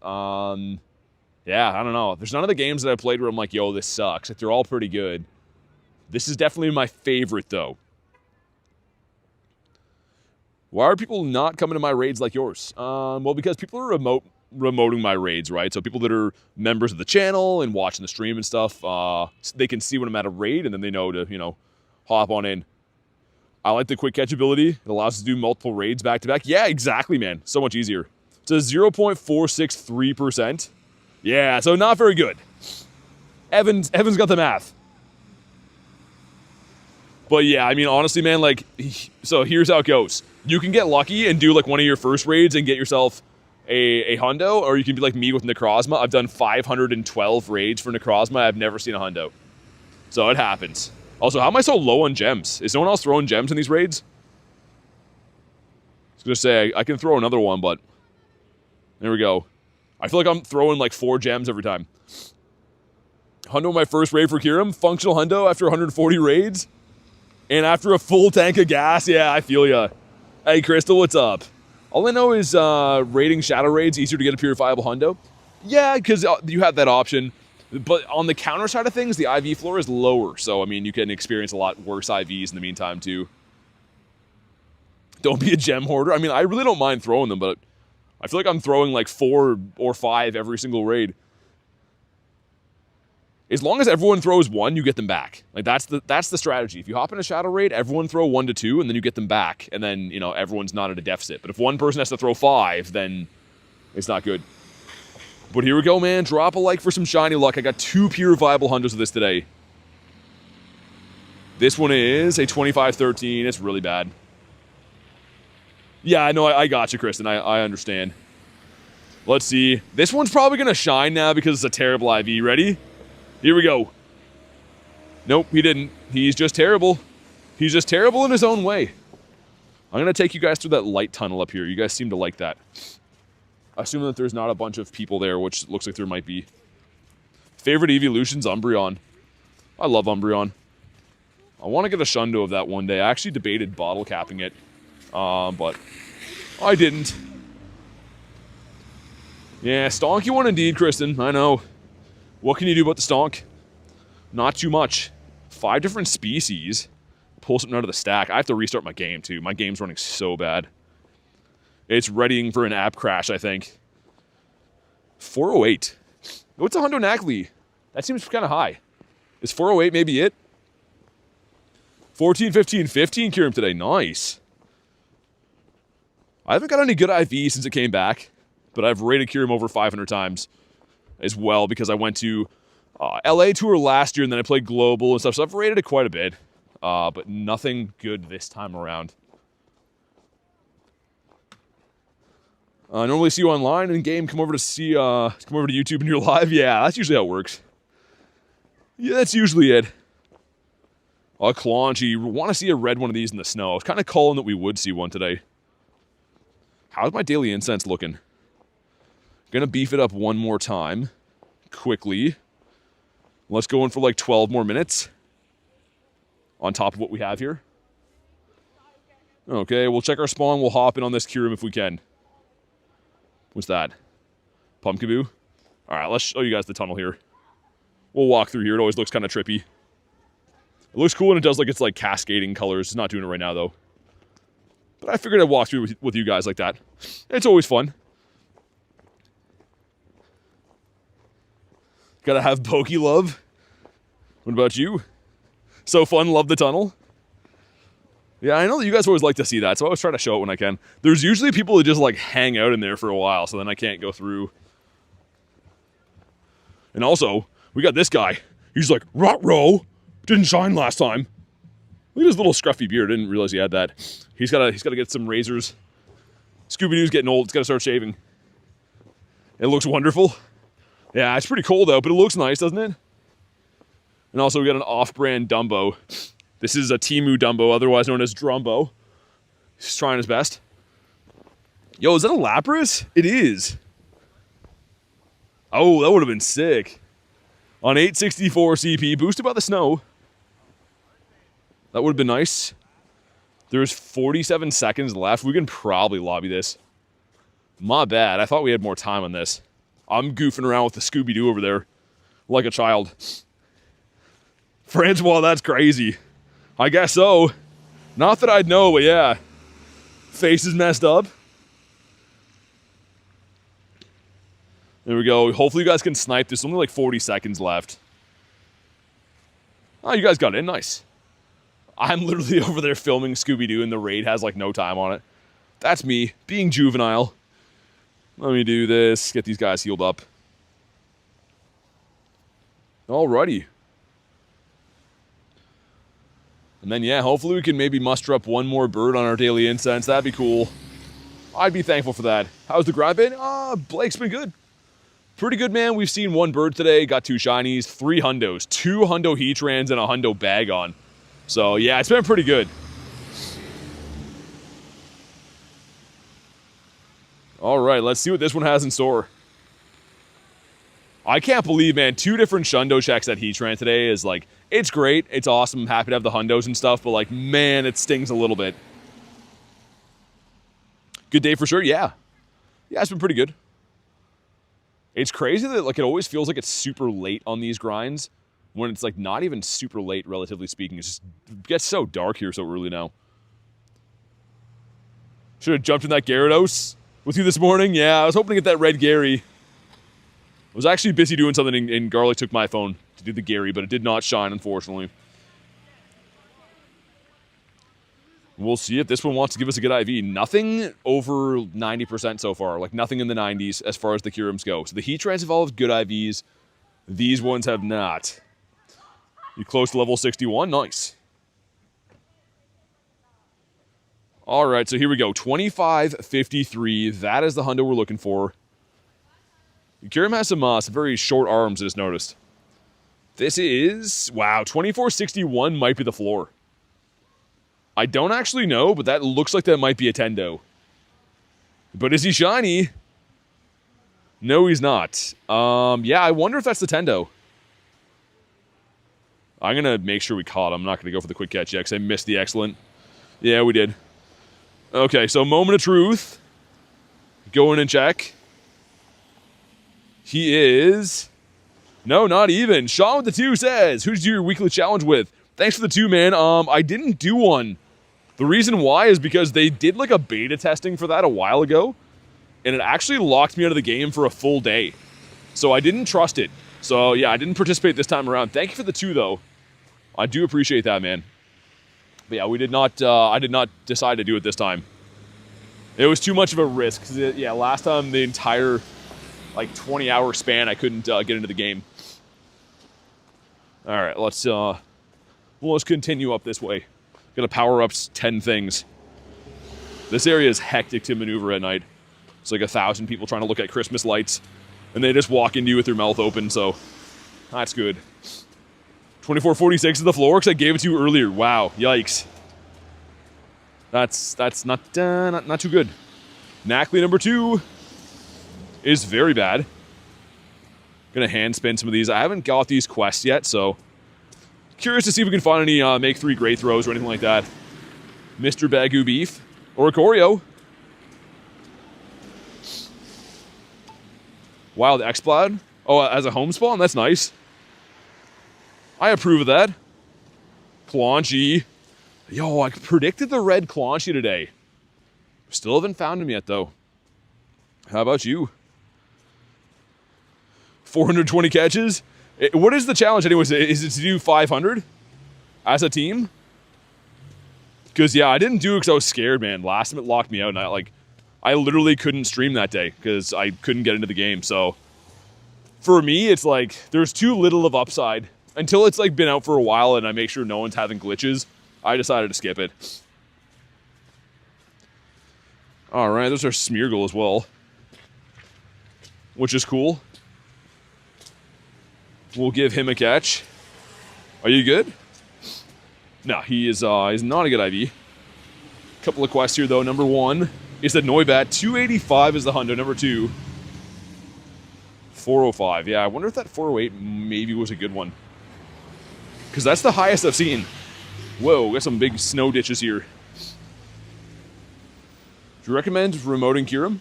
Yeah, I don't know. There's none of the games that I played where I'm like, yo, this sucks. Like, they're all pretty good. This is definitely my favorite, though. Why are people not coming to my raids like yours? Well, because people are remoting my raids, right? So people that are members of the channel and watching the stream and stuff, they can see when I'm at a raid, and then they know to, you know, hop on in. I like the quick catch ability. It allows us to do multiple raids back to back. Yeah, exactly, man. So much easier. It's a 0.463%. Yeah, so not very good. Evan's got the math. But yeah, I mean, honestly, man, like, so here's how it goes. You can get lucky and do like one of your first raids and get yourself a hundo, or you can be like me with Necrozma. I've done 512 raids for Necrozma. I've never seen a hundo. So it happens. Also, how am I so low on gems? Is no one else throwing gems in these raids? I was going to say, I can throw another one, but there we go. I feel like I'm throwing like 4 gems every time. Hundo my first raid for KYUREM. Functional hundo after 140 raids. And after a full tank of gas. Yeah, I feel ya. Hey, Crystal, what's up? All I know is raiding shadow raids easier to get a purifiable hundo. Yeah, because you have that option. But on the counter side of things, the IV floor is lower. So, I mean, you can experience a lot worse IVs in the meantime, too. Don't be a gem hoarder. I mean, I really don't mind throwing them, but I feel like I'm throwing like 4 or 5 every single raid. As long as everyone throws 1, you get them back. Like, that's the strategy. If you hop in a shadow raid, everyone throw 1 to 2, and then you get them back. And then, you know, everyone's not at a deficit. But if one person has to throw 5, then it's not good. But here we go, man. Drop a like for some shiny luck. I got 2 pure viable hundos of this today. This one is a 25-13. It's really bad. Yeah, I know. I got you, Kristen. I understand. Let's see. This one's probably going to shine now because it's a terrible IV. Ready? Here we go. Nope, he didn't. He's just terrible. He's just terrible in his own way. I'm going to take you guys through that light tunnel up here. You guys seem to like that. Assuming that there's not a bunch of people there, which looks like there might be. Favorite evolutions, Umbreon. I love Umbreon. I want to get a Shundo of that one day. I actually debated bottle capping it, but I didn't. Yeah, stonky one indeed, Kristen. I know. What can you do about the stonk? Not too much. 5 different species. Pull something out of the stack. I have to restart my game, too. My game's running so bad. It's readying for an app crash, I think. 408. What's a Hundo Nacli? That seems kind of high. Is 408 maybe it? 14, 15, 15 KYUREM today. Nice. I haven't got any good IV since it came back, but I've rated KYUREM over 500 times as well because I went to LA tour last year and then I played Global and stuff, so I've rated it quite a bit, but nothing good this time around. I normally see you online in game. Come over to YouTube and you're live. Yeah, that's usually how it works. Yeah, that's usually it. Claunchy, want to see a red one of these in the snow. I was kind of calling that we would see one today. How's my daily incense looking? Gonna beef it up one more time, quickly. Let's go in for like 12 more minutes on top of what we have here. Okay, we'll check our spawn. We'll hop in on this KYUREM if we can. What's that? Pumpkaboo? Alright, let's show you guys the tunnel here. We'll walk through here. It always looks kind of trippy. It looks cool and it does like it's like cascading colors. It's not doing it right now though. But I figured I'd walk through with you guys like that. It's always fun. Gotta have Poke love. What about you? So fun, love the tunnel. Yeah, I know that you guys always like to see that, so I always try to show it when I can. There's usually people that just like hang out in there for a while, so then I can't go through. And also, we got this guy. He's like, "Ruh-roh, didn't shine last time." Look at his little scruffy beard. Didn't realize he had that. He's gotta get some razors. Scooby-Doo's getting old. It's gotta start shaving. It looks wonderful. Yeah, it's pretty cold out, but it looks nice, doesn't it? And also, we got an off-brand Dumbo. This is a Timu Dumbo, otherwise known as Drumbo. He's trying his best. Yo, is that a Lapras? It is. Oh, that would have been sick. On 864 CP, boosted by the snow. That would have been nice. There's 47 seconds left. We can probably lobby this. My bad. I thought we had more time on this. I'm goofing around with the Scooby-Doo over there. Like a child. Francois, that's crazy. I guess so. Not that I'd know, but yeah. Face is messed up. There we go. Hopefully you guys can snipe. There's only like 40 seconds left. Oh, you guys got it. Nice. I'm literally over there filming Scooby-Doo and the raid has like no time on it. That's me, being juvenile. Let me do this. Get these guys healed up. Alrighty. And then, yeah, hopefully we can maybe muster up one more bird on our daily incense. That'd be cool. I'd be thankful for that. How's the grind been? Blake's been good. Pretty good, man. We've seen one bird today. Got 2 shinies, 3 hundos. 2 hundo heatrans and a hundo bag on. So, yeah, it's been pretty good. All right, let's see what this one has in store. I can't believe, man, 2 different shundo checks at heatran today is like, it's great, it's awesome, I'm happy to have the hundos and stuff, but like, man, it stings a little bit. Good day for sure, yeah. Yeah, it's been pretty good. It's crazy that like it always feels like it's super late on these grinds, when it's like not even super late, relatively speaking. It just gets so dark here so early now. Should have jumped in that Gyarados with you this morning. Yeah, I was hoping to get that red Gary. I was actually busy doing something and Garlic took my phone to do the Gary, but it did not shine, unfortunately. We'll see if this one wants to give us a good IV. Nothing over 90% so far. Like, nothing in the 90s as far as the KYUREMs go. So the Heatrans have all good IVs. These ones have not. You close to level 61? Nice. All right, so here we go. 2553. That is the hundo we're looking for. KYUREM has some very short arms, I just noticed. This is... Wow, 2461 might be the floor. I don't actually know, but that looks like that might be a Tendo. But is he shiny? No, he's not. Yeah, I wonder if that's the Tendo. I'm going to make sure we caught him. I'm not going to go for the quick catch yet because I missed the excellent. Yeah, we did. Okay, so moment of truth. Go in and check. He is... No, not even. Sean with the 2 says, who did you do your weekly challenge with? Thanks for the 2, man. I didn't do one. The reason why is because they did like a beta testing for that a while ago, and it actually locked me out of the game for a full day. So I didn't trust it. So yeah, I didn't participate this time around. Thank you for the 2 though. I do appreciate that, man. But yeah, we did not, I did not decide to do it this time. It was too much of a risk. Yeah, last time the entire like 20-hour span, I couldn't get into the game. All right, let's continue up this way. Gotta power up 10 things. This area is hectic to maneuver at night. It's like 1,000 people trying to look at Christmas lights, and they just walk into you with their mouth open, so that's good. 2446 is the floor, because I gave it to you earlier. Wow, yikes. That's not too good. Knackley number 2 is very bad. Gonna hand spin some of these. I haven't got these quests yet, so curious to see if we can find any make 3 great throws or anything like that. Mr. Bagu Beef, or Choreo. Wild Exploud. Oh, as a home spawn? That's nice. I approve of that. Claunchy. Yo, I predicted the red Claunchy today. Still haven't found him yet, though. How about you? 420 catches? What is the challenge anyways? Is it to do 500 as a team? Because, yeah, I didn't do it because I was scared, man. Last time it locked me out, and I literally couldn't stream that day because I couldn't get into the game. So, for me, it's like there's too little of upside. Until it's like been out for a while and I make sure no one's having glitches, I decided to skip it. All right, there's our Smeargle as well, which is cool. We'll give him a catch. Are you good? No, he's not a good IV. Couple of quests here though. Number 1 is the Noibat. 285 is the hundo. Number 2, 405. Yeah, I wonder if that 408 maybe was a good one. Because that's the highest I've seen. Whoa, got some big snow ditches here. Do you recommend remoting Kyurem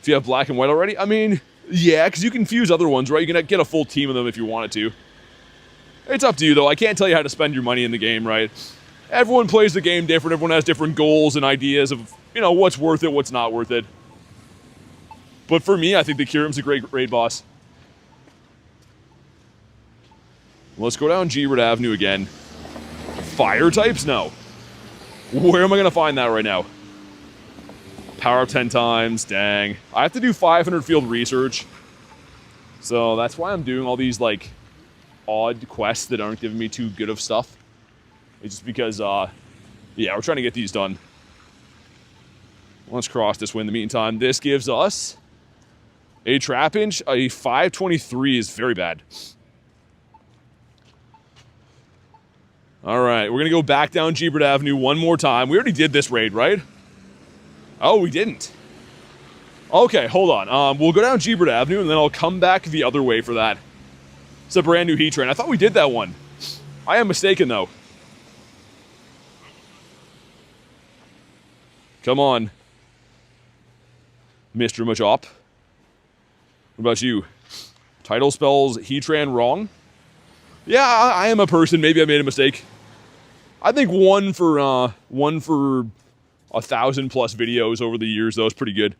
if you have black and white already? I mean, yeah, because you can fuse other ones, right? You can get a full team of them if you wanted to. It's up to you, though. I can't tell you how to spend your money in the game, right? Everyone plays the game different. Everyone has different goals and ideas of, you know, what's worth it, what's not worth it. But for me, I think the Kyurem's a great raid boss. Let's go down G-Red Avenue again. Fire types? No. Where am I going to find that right now? Power up 10 times. Dang. I have to do 500 field research. So that's why I'm doing all these, like, odd quests that aren't giving me too good of stuff. It's just because, yeah, we're trying to get these done. Let's cross this way in the meantime. This gives us a Trapinch. A 523 is very bad. All right, we're going to go back down G-Red Avenue one more time. We already did this raid, right? Oh, we didn't. Okay, hold on. We'll go down G-Red Avenue, and then I'll come back the other way for that. It's a brand new Heatran. I thought we did that one. I am mistaken, though. Come on, Mr. Machop. What about you? Title spells Heatran wrong? Yeah, I am a person. Maybe I made a mistake. I think one for 1,000+ videos over the years, though, is pretty good.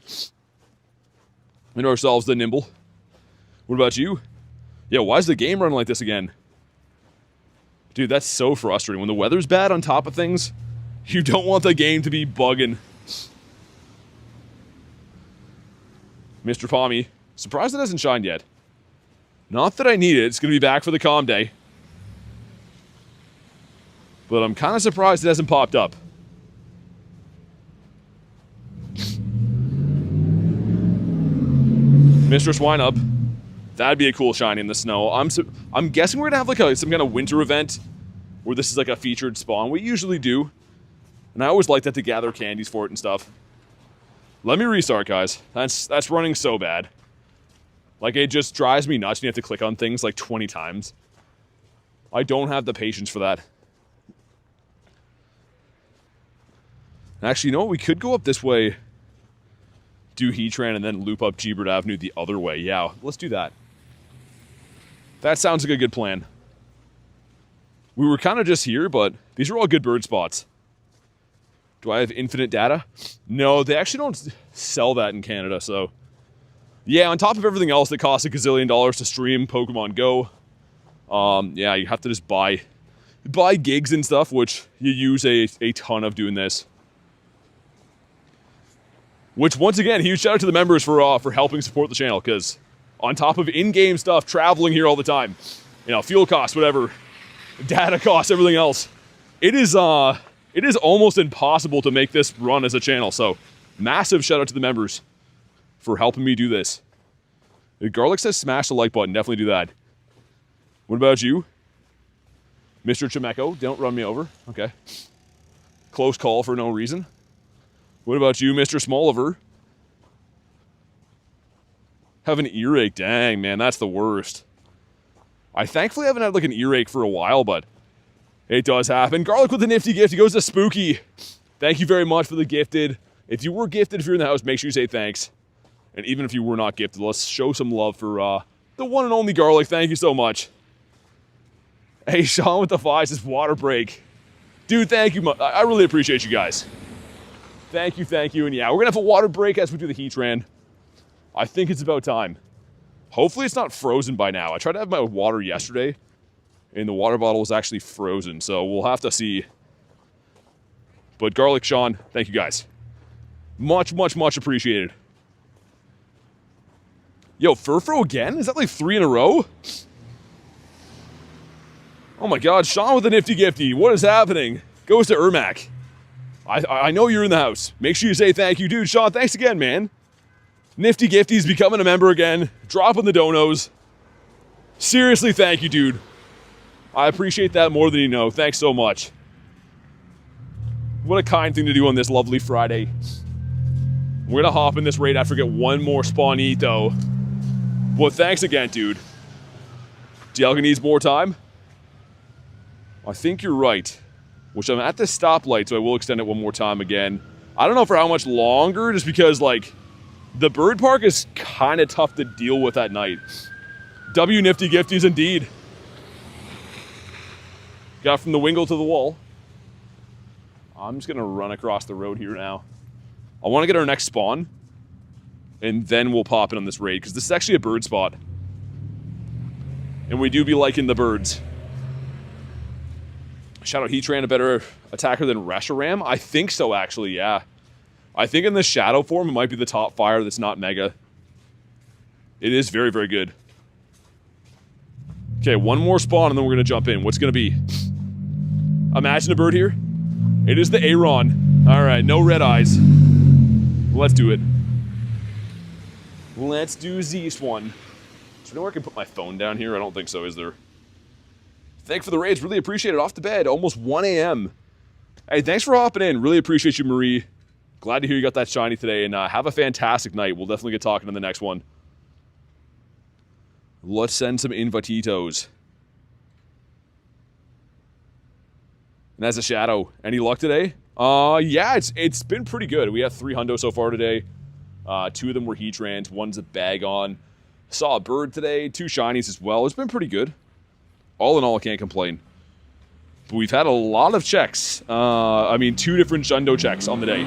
We know ourselves the Nimble. What about you? Yeah, why is the game running like this again? Dude, that's so frustrating. When the weather's bad on top of things, you don't want the game to be bugging. Mr. Pommy. Surprised it hasn't shined yet. Not that I need it. It's going to be back for the calm day. But I'm kind of surprised it hasn't popped up. Mr. Swineup. That'd be a cool shiny in the snow. I'm guessing we're going to have like some kind of winter event where this is like a featured spawn. We usually do. And I always like that to gather candies for it and stuff. Let me restart, guys. That's running so bad. Like, it just drives me nuts. You have to click on things like 20 times. I don't have the patience for that. Actually, you know what? We could go up this way, do Heatran, and then loop up G-Red Avenue the other way. Yeah, let's do that. That sounds like a good plan. We were kind of just here, but these are all good bird spots. Do I have infinite data? No, they actually don't sell that in Canada, so... Yeah, on top of everything else that costs $1 gazillion to stream Pokemon Go, yeah, you have to just buy gigs and stuff, which you use a ton of doing this. Which, once again, huge shout out to the members for helping support the channel, because on top of in-game stuff, traveling here all the time, you know, fuel costs, whatever, data costs, everything else, it is almost impossible to make this run as a channel. So, massive shout out to the members for helping me do this. If Garlic says smash the like button, definitely do that. What about you? Mr. Chimeco, don't run me over. Okay. Close call for no reason. What about you, Mr. Smoliver? Have an earache. Dang, man, that's the worst. I thankfully haven't had like an earache for a while, but it does happen. Garlic with a nifty gift. He goes to Spooky. Thank you very much for the gifted. If you were gifted, if you're in the house, make sure you say thanks. And even if you were not gifted, let's show some love for the one and only Garlic. Thank you so much. Hey, Sean with the 5 says water break. Dude, thank you. I really appreciate you guys. Thank you, thank you. And yeah, we're going to have a water break as we do the Heatran. I think it's about time. Hopefully it's not frozen by now. I tried to have my water yesterday, and the water bottle was actually frozen, so we'll have to see. But Garlic, Sean, thank you guys. Much, much, much appreciated. Yo, Furfro again? Is that like 3 in a row? Oh my god, Sean with the nifty gifty. What is happening? Goes to Ermac. I know you're in the house. Make sure you say thank you. Dude, Sean, thanks again, man. Nifty Gifty's becoming a member again. Dropping the donos. Seriously, thank you, dude. I appreciate that more than you know. Thanks so much. What a kind thing to do on this lovely Friday. We're gonna hop in this raid after I get one more spawnito. Well, thanks again, dude. Dialga needs more time. I think you're right. Which I'm at this stoplight, so I will extend it one more time again. I don't know for how much longer, just because, like, the bird park is kind of tough to deal with at night. W Nifty Gifties indeed. Got from the wingle to the wall. I'm just gonna run across the road here now. I want to get our next spawn, and then we'll pop in on this raid, because this is actually a bird spot. And we do be liking the birds. Shadow Heatran a better attacker than Reshiram? I think so, actually, yeah. I think in the Shadow form, it might be the top fire that's not Mega. It is very, very good. Okay, one more spawn, and then we're going to jump in. What's going to be? Imagine a bird here. It is the Aron. All right, no red eyes. Let's do it. Let's do this one. Do you know where I can put my phone down here? I don't think so, is there? Thanks for the raids. Really appreciate it. Off to bed. Almost 1 a.m. Hey, thanks for hopping in. Really appreciate you, Marie. Glad to hear you got that shiny today. And have a fantastic night. We'll definitely get talking in the next one. Let's send some invititos. And that's a Shadow. Any luck today? Yeah, it's been pretty good. We have 3 hundo so far today. 2 of them were Heatrans. One's a bag on. Saw a bird today. 2 shinies as well. It's been pretty good. All in all, I can't complain. But we've had a lot of checks. I mean, 2 different Shundo checks on the day.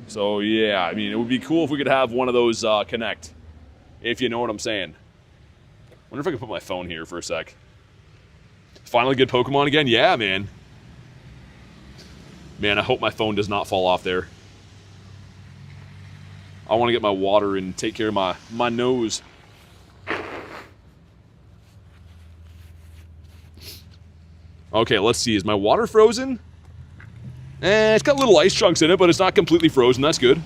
So, yeah, I mean, it would be cool if we could have one of those connect. If you know what I'm saying. Wonder if I can put my phone here for a sec. Finally good Pokemon again? Yeah, man. Man, I hope my phone does not fall off there. I want to get my water and take care of my nose. Okay, let's see. Is my water frozen? It's got little ice chunks in it, but it's not completely frozen. That's good.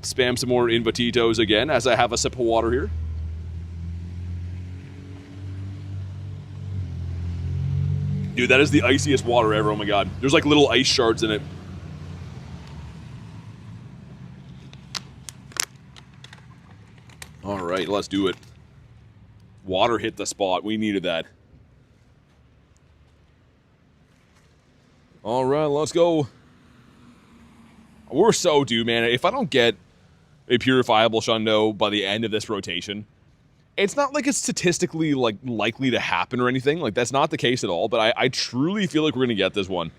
Spam some more invititos again as I have a sip of water here. Dude, that is the iciest water ever. Oh my god. There's like little ice shards in it. Alright, let's do it. Water hit the spot. We needed that. Alright, let's go. We're so due, man. If I don't get a purifiable Shundo by the end of this rotation, it's not like it's statistically like likely to happen or anything. Like, that's not the case at all, but I truly feel like we're going to get this one.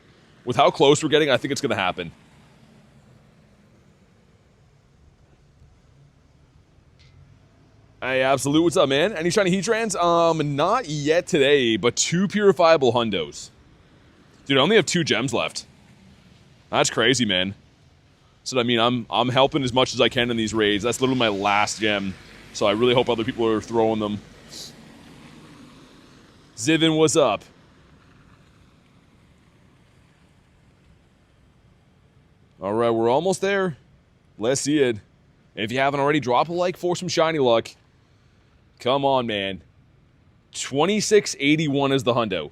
With how close we're getting, I think it's going to happen. Hey, Absolute, what's up, man? Any shiny Heatrans? Not yet today, but 2 purifiable Hundos. Dude, I only have 2 gems left. That's crazy, man. So, I mean, I'm helping as much as I can in these raids. That's literally my last gem. So I really hope other people are throwing them. Zivin, what's up? Alright, we're almost there. Let's see it. And if you haven't already, drop a like for some shiny luck. Come on, man. 2681 is the hundo.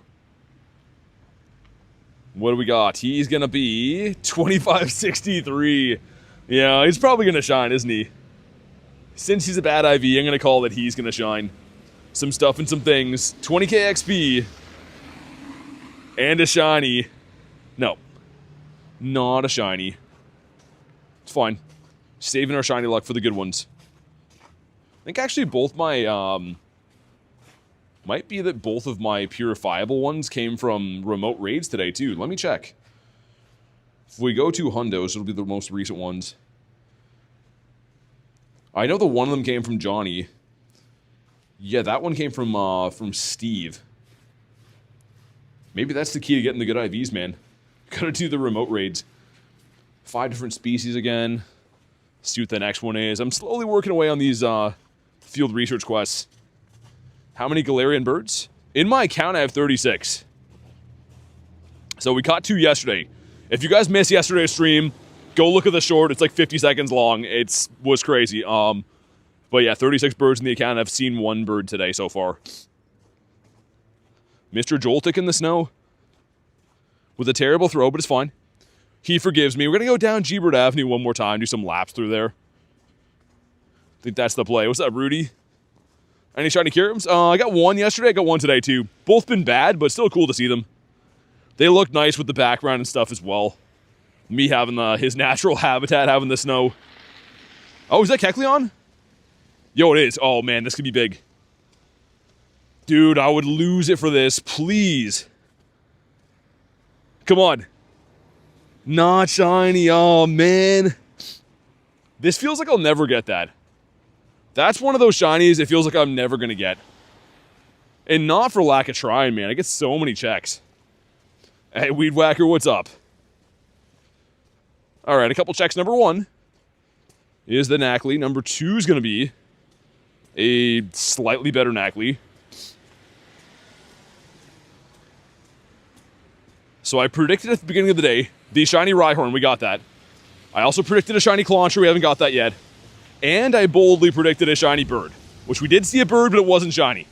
What do we got? He's going to be 2563. Yeah, he's probably going to shine, isn't he? Since he's a bad IV, I'm going to call that he's going to shine. Some stuff and some things. 20k XP. And a shiny. No. Not a shiny. It's fine. Saving our shiny luck for the good ones. I think actually both my, might be that both of my purifiable ones came from remote raids today, too. Let me check. If we go to Hundos, it'll be the most recent ones. I know the one of them came from Johnny. Yeah, that one came from Steve. Maybe that's the key to getting the good IVs, man. Gotta do the remote raids. 5 different species again. See what the next one is. I'm slowly working away on these field research quests. How many Galarian birds? In my account, I have 36. So we caught 2 yesterday. If you guys missed yesterday's stream, go look at the short. It's like 50 seconds long. It was crazy. But yeah, 36 birds in the account. I've seen 1 bird today so far. Mr. Joltik in the snow. With a terrible throw, but it's fine. He forgives me. We're going to go down Gebert Avenue one more time. Do some laps through there. I think that's the play. What's up, Rudy? Any shiny KYUREMs? I got 1 yesterday. I got 1 today, too. Both been bad, but still cool to see them. They look nice with the background and stuff as well. Me having his natural habitat, having the snow. Oh, is that Kecleon? Yo, it is. Oh, man, this could be big. Dude, I would lose it for this. Please. Come on. Not shiny. Oh, man. This feels like I'll never get that. That's one of those shinies it feels like I'm never going to get. And not for lack of trying, man. I get so many checks. Hey, Weed Whacker, what's up? All right, a couple checks. Number 1 is the Knackley. Number 2 is going to be a slightly better Knackley. So I predicted at the beginning of the day, the shiny Rhyhorn, we got that. I also predicted a shiny Clauncher, we haven't got that yet. And I boldly predicted a shiny bird, which we did see a bird, but it wasn't shiny.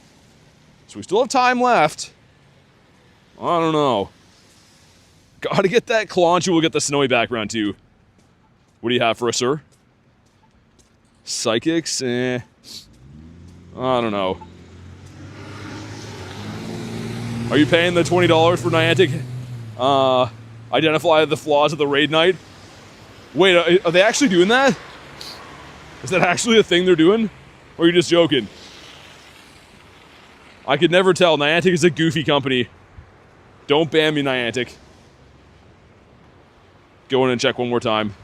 So we still have time left. I don't know. Gotta get that Clauncher, we'll get the snowy background too. What do you have for us, sir? Psychics? I don't know. Are you paying the $20 for Niantic? Identify the flaws of the raid night? Wait, are they actually doing that? Is that actually a thing they're doing? Or are you just joking? I could never tell. Niantic is a goofy company. Don't ban me, Niantic. Go in and check one more time.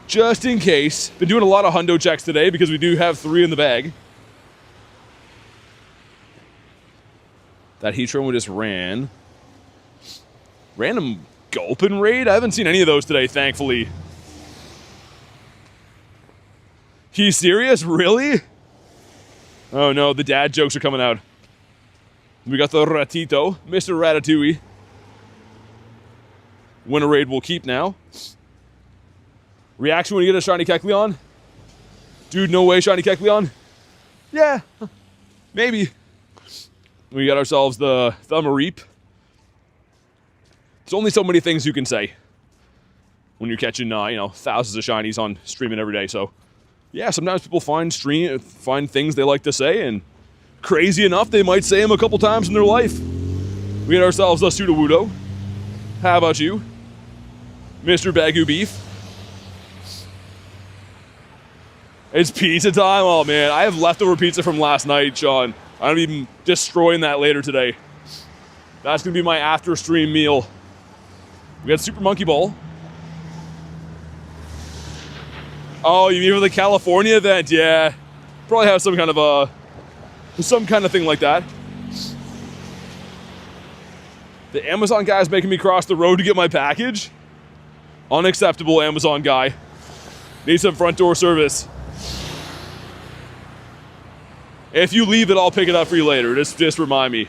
Just in case. Been doing a lot of hundo checks today because we do have 3 in the bag. That Heatran we just ran. Random Gulpin raid? I haven't seen any of those today, thankfully. He's serious? Really? Oh no, the dad jokes are coming out. We got the Ratito, Mr. Ratatouille. Win a raid we'll keep now. Reaction when you get a shiny Kecleon? Dude, no way, shiny Kecleon? Yeah, maybe. We got ourselves the Thummareep. There's only so many things you can say when you're catching, thousands of shinies on streaming every day. So, yeah, sometimes people find things they like to say, and crazy enough, they might say them a couple times in their life. We got ourselves a Sudowoodo. How about you, Mr. Bagu Beef? It's pizza time? Oh, man, I have leftover pizza from last night, Sean. I'm even destroying that later today. That's going to be my after-stream meal. We got Super Monkey Ball. Oh, you mean for the California event? Yeah. Probably have some kind of thing like that. The Amazon guy's making me cross the road to get my package. Unacceptable, Amazon guy. Need some front door service. If you leave it, I'll pick it up for you later. Just remind me.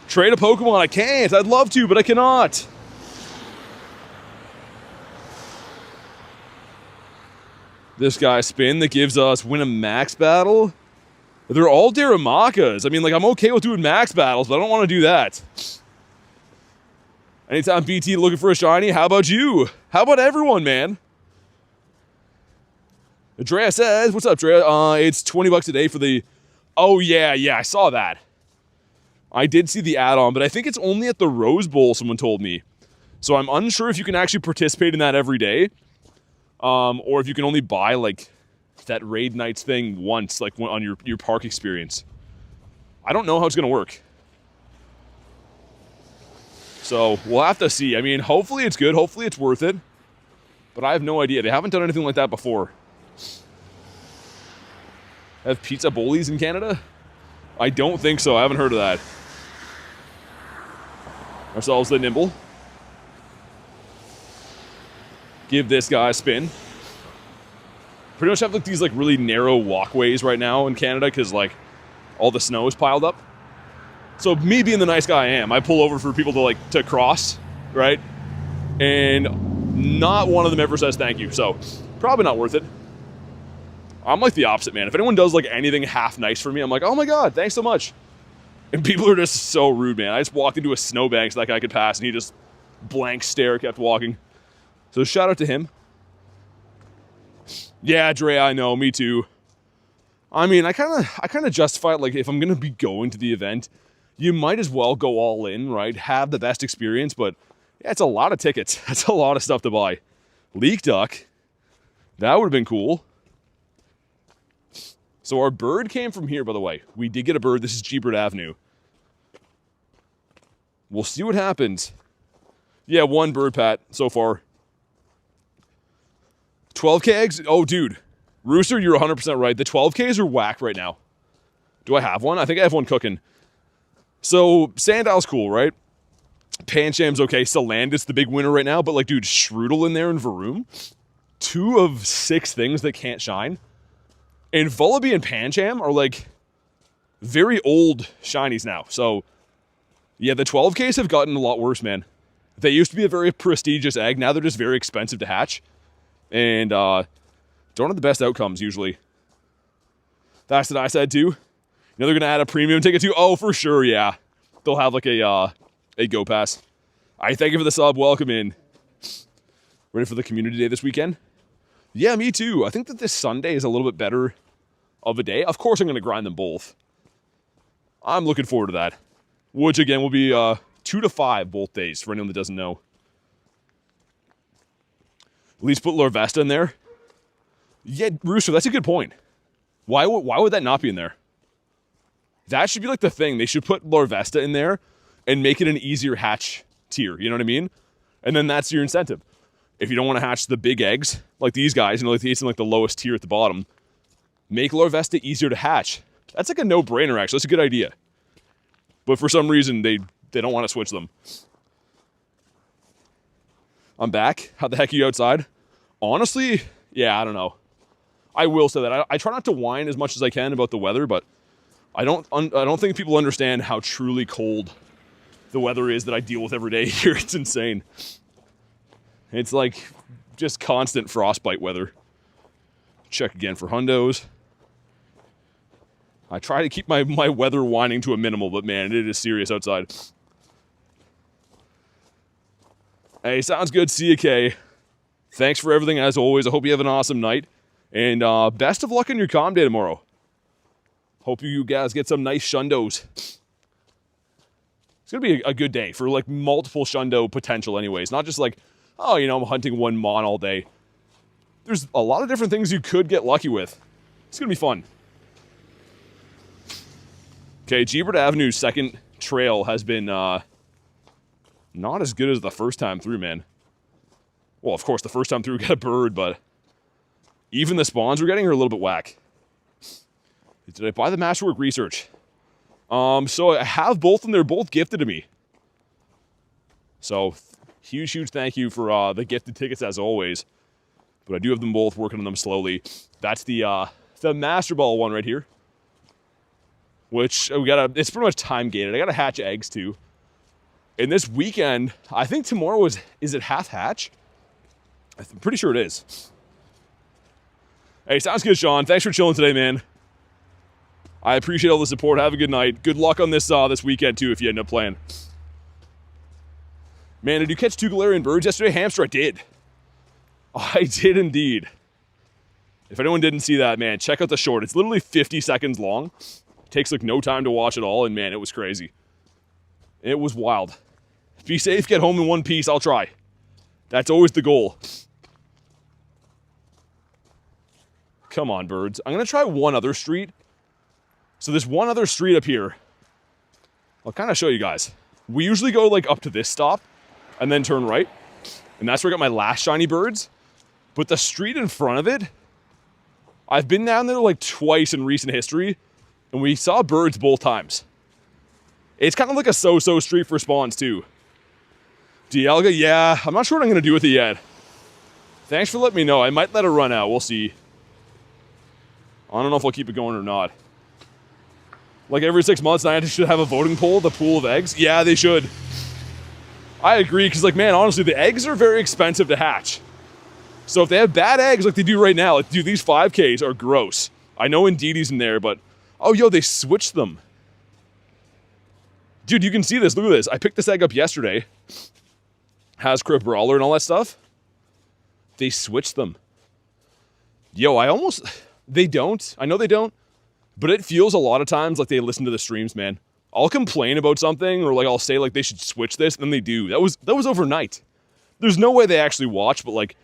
Trade a Pokemon? I can't. I'd love to, but I cannot. This guy spin that gives us win a max battle. They're all Darumaka's. I mean, I'm okay with doing max battles, but I don't want to do that. Anytime BT looking for a shiny, how about you? How about everyone, man? Drea says, what's up, Drea? It's $20 a day for the... Oh, yeah, I saw that. I did see the add-on, but I think it's only at the Rose Bowl, someone told me. So I'm unsure if you can actually participate in that every day, or if you can only buy, like, that Raid Nights thing once, like, on your park experience. I don't know how it's going to work. So we'll have to see. I mean, hopefully it's good. Hopefully it's worth it. But I have no idea. They haven't done anything like that before. Have pizza bowlies in Canada? I don't think so. I haven't heard of that. Ourselves the nimble. Give this guy a spin. Pretty much have like these like really narrow walkways right now in Canada because like all the snow is piled up. So me being the nice guy I am, I pull over for people to cross, right? And not one of them ever says thank you. So probably not worth it. I'm like the opposite, man. If anyone does like anything half nice for me, I'm like, oh my God, thanks so much. And people are just so rude, man. I just walked into a snowbank so that guy could pass and he just blank stare, kept walking. So shout out to him. Yeah, Dre, I know, me too. I mean, I kind of justify it, like, if I'm going to be going to the event, you might as well go all in, right? Have the best experience, but yeah, it's a lot of tickets. That's a lot of stuff to buy. Leak duck. That would have been cool. So our bird came from here, by the way. We did get a bird. This is G-Bird Avenue. We'll see what happens. Yeah, one bird, Pat, so far. 12K eggs? Oh, dude. Rooster, you're 100% right. The 12Ks are whack right now. Do I have one? I think I have one cooking. So, Sandal's cool, right? Pancham's okay. Salandis, the big winner right now. But, like, dude, Strudel in there and Varoom. 2 of 6 things that can't shine. And Vullaby and Pancham are, like, very old shinies now. So, yeah, the 12Ks have gotten a lot worse, man. They used to be a very prestigious egg. Now they're just very expensive to hatch. And don't have the best outcomes, usually. That's what I said, too. You know they're going to add a premium ticket, too? Oh, for sure, yeah. They'll have, like, a Go Pass. I thank you for the sub. Welcome in. Ready for the community day this weekend? Yeah, me too. I think that this Sunday is a little bit better of a day. Of course, I'm going to grind them both. I'm looking forward to that. Which, again, will be 2 to 5 both days, for anyone that doesn't know. At least put Lorvesta in there. Yeah, Rooster, that's a good point. Why would that not be in there? That should be like the thing. They should put Lorvesta in there and make it an easier hatch tier. You know what I mean? And then that's your incentive. If you don't want to hatch the big eggs, like these guys, you know, like these in like the lowest tier at the bottom, make Lorvesta easier to hatch. That's like a no-brainer, actually. That's a good idea. But for some reason, they don't want to switch them. I'm back. How the heck are you outside? Honestly, yeah, I don't know. I will say that. I try not to whine as much as I can about the weather, but I don't think people understand how truly cold the weather is that I deal with every day here. It's insane. It's like just constant frostbite weather. Check again for hundos. I try to keep my weather whining to a minimal, but man, it is serious outside. Hey, sounds good. See you, Kay. Thanks for everything, as always. I hope you have an awesome night. And best of luck on your comm day tomorrow. Hope you guys get some nice shundos. It's going to be a good day for, like, multiple shundo potential anyways. Not just like, oh, you know, I'm hunting one mon all day. There's a lot of different things you could get lucky with. It's going to be fun. Okay, G-Bird Avenue's second trail has been not as good as the first time through, man. Well, of course, the first time through we got a bird, but even the spawns we're getting are a little bit whack. Did I buy the Masterwork Research? So I have both, and they're both gifted to me. So huge thank you for the gifted tickets as always. But I do have them both, working on them slowly. That's the Master Ball one right here. Which it's pretty much time gated. I gotta hatch eggs too. And this weekend, I think tomorrow is it half hatch? I'm pretty sure it is. Hey, sounds good, Sean. Thanks for chilling today, man. I appreciate all the support. Have a good night. Good luck on this weekend too if you end up playing. Man, did you catch 2 Galarian birds yesterday? Hamster, I did. I did indeed. If anyone didn't see that, man, check out the short. It's literally 50 seconds long. Takes like no time to watch at all, and man, it was crazy. It was wild. Be safe, get home in one piece, I'll try. That's always the goal. Come on, birds. I'm gonna try one other street. So there's one other street up here. I'll kind of show you guys. We usually go like up to this stop and then turn right. And that's where I got my last shiny birds. But the street in front of it, I've been down there like twice in recent history, and we saw birds both times. It's kind of like a so-so street for spawns too. Dialga, yeah, I'm not sure what I'm gonna do with it yet. Thanks for letting me know. I might let it run out, we'll see. I don't know if I'll keep it going or not. Like every 6 months, I should have a voting poll, the pool of eggs. Yeah, they should. I agree, because like, man, honestly, the eggs are very expensive to hatch. So if they have bad eggs like they do right now, like, dude, these 5Ks are gross. I know Indeed's in there, but, oh, yo, they switched them. Dude, you can see this, look at this. I picked this egg up yesterday. Has Crypt Brawler and all that stuff. They switched them. Yo, they don't. I know they don't. But it feels a lot of times like they listen to the streams, man. I'll complain about something, or like I'll say like they should switch this, and then they do. That was overnight. There's no way they actually watch, but like,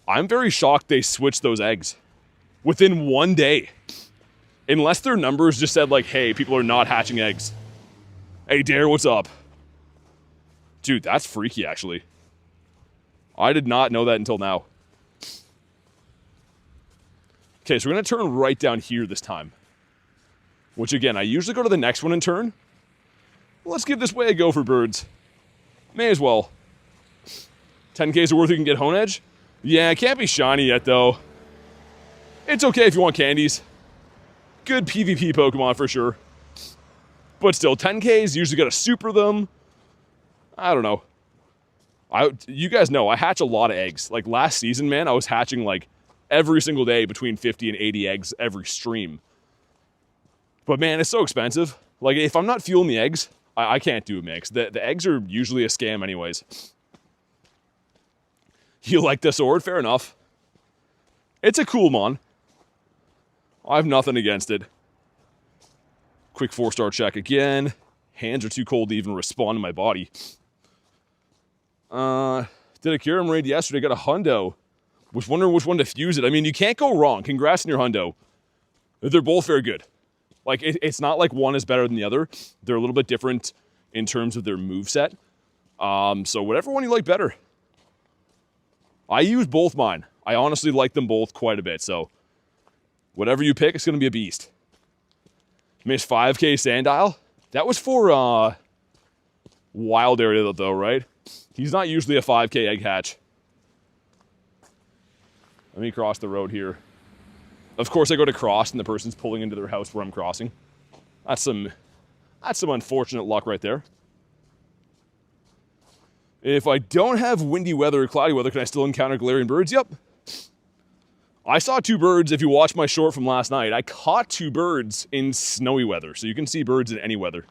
I'm very shocked they switched those eggs within 1 day. Unless their numbers just said like, hey, people are not hatching eggs. Hey, Dare, what's up? Dude, that's freaky, actually. I did not know that until now. Okay, so we're going to turn right down here this time. Which, again, I usually go to the next one and turn. Let's give this way a go for birds. May as well. 10Ks are worth you can get Hone Edge? Yeah, it can't be shiny yet, though. It's okay if you want candies. Good PvP Pokemon for sure. But still, 10Ks, usually gotta super them. I don't know. You guys know, I hatch a lot of eggs. Like last season, man, I was hatching like every single day between 50 and 80 eggs every stream. But man, it's so expensive. Like if I'm not fueling the eggs, I can't do it, man. 'Cause the eggs are usually a scam anyways. You like the sword? Fair enough. It's a cool mon. I have nothing against it. Quick 4-star check again. Hands are too cold to even respond to my body. Did a KYUREM raid yesterday, got a hundo. Was wondering which one to fuse it. I mean, you can't go wrong. Congrats on your hundo. They're both very good. Like, it's not like one is better than the other. They're a little bit different in terms of their moveset. So whatever one you like better. I use both mine. I honestly like them both quite a bit, so whatever you pick, it's going to be a beast. Missed 5K Sandile. That was for wild area though, right? He's not usually a 5K egg hatch. Let me cross the road here. Of course, I go to cross and the person's pulling into their house where I'm crossing. That's some unfortunate luck right there. If I don't have windy weather or cloudy weather, can I still encounter Galarian birds? Yep. I saw 2 birds. If you watch my short from last night, I caught 2 birds in snowy weather. So you can see birds in any weather.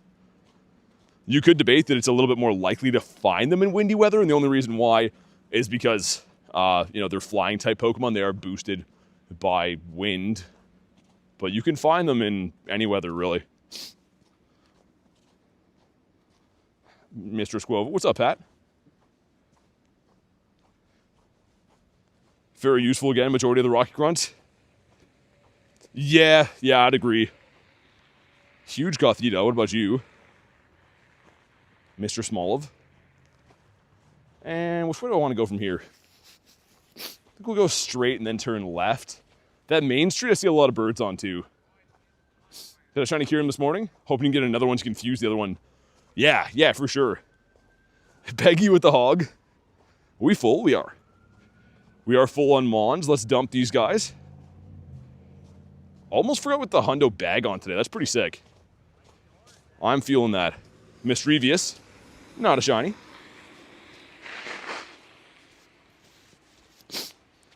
You could debate that it's a little bit more likely to find them in windy weather. And the only reason why is because, they're flying type Pokemon. They are boosted by wind. But you can find them in any weather, really. Mr. Squova. What's up, Pat? Very useful again, majority of the Rocky Grunts. Yeah, I'd agree. Huge Gothita, what about you? Mr. Smolov. And which way do I want to go from here? I think we'll go straight and then turn left. That main street I see a lot of birds on too. Did I shiny KYUREM this morning? Hoping you can get another one to confuse the other one. Yeah, for sure. Peggy with the hog. Are we full? We are. We are full on Mons. Let's dump these guys. Almost forgot with the hundo bag on today. That's pretty sick. I'm feeling that. Mischievous. Not a shiny.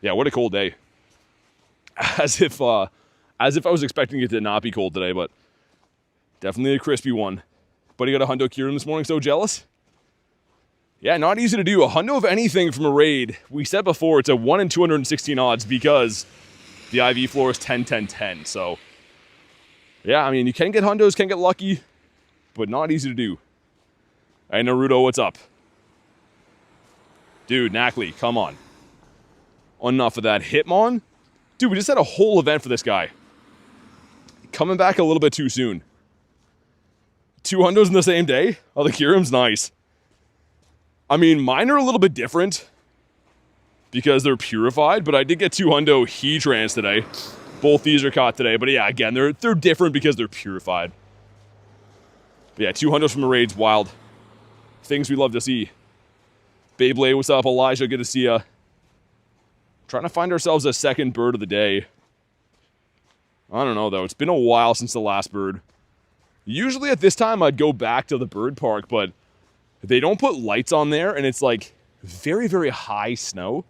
Yeah, what a cold day. As if I was expecting it to not be cold today, but definitely a crispy one. But he got a hundo KYUREM this morning, so jealous. Yeah, not easy to do. A hundo of anything from a raid. We said before, it's a 1 in 216 odds because the IV floor is 10, 10, 10. So, yeah, I mean, you can get hundos, can get lucky, but not easy to do. Hey, Naruto, what's up? Dude, Knackley, come on. Enough of that. Hitmon? Dude, we just had a whole event for this guy. Coming back a little bit too soon. 2 hundos in the same day? Oh, the Kyurem's nice. I mean, mine are a little bit different because they're purified, but I did get 2 hundo Heatrans today. Both these are caught today, but yeah, again, they're different because they're purified. But yeah, 2 hundos from the raids, wild. Things we love to see. Beyblade, what's up? Elijah, good to see ya. Trying to find ourselves a second bird of the day. I don't know, though. It's been a while since the last bird. Usually at this time, I'd go back to the bird park, but they don't put lights on there, and it's like very, very high snow.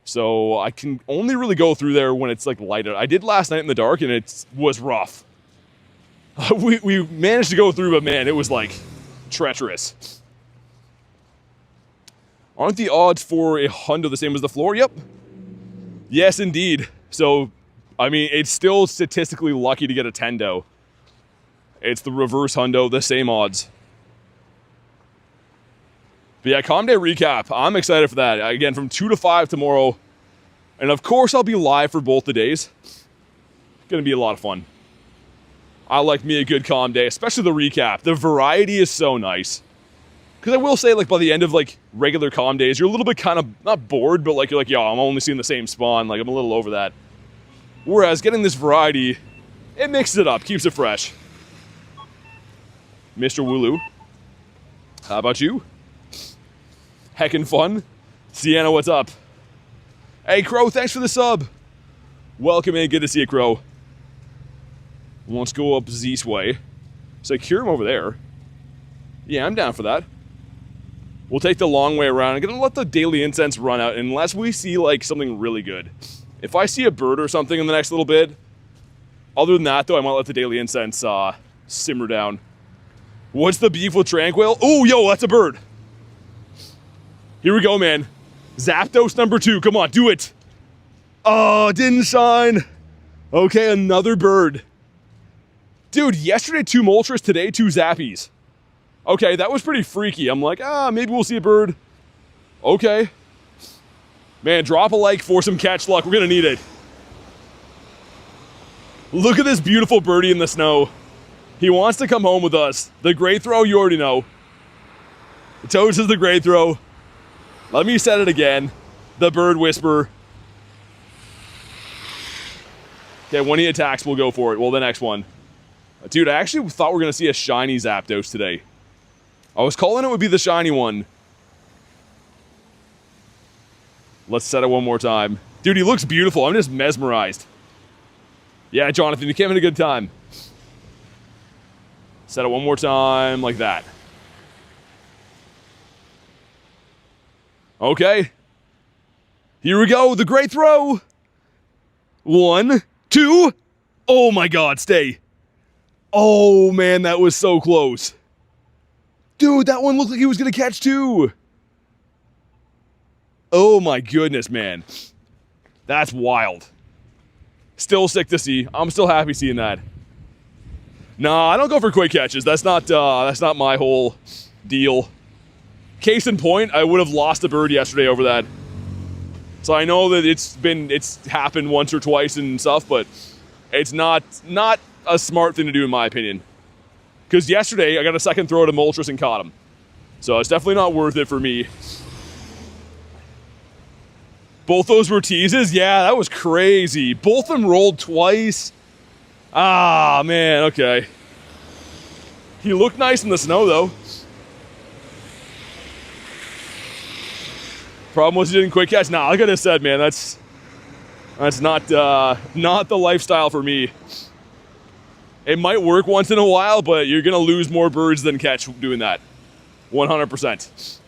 So I can only really go through there when it's like light out. I did last night in the dark, and it was rough. We managed to go through, but man, it was like treacherous. Aren't the odds for a hundo the same as the floor? Yep. Yes, indeed. So, I mean, it's still statistically lucky to get a tendo. It's the reverse hundo, the same odds. But yeah, Calm Day recap. I'm excited for that. Again, from 2 to 5 tomorrow. And of course, I'll be live for both the days. Gonna be a lot of fun. I like me a good Calm Day, especially the recap. The variety is so nice. Because I will say, like, by the end of, like, regular Calm Days, you're a little bit kind of, not bored, but, like, you're like, yo, I'm only seeing the same spawn. Like, I'm a little over that. Whereas getting this variety, it mixes it up, keeps it fresh. Mr. Wooloo, how about you? Heckin' fun. Sienna, what's up? Hey, Crow, thanks for the sub. Welcome in, good to see you, Crow. Let's go up Zeus way. So Kyurem over there. Yeah, I'm down for that. We'll take the long way around. I'm gonna let the daily incense run out unless we see like something really good. If I see a bird or something in the next little bit, other than that though, I might let the daily incense simmer down. What's the beef with Tranquil? Oh, yo, that's a bird. Here we go, man. Zapdos number 2, come on, do it. Oh, didn't shine. Okay, another bird. Dude, yesterday 2 Moltres, today 2 Zappies. Okay, that was pretty freaky. I'm like, maybe we'll see a bird. Okay. Man, drop a like for some catch luck. We're gonna need it. Look at this beautiful birdie in the snow. He wants to come home with us. The great throw, you already know. Toads is the great throw. Let me set it again. The bird whisper. Okay, when he attacks, we'll go for it. Well, the next one. Dude, I actually thought we were gonna see a shiny Zapdos today. I was calling it would be the shiny one. Let's set it one more time. Dude, he looks beautiful. I'm just mesmerized. Yeah, Jonathan, you came in a good time. Set it one more time, like that. Okay. Here we go, the great throw. 1, 2. Oh my God, stay. Oh man, that was so close. Dude, that one looked like he was gonna catch 2. Oh my goodness, man. That's wild. Still sick to see. I'm still happy seeing that. Nah, I don't go for quick catches. That's not my whole deal. Case in point, I would have lost a bird yesterday over that. So I know that it's happened once or twice and stuff, but it's not a smart thing to do in my opinion. Because yesterday, I got a second throw to Moltres and caught him. So it's definitely not worth it for me. Both those were teases? Yeah, that was crazy. Both of them rolled twice. Ah, man, okay. He looked nice in the snow, though. Problem was he didn't quick catch. Nah, like I just said, man, that's not the lifestyle for me. It might work once in a while, but you're gonna lose more birds than catch doing that. 100%.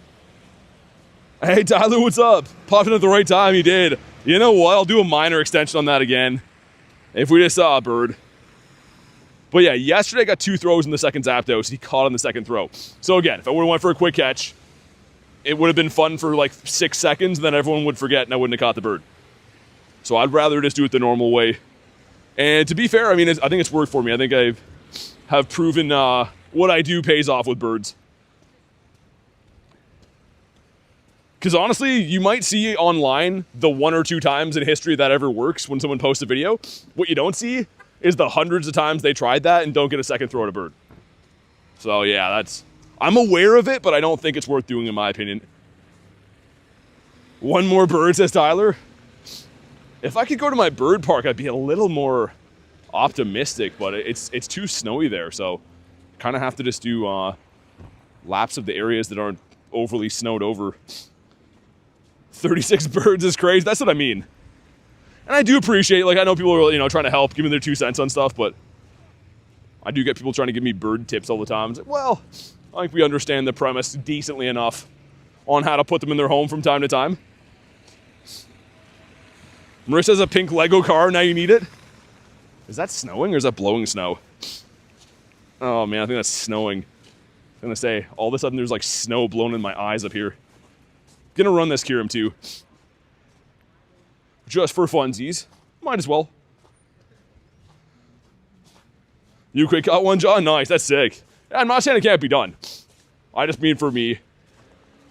Hey Tyler, what's up? Popped in at the right time, he did. You know what, I'll do a minor extension on that again. If we just saw a bird. But yeah, yesterday I got 2 throws in the second Zapdos. He caught on the second throw. So again, if I would've went for a quick catch, it would have been fun for like 6 seconds, and then everyone would forget and I wouldn't have caught the bird. So I'd rather just do it the normal way. And to be fair, I mean, I think it's worked for me. I think I have proven what I do pays off with birds. Because honestly, you might see online the 1 or 2 times in history that ever works when someone posts a video. What you don't see is the hundreds of times they tried that and don't get a second throw at a bird. So yeah, that's... I'm aware of it, but I don't think it's worth doing in my opinion. One more bird, says Tyler. If I could go to my bird park, I'd be a little more optimistic, but it's too snowy there, so kind of have to just do laps of the areas that aren't overly snowed over. 36 birds is crazy. That's what I mean. And I do appreciate, like, I know people are, trying to help, giving their 2 cents on stuff, but I do get people trying to give me bird tips all the time. It's like, well, I think we understand the premise decently enough on how to put them in their home from time to time. Marissa has a pink Lego car, now you need it. Is that snowing or is that blowing snow? Oh man, I think that's snowing. I'm gonna say, all of a sudden there's like snow blown in my eyes up here. Gonna run this KYUREM too. Just for funsies. Might as well. You quick got one, John? Nice, that's sick. I'm not saying it can't be done. I just mean for me.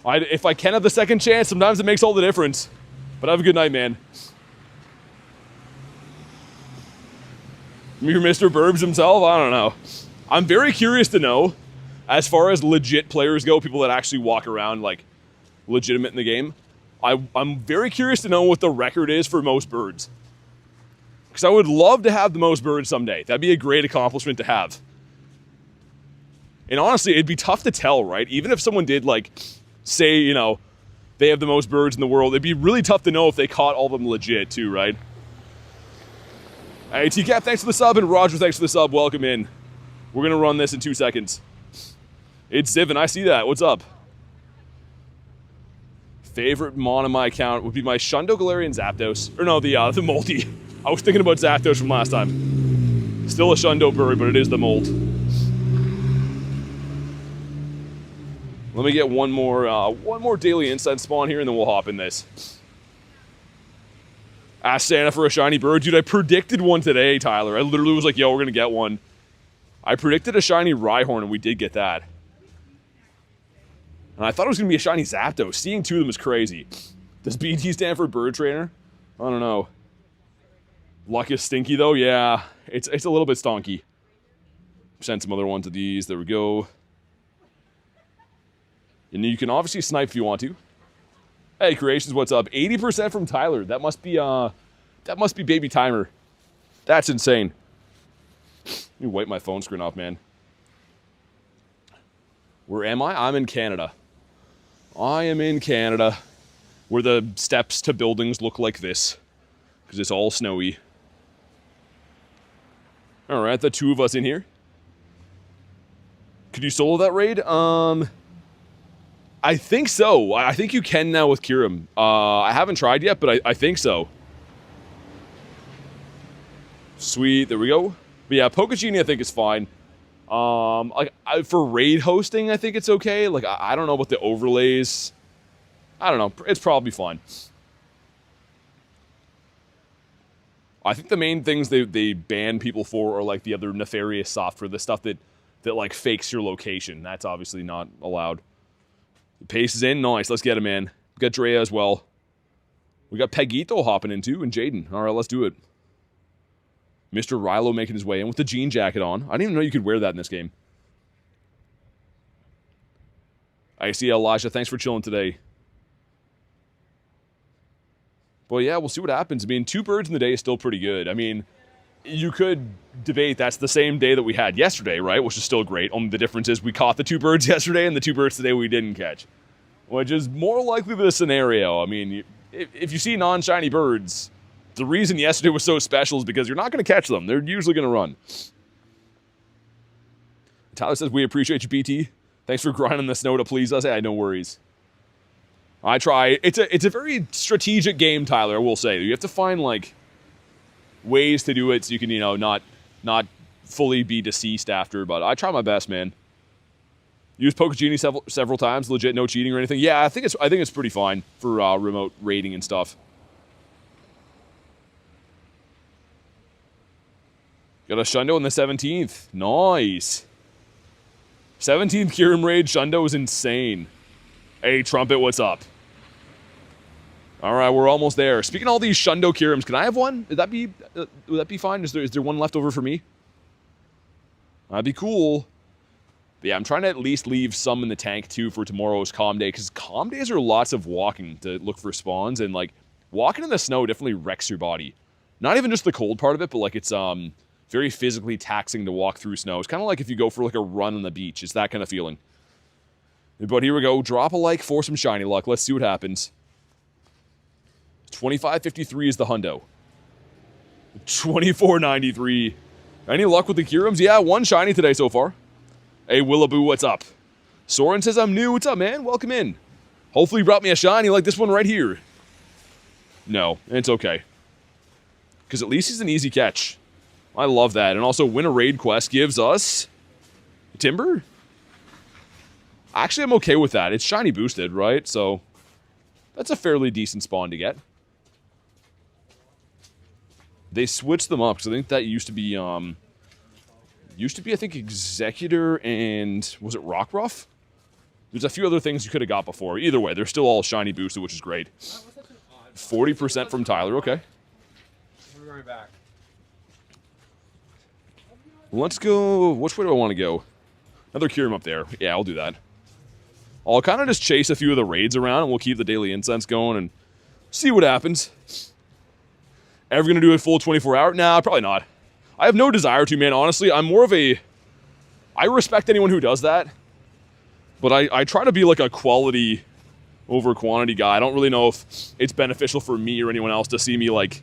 If I can have the second chance, sometimes it makes all the difference. But have a good night, man. You're Mr. Burbs himself? I don't know. I'm very curious to know, as far as legit players go, people that actually walk around, like, legitimate in the game. I'm very curious to know what the record is for most birds. Because I would love to have the most birds someday. That'd be a great accomplishment to have. And honestly, it'd be tough to tell, right? Even if someone did, like, say, they have the most birds in the world, it'd be really tough to know if they caught all of them legit, too, right? Hey, TCap, thanks for the sub, and Roger, thanks for the sub. Welcome in. We're going to run this in 2 seconds. It's Zivan, I see that. What's up? Favorite mon on my account would be my Shundo Galarian Zapdos. Or no, the multi. I was thinking about Zapdos from last time. Still a Shundo bird, but it is the mold. Let me get one more daily incense spawn here, and then we'll hop in this. Ask Santa for a shiny bird. Dude, I predicted one today, Tyler. I literally was like, yo, we're going to get one. I predicted a shiny Rhyhorn, and we did get that. And I thought it was going to be a shiny Zapdos. Seeing 2 of them is crazy. Does BT stand for bird trainer? I don't know. Luck is stinky, though. Yeah, it's a little bit stonky. Send some other ones of these. There we go. And you can obviously snipe if you want to. Hey, Creations, what's up? 80% from Tyler. That must be baby timer. That's insane. Let me wipe my phone screen off, man. Where am I? I'm in Canada. I am in Canada, where the steps to buildings look like this, because it's all snowy. All right, the 2 of us in here. Could you solo that raid? I think so. I think you can now with KYUREM. I haven't tried yet, but I think so. Sweet, there we go. But yeah, Pokegenie I think is fine. For raid hosting, I think it's okay. Like, I don't know about the overlays. I don't know. It's probably fine. I think the main things they ban people for are like the other nefarious software, the stuff that like fakes your location. That's obviously not allowed. The pace is in. Nice. Let's get him, man. We got Drea as well. We got Pegito hopping in too, and Jaden. All right, let's do it. Mr. Rilo making his way in with the jean jacket on. I didn't even know you could wear that in this game. I see Elijah. Thanks for chilling today. Well, yeah, we'll see what happens. I mean, 2 birds in the day is still pretty good. I mean, you could debate that's the same day that we had yesterday, right? Which is still great. Only the difference is we caught the 2 birds yesterday and the 2 birds today we didn't catch. Which is more likely the scenario. I mean, if you see non-shiny birds, the reason yesterday was so special is because you're not going to catch them. They're usually going to run. Tyler says, we appreciate you, BT. Thanks for grinding the snow to please us. Hey, no worries. I try. It's a very strategic game, Tyler, I will say. You have to find, like, ways to do it so you can, not fully be deceased after, but I try my best, man. Used Pokegenie several times, legit, no cheating or anything. Yeah, I think it's pretty fine for remote raiding and stuff. Got a Shundo on the 17th. Nice. 17th KYUREM raid. Shundo is insane. Hey, Trumpet, what's up? All right, we're almost there. Speaking of all these Shundo KYUREMs, can I have one? Would that be fine? Is there one left over for me? That'd be cool. But yeah, I'm trying to at least leave some in the tank too for tomorrow's calm day, because calm days are lots of walking to look for spawns, and like walking in the snow definitely wrecks your body. Not even just the cold part of it, but like it's very physically taxing to walk through snow. It's kind of like if you go for like a run on the beach. It's that kind of feeling. But here we go. Drop a like for some shiny luck. Let's see what happens. 25.53 is the hundo. 24.93. Any luck with the KYUREMs? Yeah, one shiny today so far. Hey, Willaboo, what's up? Soren says I'm new. What's up, man? Welcome in. Hopefully you brought me a shiny like this one right here. No, it's okay. Because at least he's an easy catch. I love that. And also, win a raid quest gives us Timber? Actually, I'm okay with that. It's shiny boosted, right? So, that's a fairly decent spawn to get. They switched them up, because I think that used to be, I think, Executor and, was it Rockruff? There's a few other things you could have got before. Either way, they're still all shiny boosted, which is great. 40% from Tyler, okay. We're going back. Let's go, which way do I want to go? Another KYUREM up there. Yeah, I'll do that. I'll kind of just chase a few of the raids around, and we'll keep the daily incense going and see what happens. Ever gonna do a full 24-hour? Nah, probably not. I have no desire to, man. Honestly, I'm more of a... I respect anyone who does that, but I try to be like a quality over quantity guy. I don't really know if it's beneficial for me or anyone else to see me like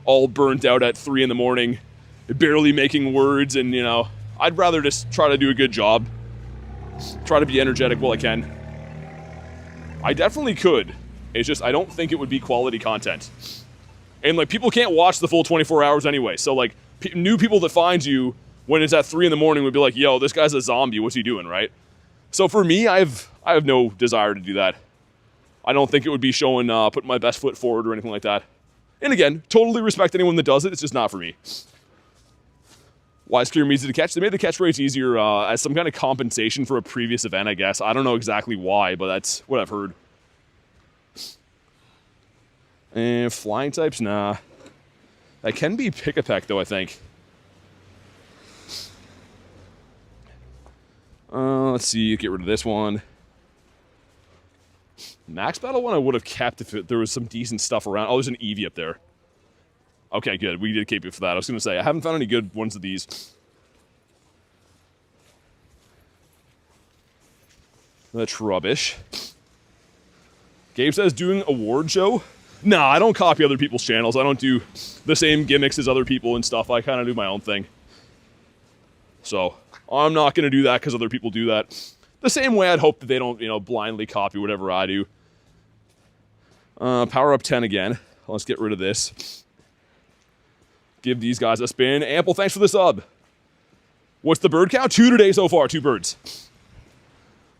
all burnt out at 3 in the morning, barely making words, and you know, I'd rather just try to do a good job. Try to be energetic while I can. I definitely could. It's just, I don't think it would be quality content. And like, people can't watch the full 24 hours anyway. So like, new people that find you when it's at 3 in the morning would be like, yo, this guy's a zombie, what's he doing, right? So for me, I have no desire to do that. I don't think it would be showing, putting my best foot forward or anything like that. And again, totally respect anyone that does it, it's just not for me. Why is KYUREM easy to catch? They made the catch rates easier as some kind of compensation for a previous event, I guess. I don't know exactly why, but that's what I've heard. And flying types, nah. That can be Pick-a-Peck, though, I think. Let's see, get rid of this one. Max Battle one I would have kept if there was some decent stuff around. Oh, there's an Eevee up there. Okay, good. We did keep it for that. I was going to say, I haven't found any good ones of these. That's rubbish. Gabe says, doing award show? Nah, I don't copy other people's channels. I don't do the same gimmicks as other people and stuff. I kind of do my own thing. So, I'm not going to do that because other people do that. The same way I'd hope that they don't, you know, blindly copy whatever I do. Power up 10 again. Let's get rid of this. Give these guys a spin. Ample, thanks for the sub. What's the bird count? 2 today so far. 2 birds.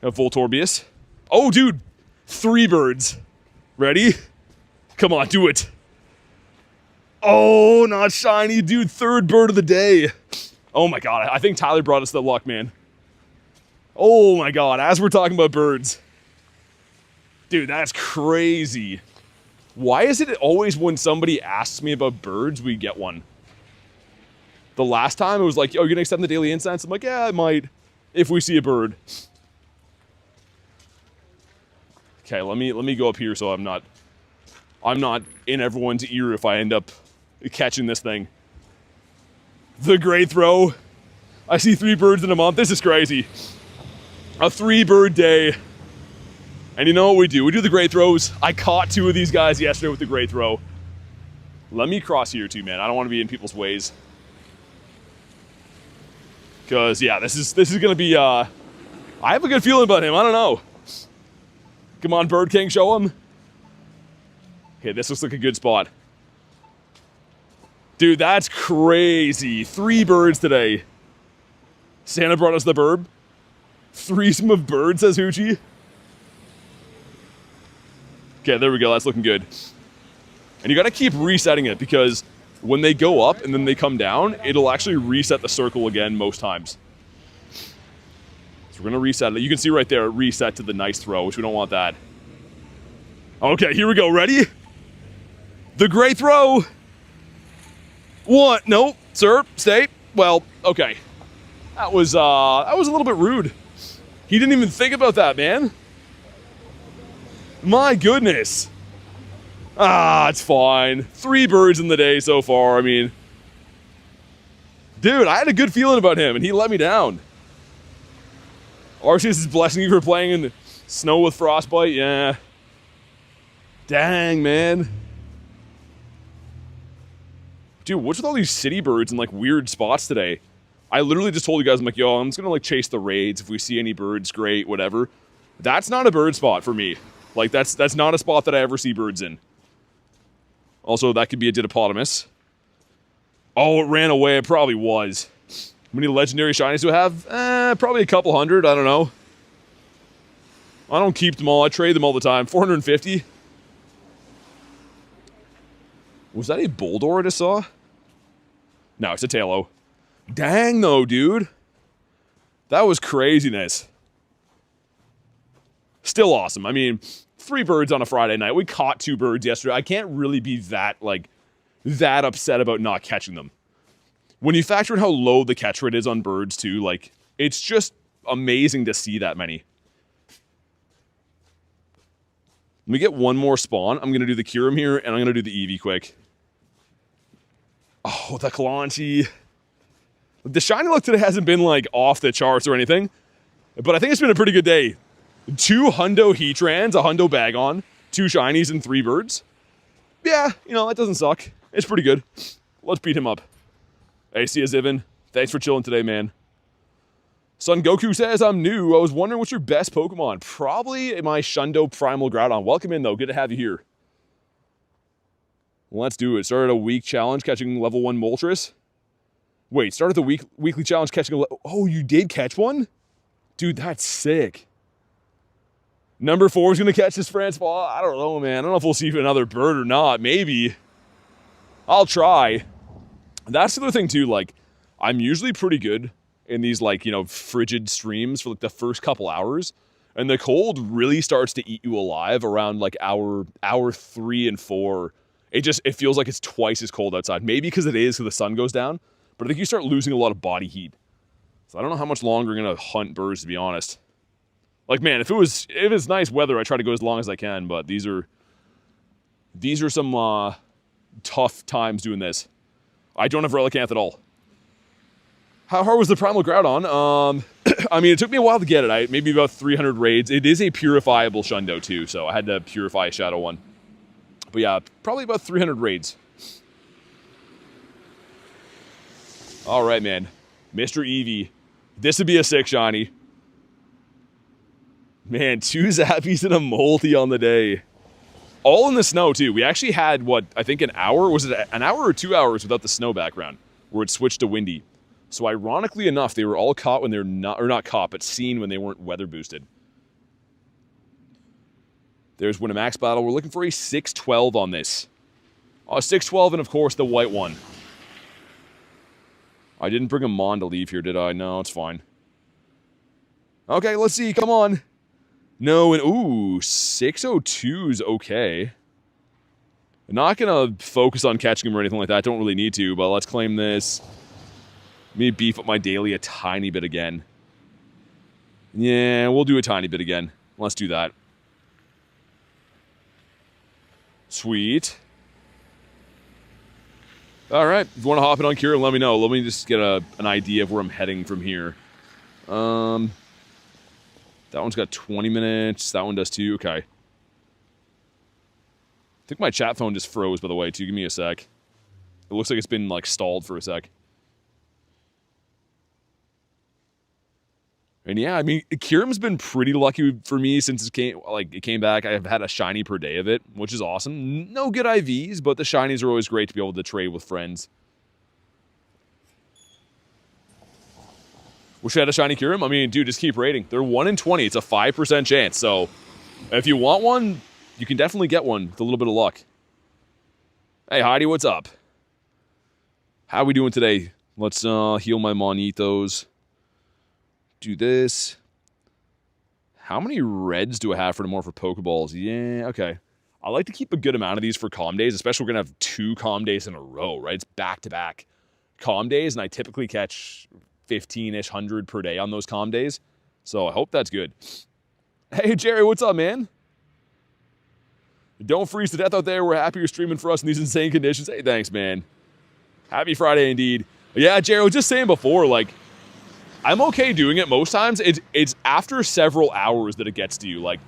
Have Voltorbius. Oh, dude. 3 birds. Ready? Come on, do it. Oh, not shiny. Dude, 3rd bird of the day. Oh my god. I think Tyler brought us the luck, man. Oh my god. As we're talking about birds. Dude, that's crazy. Why is it always when somebody asks me about birds, we get one? The last time it was like, oh, you're gonna extend the daily incense? I'm like, yeah, I might, if we see a bird. Okay, let me go up here so I'm not in everyone's ear if I end up catching this thing. The great throw. I see 3 birds in a month. This is crazy. A 3-bird day. And you know what we do? We do the great throws. I caught 2 of these guys yesterday with the great throw. Let me cross here too, man. I don't want to be in people's ways. Because, yeah, this is going to be, I have a good feeling about him. I don't know. Come on, Bird King, show him. Okay, this looks like a good spot. Dude, that's crazy. 3 birds today. Santa brought us the burb. Threesome of birds, says Hoochie. Okay, there we go. That's looking good. And you got to keep resetting it because when they go up and then they come down, it'll actually reset the circle again most times. So we're going to reset it. You can see right there, it reset to the nice throw, which we don't want that. Okay, here we go. Ready? The great throw. One. No, sir. Stay. Well, okay. That was a little bit rude. He didn't even think about that, man. My goodness. It's fine. 3 birds in the day so far. I mean, dude, I had a good feeling about him, and he let me down. Arceus is blessing you for playing in the snow with frostbite. Yeah. Dang, man. Dude, what's with all these city birds in like weird spots today? I literally just told you guys, I'm like, yo, I'm just gonna like chase the raids. If we see any birds, great, whatever. That's not a bird spot for me. Like, that's not a spot that I ever see birds in. Also, that could be a Didiplodomus. Oh, it ran away. It probably was. How many legendary shinies do I have? Probably a couple hundred. I don't know. I don't keep them all. I trade them all the time. 450. Was that a Boldor I just saw? No, it's a Tailo. Dang, though, dude. That was craziness. Still awesome. I mean, 3 birds on a Friday night. We caught 2 birds yesterday. I can't really be that upset about not catching them. When you factor in how low the catch rate is on birds, too, like, it's just amazing to see that many. Let me get one more spawn. I'm going to do the Kyurem here, and I'm going to do the Eevee quick. Oh, the Kalanchi. The shiny look today hasn't been, like, off the charts or anything, but I think it's been a pretty good day. 2 Hundo Heatrans, a Hundo Bagon, 2 shinies, and 3 birds. Yeah, you know, that doesn't suck. It's pretty good. Let's beat him up. Hey, see ya, Zivin. Thanks for chilling today, man. Son Goku says, I'm new. I was wondering what's your best Pokemon. Probably my Shundo Primal Groudon. Welcome in, though. Good to have you here. Let's do it. Started a week challenge catching level 1 Moltres. Wait, started the weekly challenge catching a... Oh, you did catch one? Dude, that's sick. Number 4 is going to catch this Francois. I don't know, man. I don't know if we'll see another bird or not. Maybe. I'll try. That's the other thing, too. Like, I'm usually pretty good in these, like, you know, frigid streams for, like, the first couple hours. And the cold really starts to eat you alive around, like, hour 3 and 4. It feels like it's twice as cold outside. Maybe because it is, because the sun goes down. But I think you start losing a lot of body heat. So I don't know how much longer I'm going to hunt birds, to be honest. Like, man, if it's nice weather, I try to go as long as I can, but these are some tough times doing this. I don't have Relicanth at all. How hard was the Primal Groudon? I mean, it took me a while to get it. Maybe about 300 raids. It is a purifiable Shundo, too, so I had to purify a Shadow one. But yeah, probably about 300 raids. All right, man. Mr. Eevee. This would be a sick shiny. Man, 2 Zappies and a Moldy on the day. All in the snow, too. We actually had, what, I think an hour? Was it an hour or 2 hours without the snow background? Where it switched to windy. So ironically enough, they were all caught when they were not, or not caught, but seen when they weren't weather boosted. There's Winamax battle. We're looking for a 612 on this. 612 and, of course, the white one. I didn't bring a Mon to leave here, did I? No, it's fine. Okay, let's see. Come on. No, and ooh, 602's okay. I'm not going to focus on catching him or anything like that. Don't really need to, but let's claim this. Let me beef up my daily a tiny bit again. Yeah, we'll do a tiny bit again. Let's do that. Sweet. All right, if you want to hop in on Kyurem, let me know. Let me just get an idea of where I'm heading from here. That one's got 20 minutes. That one does too. Okay. I think my chat phone just froze, by the way, too. Give me a sec. It looks like it's been, like, stalled for a sec. And yeah, I mean, Kyurem's been pretty lucky for me since it came back. I've had a shiny per day of it, which is awesome. No good IVs, but the shinies are always great to be able to trade with friends. Wish I had a shiny Kyurem. I mean, dude, just keep raiding. They're 1 in 20. It's a 5% chance. So if you want one, you can definitely get one with a little bit of luck. Hey, Heidi, what's up? How are we doing today? Let's heal my Monitos. Do this. How many reds do I have for tomorrow for Pokeballs? Yeah, okay. I like to keep a good amount of these for calm days, especially we're going to have 2 calm days in a row, right? It's back-to-back calm days, and I typically catch 15-ish, 100 per day on those calm days. So I hope that's good. Hey, Jerry, what's up, man? Don't freeze to death out there. We're happy you're streaming for us in these insane conditions. Hey, thanks, man. Happy Friday indeed. Yeah, Jerry, I was just saying before, like, I'm okay doing it most times. It's after several hours that it gets to you. Like,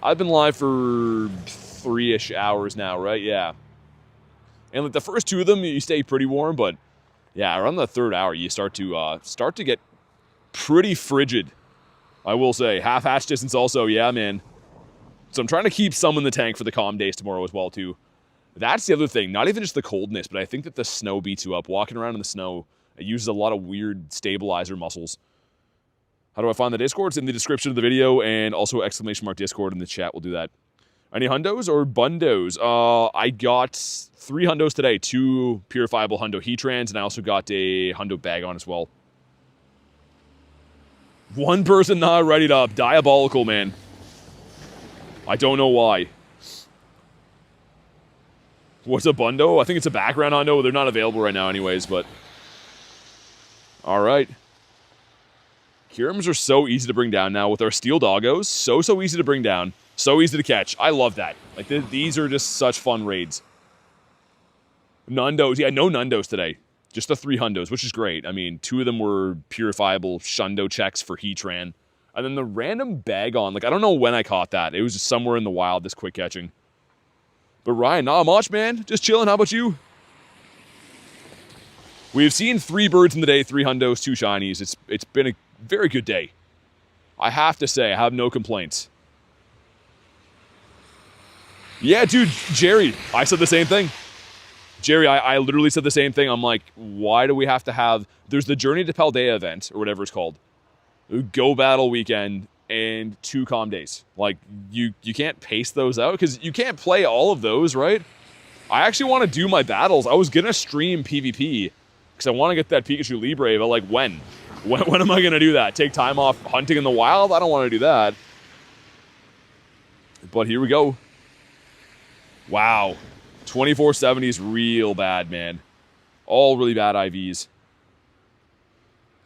I've been live for 3-ish hours now, right? Yeah. And like the first 2 of them, you stay pretty warm, but yeah, around the 3rd hour, you start to get pretty frigid. I will say, half-hatch distance also, yeah, man. So I'm trying to keep some in the tank for the calm days tomorrow as well, too. That's the other thing. Not even just the coldness, but I think that the snow beats you up. Walking around in the snow, it uses a lot of weird stabilizer muscles. How do I find the Discord? It's in the description of the video, and also exclamation mark Discord in the chat. We'll do that. Any hundos or bundos? I got 3 hundos today. 2 purifiable hundo heatrans, and I also got a hundo bag on as well. 1 person not readied up. Diabolical, man. I don't know why. What's a bundo? I think it's a background hundo. They're not available right now anyways, but... Alright. Kyurems are so easy to bring down now with our steel doggos. So easy to bring down. So easy to catch. I love that. Like, these are just such fun raids. Nundos. Yeah, no nundos today. Just the 3 hundos, which is great. I mean, 2 of them were purifiable shundo checks for Heatran. And then the random bag on. Like, I don't know when I caught that. It was just somewhere in the wild, this quick catching. But Ryan, not much, man. Just chilling. How about you? We've seen 3 birds in the day, 3 hundos, 2 shinies. It's been a very good day. I have to say, I have no complaints. Yeah, dude, Jerry, I said the same thing. Jerry, I literally said the same thing. I'm like, why do we have to have... There's the Journey to Paldea event, or whatever it's called. Go Battle Weekend, and 2 calm days. Like, you can't pace those out, because you can't play all of those, right? I actually want to do my battles. I was going to stream PvP, because I want to get that Pikachu Libre, but like, when? When am I going to do that? Take time off hunting in the wild? I don't want to do that. But here we go. Wow. 2470 is real bad, man. All really bad IVs.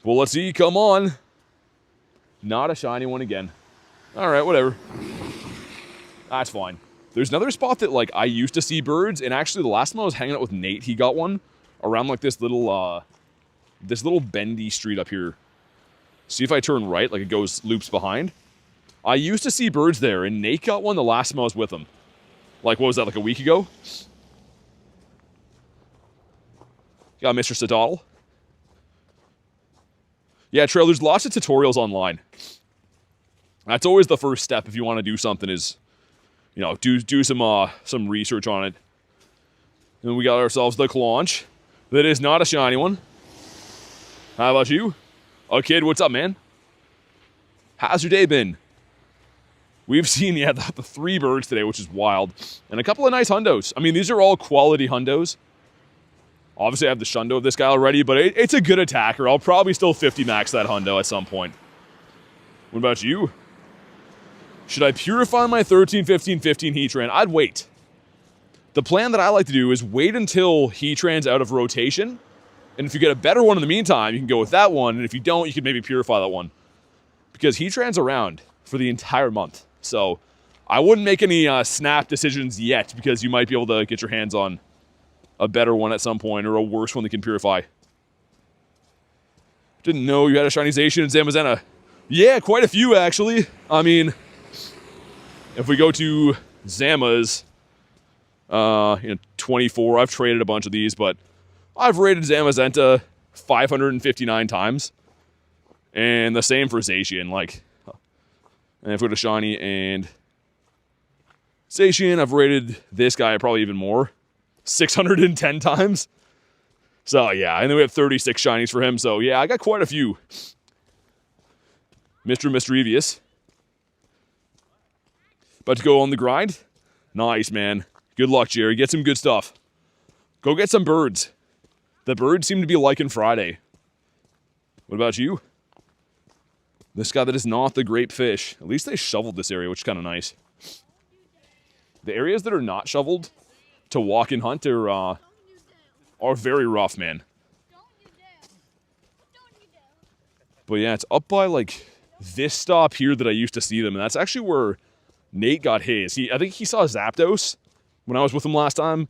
Well, let's see. Come on. Not a shiny one again. Alright, whatever. That's fine. There's another spot that, like, I used to see birds, and actually the last time I was hanging out with Nate, he got one around, like, this little bendy street up here. See if I turn right, like it goes, loops behind. I used to see birds there, and Nate got one the last time I was with him. Like, what was that, like a week ago? Got Mr. Sadottle. Yeah, Trail, there's lots of tutorials online. That's always the first step if you want to do something is, you know, do some research on it. And we got ourselves the Claunch. That is not a shiny one. How about you? Oh, kid, what's up, man? How's your day been? We've seen, yeah, the 3 birds today, which is wild. And a couple of nice hundos. I mean, these are all quality hundos. Obviously, I have the Shundo of this guy already, but it's a good attacker. I'll probably still 50 max that hundo at some point. What about you? Should I purify my 13, 15, 15 Heatran? I'd wait. The plan that I like to do is wait until Heatran's out of rotation. And if you get a better one in the meantime, you can go with that one. And if you don't, you can maybe purify that one. Because Heatran's around for the entire month. So I wouldn't make any snap decisions yet, because you might be able to get your hands on a better one at some point, or a worse one that can purify. Didn't know you had a Shinization in Zamazenta. Yeah, quite a few, actually. I mean, if we go to Zamas, 24, I've traded a bunch of these, but I've rated Zamazenta 559 times. And the same for Zacian, like, and if we go to Shiny and Zacian, I've rated this guy probably even more. 610 times. So, yeah, and then we have 36 shinies for him. So, yeah, I got quite a few. Mr. Mischievous. About to go on the grind? Nice, man. Good luck, Jerry. Get some good stuff. Go get some birds. The birds seem to be liking Friday. What about you? This guy that is not the grape fish. At least they shoveled this area, which is kind of nice. The areas that are not shoveled to walk and hunt are very rough, man. But yeah, it's up by like this stop here that I used to see them, and that's actually where Nate got his. I think he saw Zapdos when I was with him last time.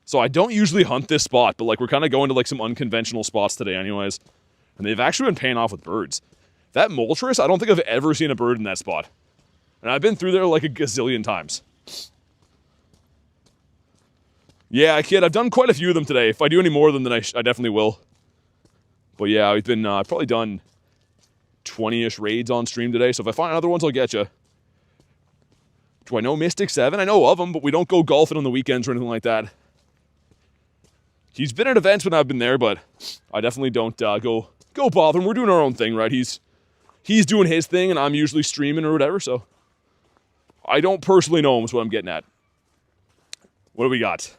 So I don't usually hunt this spot, but like we're kind of going to like some unconventional spots today anyways. And they've actually been paying off with birds. That Moltres, I don't think I've ever seen a bird in that spot. And I've been through there like a gazillion times. Yeah, kid, I've done quite a few of them today. If I do any more of them, then I definitely will. But yeah, we've been probably done 20-ish raids on stream today. So if I find other ones, I'll get you. Do I know Mystic 7? I know of him, but we don't go golfing on the weekends or anything like that. He's been at events when I've been there, but I definitely don't go bother him. We're doing our own thing, right? He's doing his thing, and I'm usually streaming or whatever, so I don't personally know him is what I'm getting at. What do we got?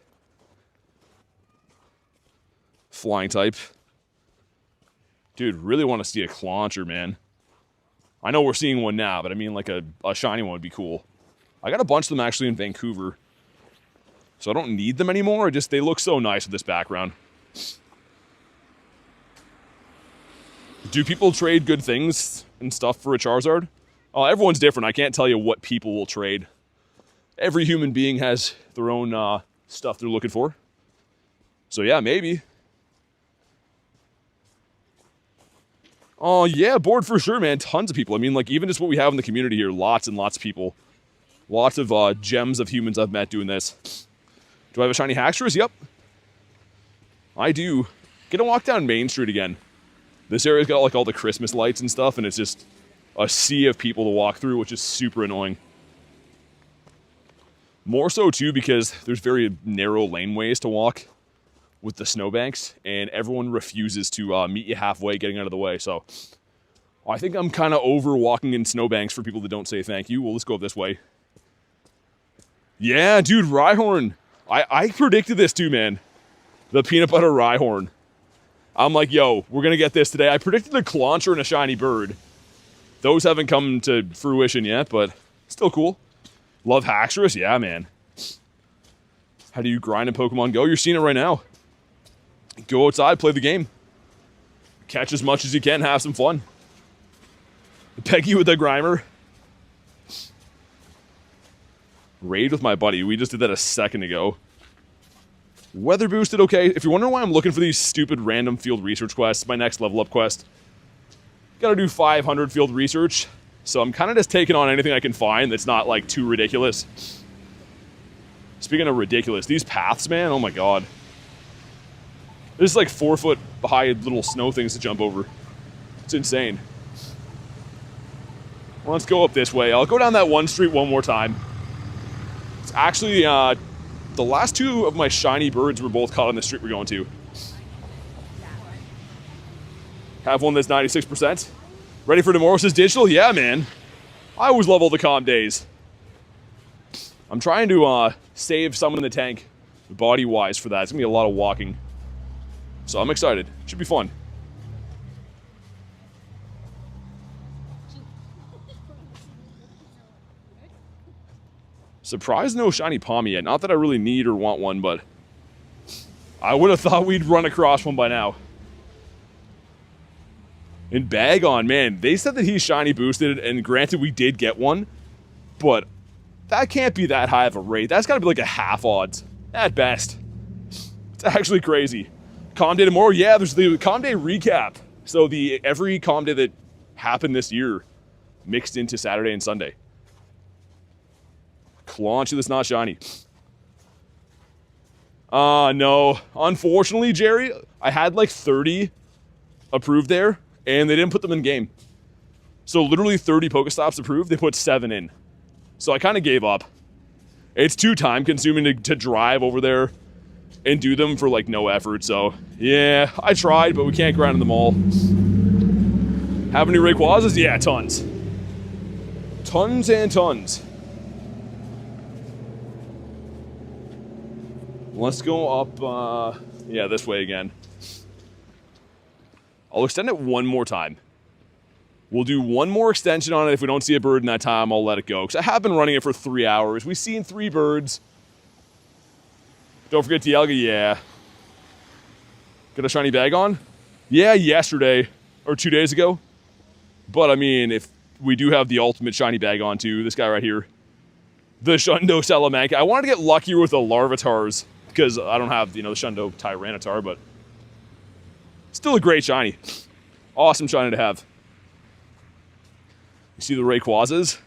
Flying type. Dude, really want to see a Clauncher, man. I know we're seeing one now, but I mean like a shiny one would be cool. I got a bunch of them actually in Vancouver. So I don't need them anymore, just they look so nice with this background. Do people trade good things and stuff for a Charizard? Everyone's different. I can't tell you what people will trade. Every human being has their own stuff they're looking for. So yeah, maybe. Oh yeah, bored for sure, man. Tons of people. I mean, like even just what we have in the community here, lots and lots of people. Lots of gems of humans I've met doing this. Do I have a shiny Haxorus? Yep. I do. Gonna walk down Main Street again. This area's got like all the Christmas lights and stuff, and it's just a sea of people to walk through, which is super annoying. More so too because there's very narrow laneways to walk with the snowbanks, and everyone refuses to meet you halfway getting out of the way, so I think I'm kind of over walking in snowbanks for people that don't say thank you. Well, let's go up this way. Yeah, dude, Rhyhorn. I predicted this too, man. The peanut butter Rhyhorn. I'm like, yo, we're going to get this today. I predicted a Clauncher and a shiny bird. Those haven't come to fruition yet, but still cool. Love Haxorus? Yeah, man. How do you grind in Pokemon Go? You're seeing it right now. Go outside, play the game. Catch as much as you can, have some fun. Peggy with the Grimer. Raid with my buddy. We just did that a second ago. Weather boosted, okay. If you're wondering why I'm looking for these stupid random field research quests, my next level up quest. Gotta do 500 field research. So I'm kind of just taking on anything I can find that's not like too ridiculous. Speaking of ridiculous, these paths, man, oh my god. There's like 4-foot high little snow things to jump over. It's insane. Well, let's go up this way. I'll go down that one street one more time. It's actually, the last two of my shiny birds were both caught on the street we're going to. Have one that's 96%. Ready for tomorrow, says Digital? Yeah, man. I always love all the calm days. I'm trying to save some in the tank, body-wise, for that. It's going to be a lot of walking. So I'm excited. Should be fun. Surprised no shiny Palmy yet. Not that I really need or want one, but I would have thought we'd run across one by now. And Bagon, man, they said that he's shiny boosted, and granted we did get one, but that can't be that high of a rate. That's got to be like a half odds at best. It's actually crazy. Calm Day tomorrow? Yeah, there's the Calm Day recap. So every Calm Day that happened this year mixed into Saturday and Sunday. Clauncher that's not shiny. No. Unfortunately, Jerry, I had like 30 approved there, and they didn't put them in game. So literally 30 Pokestops approved, they put 7 in. So I kind of gave up. It's too time consuming to drive over there and do them for like no effort. So yeah, I tried, but we can't grind them all. Have any Rayquazas? Yeah, tons. Tons and tons. Let's go up, yeah, this way again. I'll extend it one more time. We'll do one more extension on it. If we don't see a bird in that time, I'll let it go. Because I have been running it for 3 hours. We've seen 3 birds. Don't forget Dialga, yeah. Got a shiny bag on? Yeah, yesterday. Or 2 days ago. But, I mean, if we do have the ultimate shiny bag on, too. This guy right here. The Shundo Salamanca. I wanted to get luckier with the Larvitars. Because I don't have, you know, the Shundo Tyranitar, but... still a great shiny. Awesome shiny to have. You see the Rayquazas?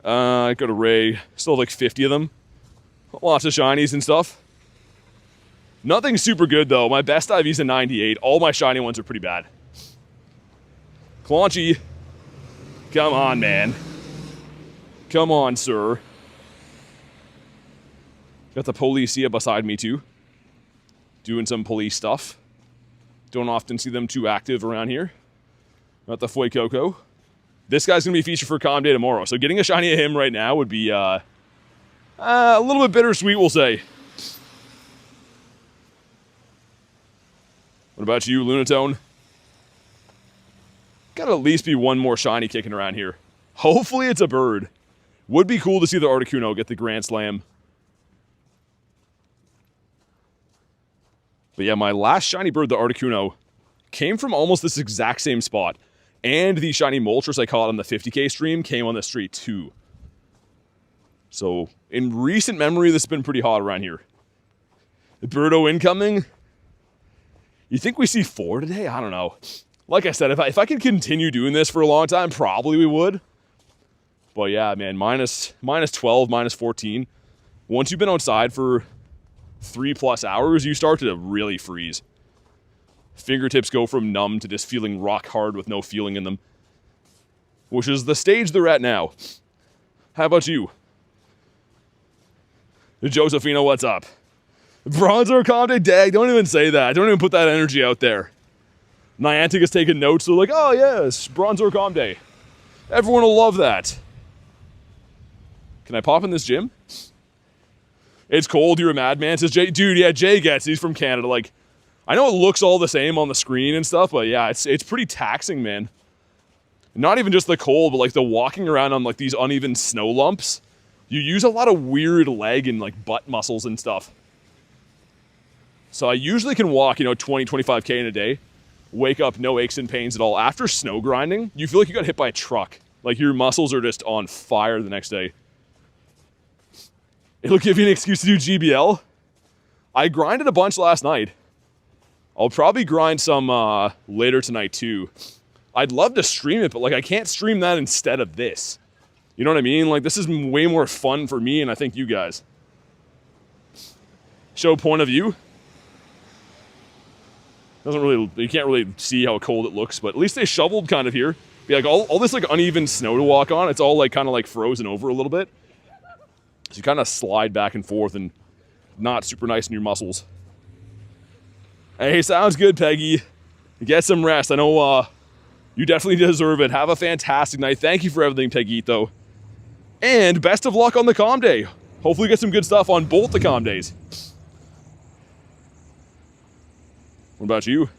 I go to Ray. Still have like 50 of them. Lots of shinies and stuff. Nothing super good though. My best IV's a 98. All my shiny ones are pretty bad. Claunchy. Come on, man. Come on, sir. Got the Policia beside me too. Doing some police stuff. Don't often see them too active around here. Got the Fuecoco. This guy's going to be featured for Calm Day tomorrow, so getting a shiny of him right now would be a little bit bittersweet, we'll say. What about you, Lunatone? Gotta at least be one more shiny kicking around here. Hopefully it's a bird. Would be cool to see the Articuno get the Grand Slam. But yeah, my last shiny bird, the Articuno, came from almost this exact same spot. And the shiny Moltres I caught on the 50k stream came on the street too. So, in recent memory, this has been pretty hot around here. The Birdo incoming. You think we see 4 today? I don't know. Like I said, if I could continue doing this for a long time, probably we would. But yeah, man, minus 12, minus 14. Once you've been outside for 3+ hours, you start to really freeze. Fingertips go from numb to just feeling rock hard with no feeling in them. Which is the stage they're at now. How about you? Josephino, what's up? Bronzor Comte, dag, don't even say that. Don't even put that energy out there. Niantic is taking notes. They're like, oh yes, Bronzor Comte. Everyone will love that. Can I pop in this gym? It's cold, you're a madman, says Jay. Dude, yeah, Jay gets, he's from Canada. Like, I know it looks all the same on the screen and stuff, but yeah, it's pretty taxing, man. Not even just the cold, but like the walking around on like these uneven snow lumps. You use a lot of weird leg and like butt muscles and stuff. So I usually can walk, 20, 25K in a day. Wake up, no aches and pains at all. After snow grinding, you feel like you got hit by a truck. Like your muscles are just on fire the next day. It'll give you an excuse to do GBL. I grinded a bunch last night. I'll probably grind some later tonight too. I'd love to stream it, but like I can't stream that instead of this. You know what I mean? Like this is way more fun for me and I think you guys. Show point of view. You can't really see how cold it looks, but at least they shoveled kind of here. Be like all this like uneven snow to walk on, it's all like kind of like frozen over a little bit. So you kind of slide back and forth and not super nice in your muscles. Hey, sounds good, Peggy. Get some rest. I know you definitely deserve it. Have a fantastic night. Thank you for everything, Peguito. And best of luck on the Calm Day. Hopefully get some good stuff on both the Calm Days. What about you?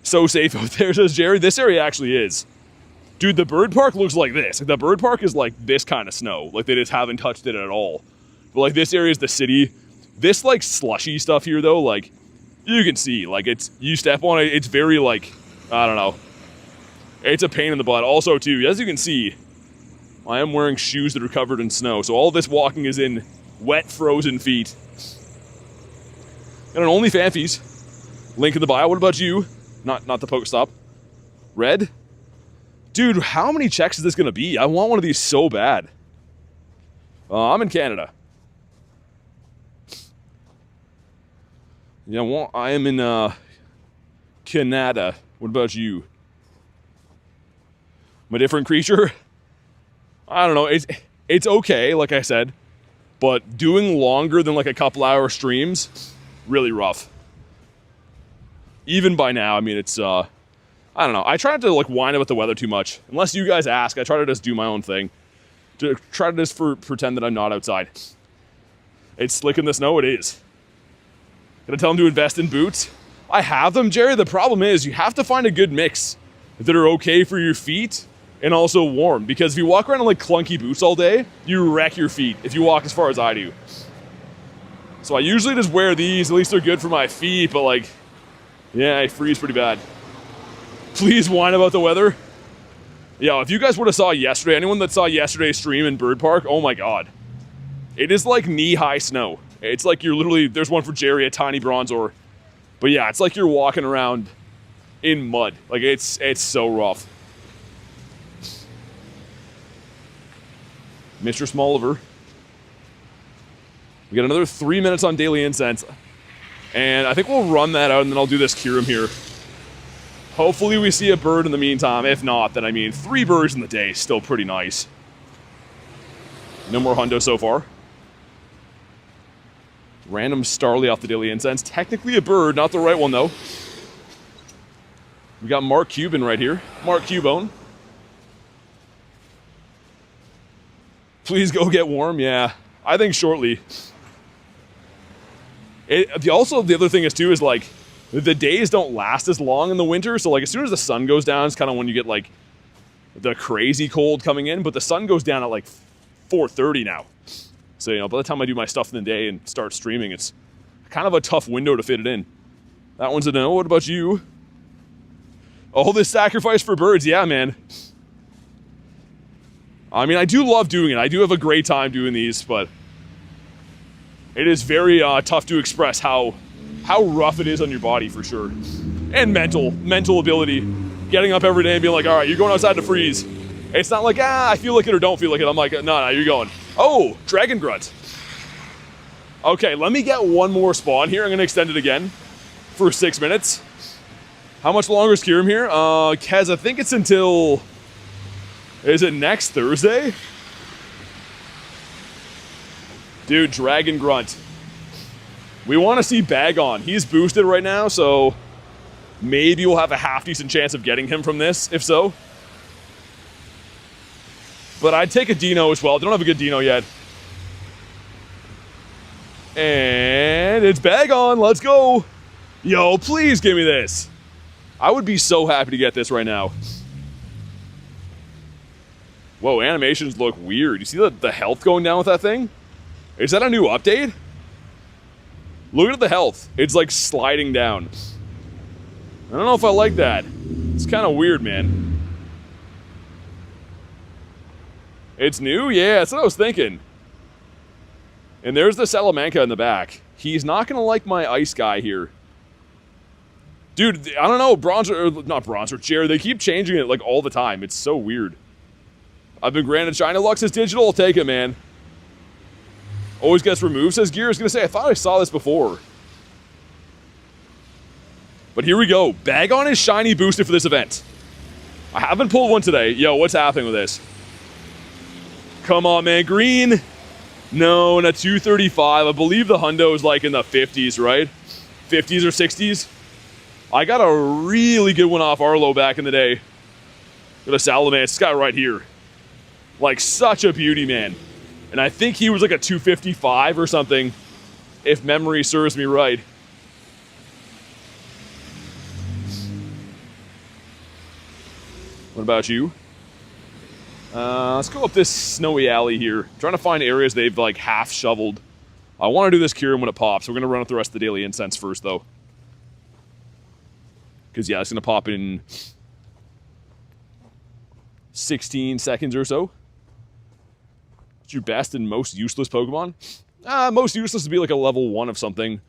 So safe out there, says Jerry. This area actually is. Dude, the bird park looks like this. Like, the bird park is like this kind of snow. Like they just haven't touched it at all. But like this area is the city. This like slushy stuff here though, like you can see, like you step on it, it's very like, I don't know. It's a pain in the butt. Also too, as you can see, I am wearing shoes that are covered in snow. So all this walking is in wet, frozen feet. And an only fanfies. Link in the bio. What about you? Not the Pokestop. Red? Dude, how many checks is this going to be? I want one of these so bad. I'm in Canada. Yeah, well, I am in Canada. What about you? I'm a different creature? I don't know. It's okay, like I said. But doing longer than like a couple hour streams, really rough. Even by now, I mean, it's, I don't know. I try not to like whine about the weather too much. Unless you guys ask, I try to just do my own thing. To try to just pretend that I'm not outside. It's slick in the snow, it is. Gonna tell them to invest in boots? I have them, Jerry. The problem is you have to find a good mix that are okay for your feet and also warm. Because if you walk around in like clunky boots all day, you wreck your feet if you walk as far as I do. So I usually just wear these, at least they're good for my feet, but like, yeah, I freeze pretty bad. Please whine about the weather. Yeah, if you guys would have saw yesterday, anyone that saw yesterday's stream in Bird Park, oh my God. It is like knee-high snow. It's like you're literally, there's one for Jerry, a tiny bronzor. But yeah, it's like you're walking around in mud. Like it's so rough. Mr. Smoliver. We got another 3 minutes on Daily Incense. And I think we'll run that out and then I'll do this KYUREM here. Hopefully we see a bird in the meantime. If not, then I mean 3 birds in the day is still pretty nice. No more hundo so far. Random Starly off the Daily Incense. Technically a bird, not the right one though. We got Mark Cuban right here. Mark Cubone. Please go get warm. Yeah, I think shortly. Also, the other thing is too is like the days don't last as long in the winter. So like as soon as the sun goes down, it's kind of when you get like the crazy cold coming in. But the sun goes down at like 4:30 now. So, you know, by the time I do my stuff in the day and start streaming, it's kind of a tough window to fit it in. That one's a no. What about you? Oh, this sacrifice for birds. Yeah, man. I mean, I do love doing it. I do have a great time doing these, but it is very tough to express how rough it is on your body for sure. And mental ability. Getting up every day and being like, all right, you're going outside to freeze. It's not like, I feel like it or don't feel like it. I'm like, no, you're going. Oh, Dragon Grunt. Okay, let me get one more spawn here. I'm going to extend it again for 6 minutes. How much longer is KYUREM here? Kez, I think it's until... Is it next Thursday? Dude, Dragon Grunt. We want to see Bag On. He's boosted right now, so maybe we'll have a half-decent chance of getting him from this, if so. But I'd take a Dino as well. They don't have a good Dino yet. And it's Bag On. Let's go. Yo, please give me this. I would be so happy to get this right now. Whoa, animations look weird. You see the health going down with that thing? Is that a new update? Look at the health. It's like sliding down. I don't know if I like that. It's kind of weird, man. It's new? Yeah, that's what I was thinking. And there's the Salamanca in the back. He's not going to like my ice guy here. Dude, I don't know, not Bronzer, Jared, they keep changing it like all the time. It's so weird. I've been granted China Lux as digital, I'll take it, man. Always gets removed, says Gear. I was going to say, I thought I saw this before. But here we go. Bag On is shiny boosted for this event. I haven't pulled one today. Yo, what's happening with this? Come on, man. Green. No, and a 235. I believe the hundo is like in the 50s, right? 50s or 60s. I got a really good one off Arlo back in the day. Got a Salamence. This guy right here. Like, such a beauty, man. And I think he was like a 255 or something, if memory serves me right. What about you? Let's go up this snowy alley here. I'm trying to find areas they've like half shoveled. I want to do this KYUREM when it pops. We're going to run up the rest of the Daily Incense first, though. Because, yeah, it's going to pop in 16 seconds or so. What's your best and most useless Pokemon? Most useless would be like a level 1 of something.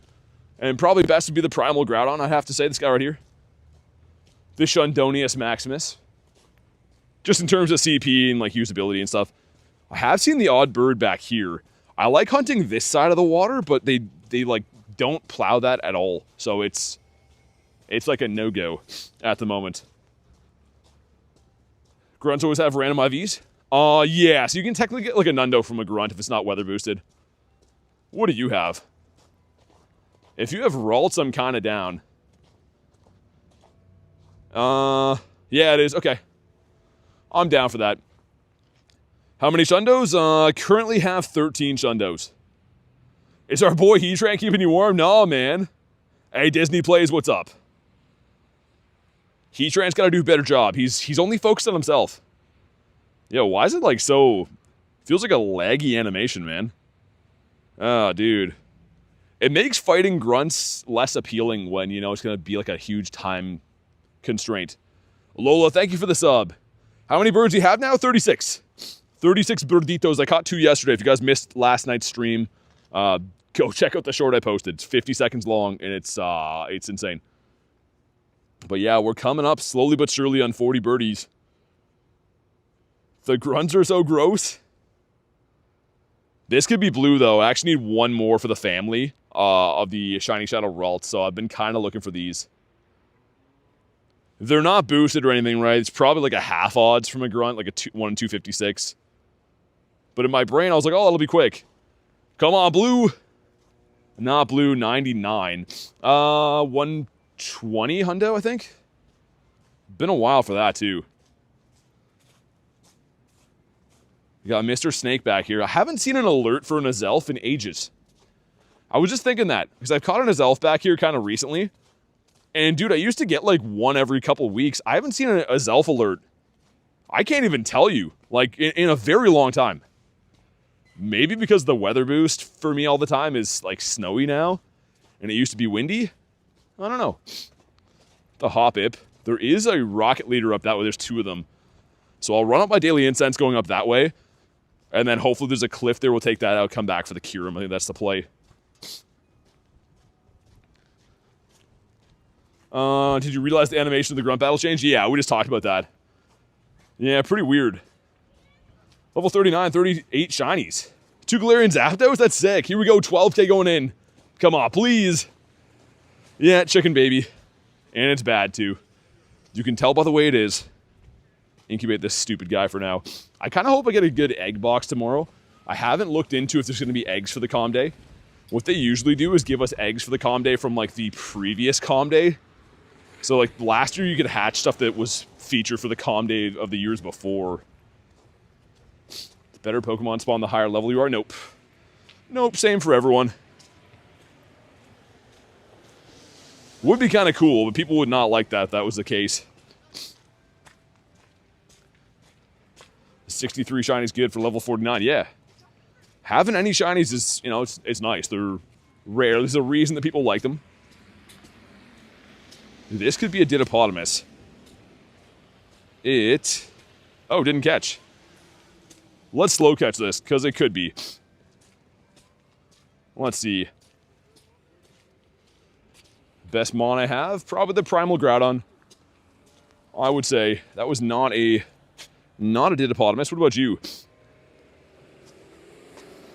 And probably best would be the Primal Groudon, I'd have to say. This guy right here. The Shundonius Maximus. Just in terms of CP and like usability and stuff. I have seen the odd bird back here. I like hunting this side of the water, but they like don't plow that at all. So it's like a no-go at the moment. Grunts always have random IVs? Yeah, so you can technically get like a Nundo from a Grunt if it's not weather boosted. What do you have? If you have Ralts, I'm kind of down. Yeah, it is. Okay. I'm down for that. How many Shundos? Currently have 13 Shundos. Is our boy Heatran keeping you warm? No, man. Hey, Disney Plays, what's up? Heatran's got to do a better job. He's only focused on himself. Yo, why is it like so... Feels like a laggy animation, man. Oh, dude. It makes fighting grunts less appealing when, you know, it's going to be like a huge time constraint. Lola, thank you for the sub. How many birds do you have now? 36. 36 birditos. I caught 2 yesterday. If you guys missed last night's stream, go check out the short I posted. It's 50 seconds long, and it's insane. But yeah, we're coming up slowly but surely on 40 birdies. The grunts are so gross. This could be blue, though. I actually need one more for the family of the Shiny Shadow Ralt, so I've been kind of looking for these. They're not boosted or anything, right? It's probably like a half odds from a grunt, like a 1 in 256. But in my brain, I was like, oh, it'll be quick. Come on, blue. Not blue, 99. 120 hundo, I think. Been a while for that, too. You got Mr. Snake back here. I haven't seen an alert for an Azelf in ages. I was just thinking that, because I've caught an Azelf back here kind of recently. And, dude, I used to get, like, one every couple weeks. I haven't seen an Azelf alert. I can't even tell you. Like, in a very long time. Maybe because the weather boost for me all the time is, like, snowy now. And it used to be windy. I don't know. The Hoppip. There is a rocket leader up that way. There's 2 of them. So I'll run up my daily incense going up that way. And then hopefully there's a cliff there. We'll take that out, come back for the Kyurem. I think that's the play. Did you realize the animation of the grunt battle change? Yeah, we just talked about that. Yeah, pretty weird. Level 39, 38 shinies. 2 Galarian Zapdos? That's sick. Here we go, 12k going in. Come on, please. Yeah, chicken baby. And it's bad, too. You can tell by the way it is. Incubate this stupid guy for now. I kind of hope I get a good egg box tomorrow. I haven't looked into if there's going to be eggs for the Calm Day. What they usually do is give us eggs for the Calm Day from, like, the previous Calm Day. So, like, last year you could hatch stuff that was featured for the Calm Day of the years before. Better Pokemon spawn the higher level you are? Nope. Nope, same for everyone. Would be kind of cool, but people would not like that if that was the case. 63 shinies good for level 49, yeah. Having any shinies is, you know, it's nice. They're rare. There's a reason that people like them. This could be a Didopotamus. Oh, didn't catch. Let's slow catch this, because it could be. Let's see. Best mon I have? Probably the Primal Groudon. I would say that was not a Didopotamus. What about you?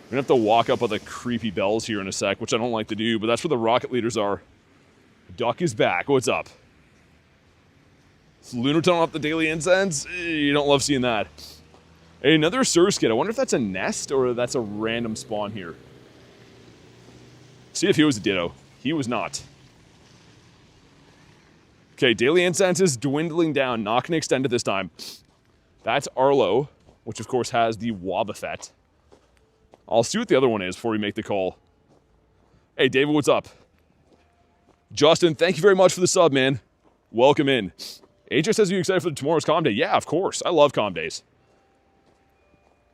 We're going to have to walk up with the creepy bells here in a sec, which I don't like to do, but that's where the rocket leaders are. Duck is back. What's up? Is Lunarton off the daily incense? You don't love seeing that. Hey, another Surskit. I wonder if that's a nest or that's a random spawn here. See if he was a Ditto. He was not. Okay, daily incense is dwindling down. Not going to extend it this time. That's Arlo, which of course has the Wobbuffet. I'll see what the other one is before we make the call. Hey, David, what's up? Justin, thank you very much for the sub, man. Welcome in. AJ says, are you excited for tomorrow's Calm Day? Yeah, of course. I love Calm Days.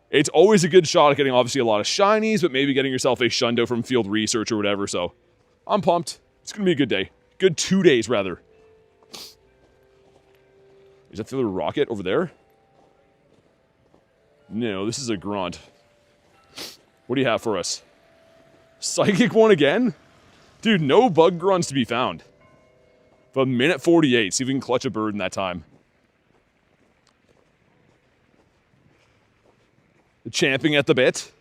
It's always a good shot at getting, obviously, a lot of shinies, but maybe getting yourself a Shundo from field research or whatever, so I'm pumped. It's going to be a good day. Good 2 days, rather. Is that the other rocket over there? No, this is a grunt. What do you have for us? Psychic one again? Dude, no bug grunts to be found. But minute 48, see if we can clutch a bird in that time. Champing at the bit.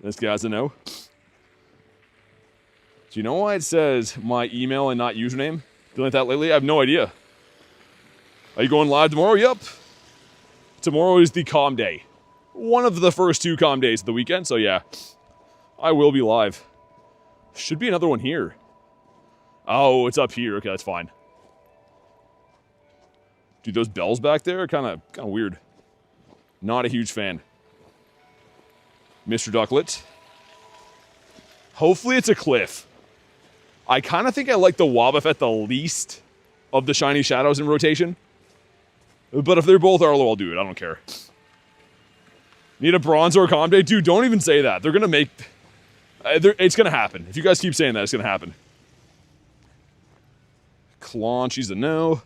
This guy's a no. Do you know why it says my email and not username? Been like that lately? I have no idea. Are you going live tomorrow? Yep. Tomorrow is the Calm Day. One of the first 2 Calm Days of the weekend, so yeah. I will be live. Should be another one here. Oh, it's up here. Okay, that's fine. Dude, those bells back there are kind of weird. Not a huge fan. Mr. Ducklet. Hopefully it's a cliff. I kind of think I like the Wobbuffet the least of the shiny shadows in rotation. But if they're both Arlo, I'll do it. I don't care. Need a bronze or a Comde? Dude, don't even say that. They're going to make... it's going to happen. If you guys keep saying that, it's going to happen. Claunchy's a no.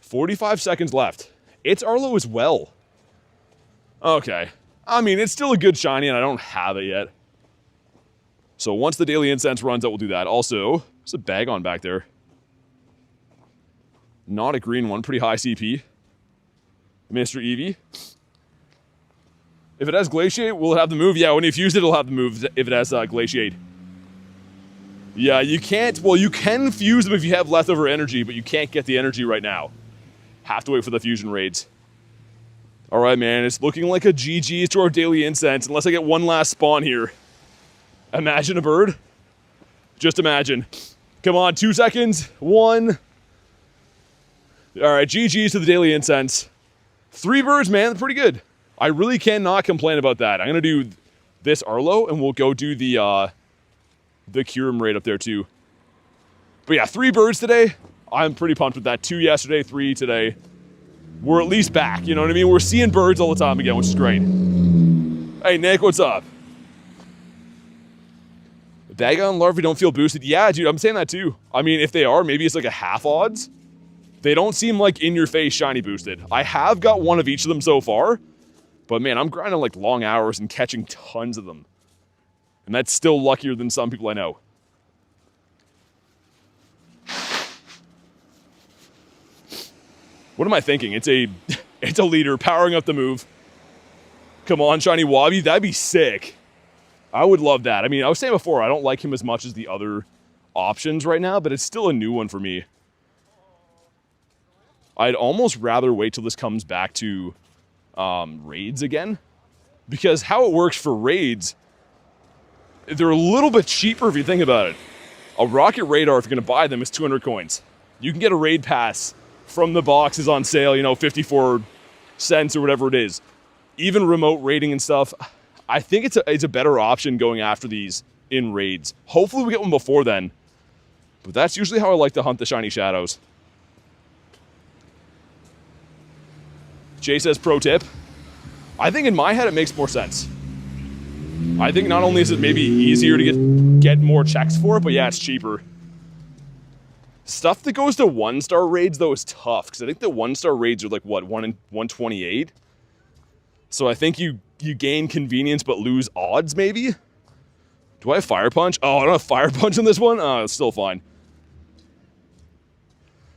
45 seconds left. It's Arlo as well. Okay. I mean, it's still a good shiny, and I don't have it yet. So once the daily incense runs out, we'll do that. Also, there's a bag on back there. Not a green one. Pretty high CP. Mr. Eevee. If it has Glaciate, will it have the move? Yeah, when you fuse it, it'll have the move if it has Glaciate. Yeah, you can't... Well, you can fuse them if you have leftover energy, but you can't get the energy right now. Have to wait for the fusion raids. All right, man. It's looking like a GG to our daily incense, unless I get one last spawn here. Imagine a bird. Just imagine. Come on, 2 seconds. 1. All right, GG's to the daily incense. 3 birds, man. Pretty good. I really cannot complain about that. I'm going to do this Arlo, and we'll go do the Kyurem raid up there, too. But yeah, 3 birds today. I'm pretty pumped with that. 2 yesterday, 3 today. We're at least back, you know what I mean? We're seeing birds all the time again, which is great. Hey, Nick, what's up? Dagon larvae don't feel boosted. Yeah, dude, I'm saying that too. I mean, if they are, maybe it's like a half odds. They don't seem like in-your-face shiny boosted. I have got one of each of them so far. But man, I'm grinding like long hours and catching tons of them. And that's still luckier than some people I know. What am I thinking? It's a leader powering up the move. Come on, shiny Wabi. That'd be sick. I would love that. I mean, I was saying before, I don't like him as much as the other options right now, but it's still a new one for me. I'd almost rather wait till this comes back to raids again. Because how it works for raids, they're a little bit cheaper if you think about it. A rocket radar, if you're going to buy them, is 200 coins. You can get a raid pass from the boxes on sale, you know, 54 cents or whatever it is. Even remote raiding and stuff, I think it's a better option going after these in raids. Hopefully we get one before then. But that's usually how I like to hunt the shiny shadows. Jay says pro tip. I think in my head it makes more sense. I think not only is it maybe easier to get more checks for it, but yeah, it's cheaper. Stuff that goes to 1-star raids, though, is tough. Because I think the 1-star raids are like, what, 1 in 128? So I think you gain convenience but lose odds, maybe? Do I have Fire Punch? Oh, I don't have Fire Punch on this one? Oh, it's still fine.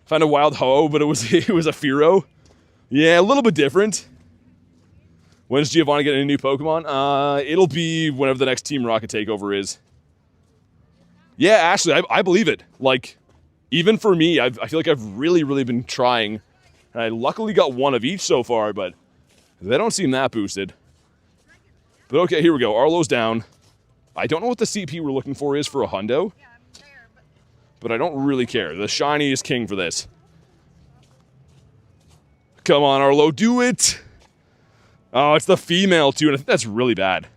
Found a Wild Ho, but it was a Fearow. Yeah, a little bit different. When is Giovanni getting a new Pokemon? It'll be whenever the next Team Rocket takeover is. Yeah, actually, I believe it. Like... Even for me, I feel like I've really, really been trying. And I luckily got one of each so far, but they don't seem that boosted. But okay, here we go. Arlo's down. I don't know what the CP we're looking for is for a hundo. But I don't really care. The shiny is king for this. Come on, Arlo, do it! Oh, it's the female too, and I think that's really bad.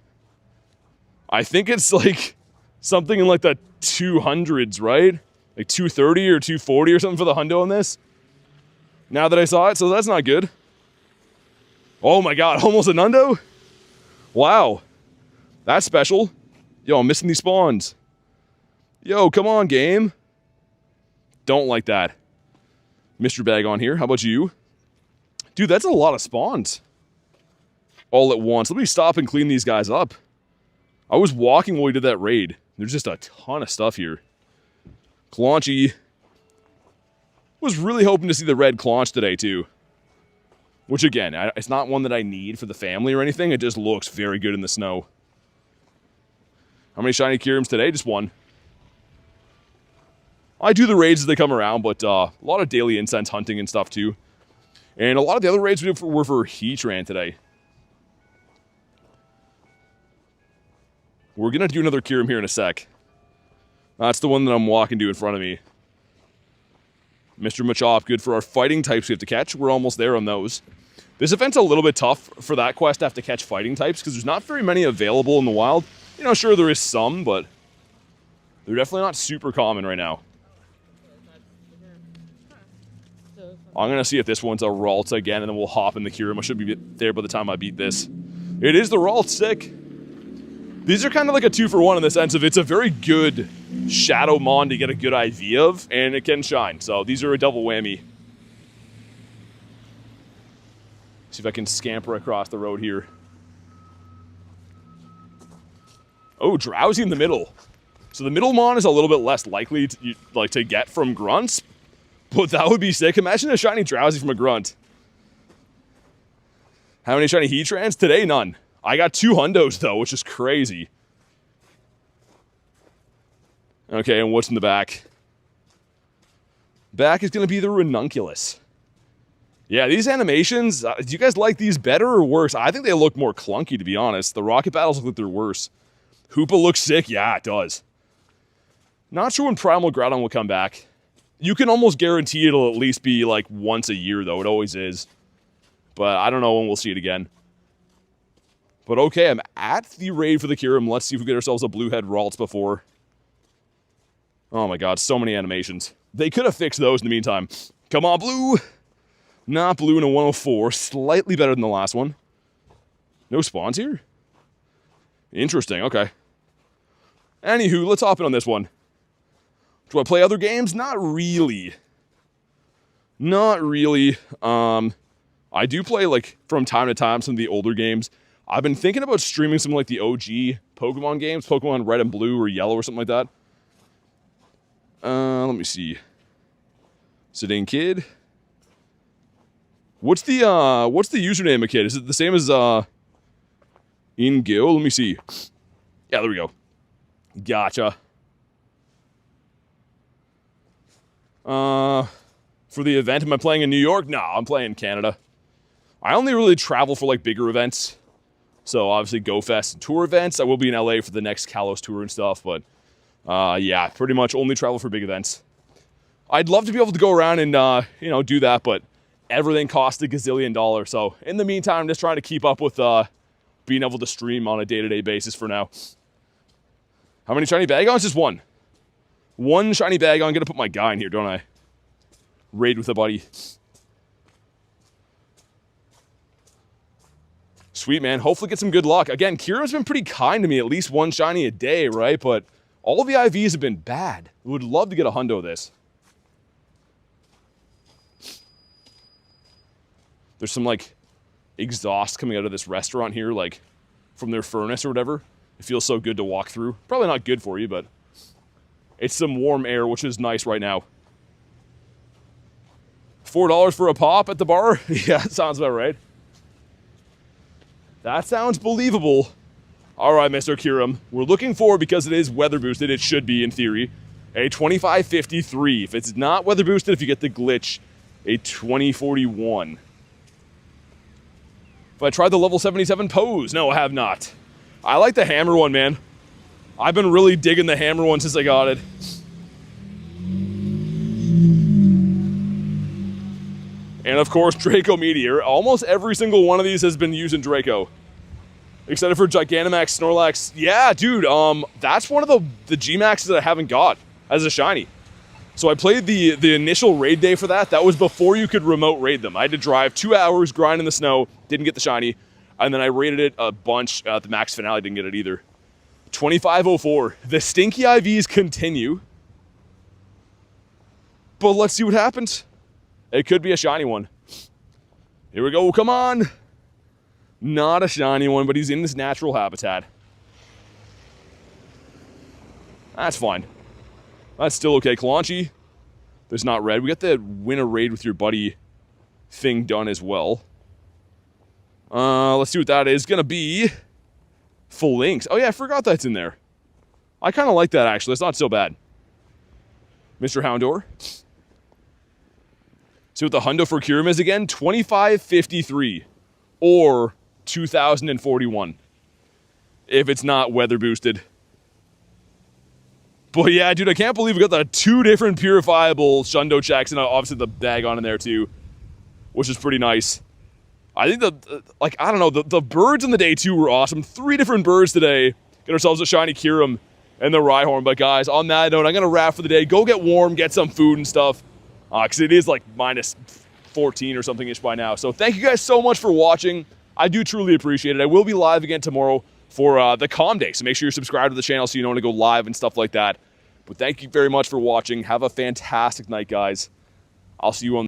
I think it's like something in like the 200s, right? Like 230 or 240 or something for the hundo on this. Now that I saw it, so that's not good. Oh my god, almost a nundo? Wow. That's special. Yo, I'm missing these spawns. Yo, come on, game. Don't like that. Mr. Bag on here. How about you? Dude, that's a lot of spawns. All at once. Let me stop and clean these guys up. I was walking while we did that raid. There's just a ton of stuff here. Claunchy. Was really hoping to see the red Claunch today, too. Which, again, it's not one that I need for the family or anything. It just looks very good in the snow. How many shiny Kyurems today? Just one. I do the raids as they come around, but a lot of daily incense hunting and stuff, too. And a lot of the other raids we did were for Heatran today. We're going to do another Kyurem here in a sec. That's the one that I'm walking to in front of me. Mr. Machop, good for our fighting types we have to catch. We're almost there on those. This event's a little bit tough for that quest to have to catch fighting types because there's not very many available in the wild. You know, sure, there is some, but they're definitely not super common right now. I'm going to see if this one's a Ralts again, and then we'll hop in the Kyurem. I should be there by the time I beat this. It is the Ralts, sick. These are kind of like a 2-for-1 in the sense of it's a very good Shadow Mon to get a good idea of, and it can shine. So these are a double whammy. See if I can scamper across the road here. Oh, Drowsy in the middle. So the middle Mon is a little bit less likely to get from grunts, but that would be sick. Imagine a shiny Drowsy from a grunt. How many shiny Heatrans? Today, none. I got 2 hundos though, which is crazy. Okay, and what's in the back? Back is going to be the Ranunculus. Yeah, these animations, do you guys like these better or worse? I think they look more clunky, to be honest. The rocket battles look like they're worse. Hoopa looks sick. Yeah, it does. Not sure when Primal Groudon will come back. You can almost guarantee it'll at least be like once a year, though. It always is. But I don't know when we'll see it again. But okay, I'm at the raid for the Kyurem. Let's see if we get ourselves a Bluehead Ralts before. Oh my god, so many animations. They could have fixed those in the meantime. Come on, Blue! Not Blue in a 104. Slightly better than the last one. No spawns here? Interesting, okay. Anywho, let's hop in on this one. Do I play other games? Not really. Not really. I do play, like, from time to time, some of the older games. I've been thinking about streaming some, like, the OG Pokemon games. Pokemon Red and Blue or Yellow or something like that. Let me see. Sedan Kid. What's the username of Kid? Is it the same as, in Gil? Let me see. Yeah, there we go. Gotcha. For the event, am I playing in New York? No, I'm playing in Canada. I only really travel for, like, bigger events. So, obviously, Go Fest and tour events. I will be in LA for the next Kalos tour and stuff, but, yeah, pretty much only travel for big events. I'd love to be able to go around and, you know, do that, but everything costs a gazillion dollars. So, in the meantime, I'm just trying to keep up with, being able to stream on a day-to-day basis for now. How many shiny Bagons? Just one. One shiny Bagon. I'm going to put my guy in here, don't I? Raid with a buddy. Sweet, man. Hopefully get some good luck. Again, Kyurem's been pretty kind to me. At least one shiny a day, right? But all the IVs have been bad. Would love to get a hundo of this. There's some, like, exhaust coming out of this restaurant here, like, from their furnace or whatever. It feels so good to walk through. Probably not good for you, but it's some warm air, which is nice right now. $4 for a pop at the bar? Yeah, sounds about right. That sounds believable. All right, Mr. Kyurem. We're looking for, because it is weather boosted, it should be, in theory, a 2553. If it's not weather boosted, if you get the glitch, a 2041. If I tried the level 77 pose? No, I have not. I like the hammer one, man. I've been really digging the hammer one since I got it. And of course, Draco Meteor. Almost every single one of these has been using Draco. Except for Gigantamax, Snorlax. Yeah, dude, that's one of the G-Maxes that I haven't got as a shiny. So I played the initial raid day for that. That was before you could remote raid them. I had to drive 2 hours, grind in the snow, didn't get the shiny. And then I raided it a bunch at the max finale, didn't get it either. 2504. The stinky IVs continue. But let's see what happens. It could be a shiny one. Here we go, come on. Not a shiny one, but he's in this natural habitat. That's fine. That's still okay. Kalonchi, there's not red. We got the win a raid with your buddy thing done as well. Let's see what that is. Gonna be full links. Oh yeah, I forgot that's in there. I kind of like that, actually. It's not so bad. Mr. Houndour. See what the hundo for Kyurem is again? 2553 or 2041 if it's not weather boosted. But yeah, dude, I can't believe we got the 2 different purifiable Shundo checks and obviously the Bagon in there too, which is pretty nice. I think I don't know, the birds in the day too were awesome. 3 different birds today. Get ourselves a shiny Kyurem and the Rhyhorn. But guys, on that note, I'm going to wrap for the day. Go get warm, get some food and stuff. Because it is like minus 14 or something-ish by now. So thank you guys so much for watching. I do truly appreciate it. I will be live again tomorrow for the Calm Day, so make sure you're subscribed to the channel so you know when to go live and stuff like that. But thank you very much for watching. Have a fantastic night, guys. I'll see you on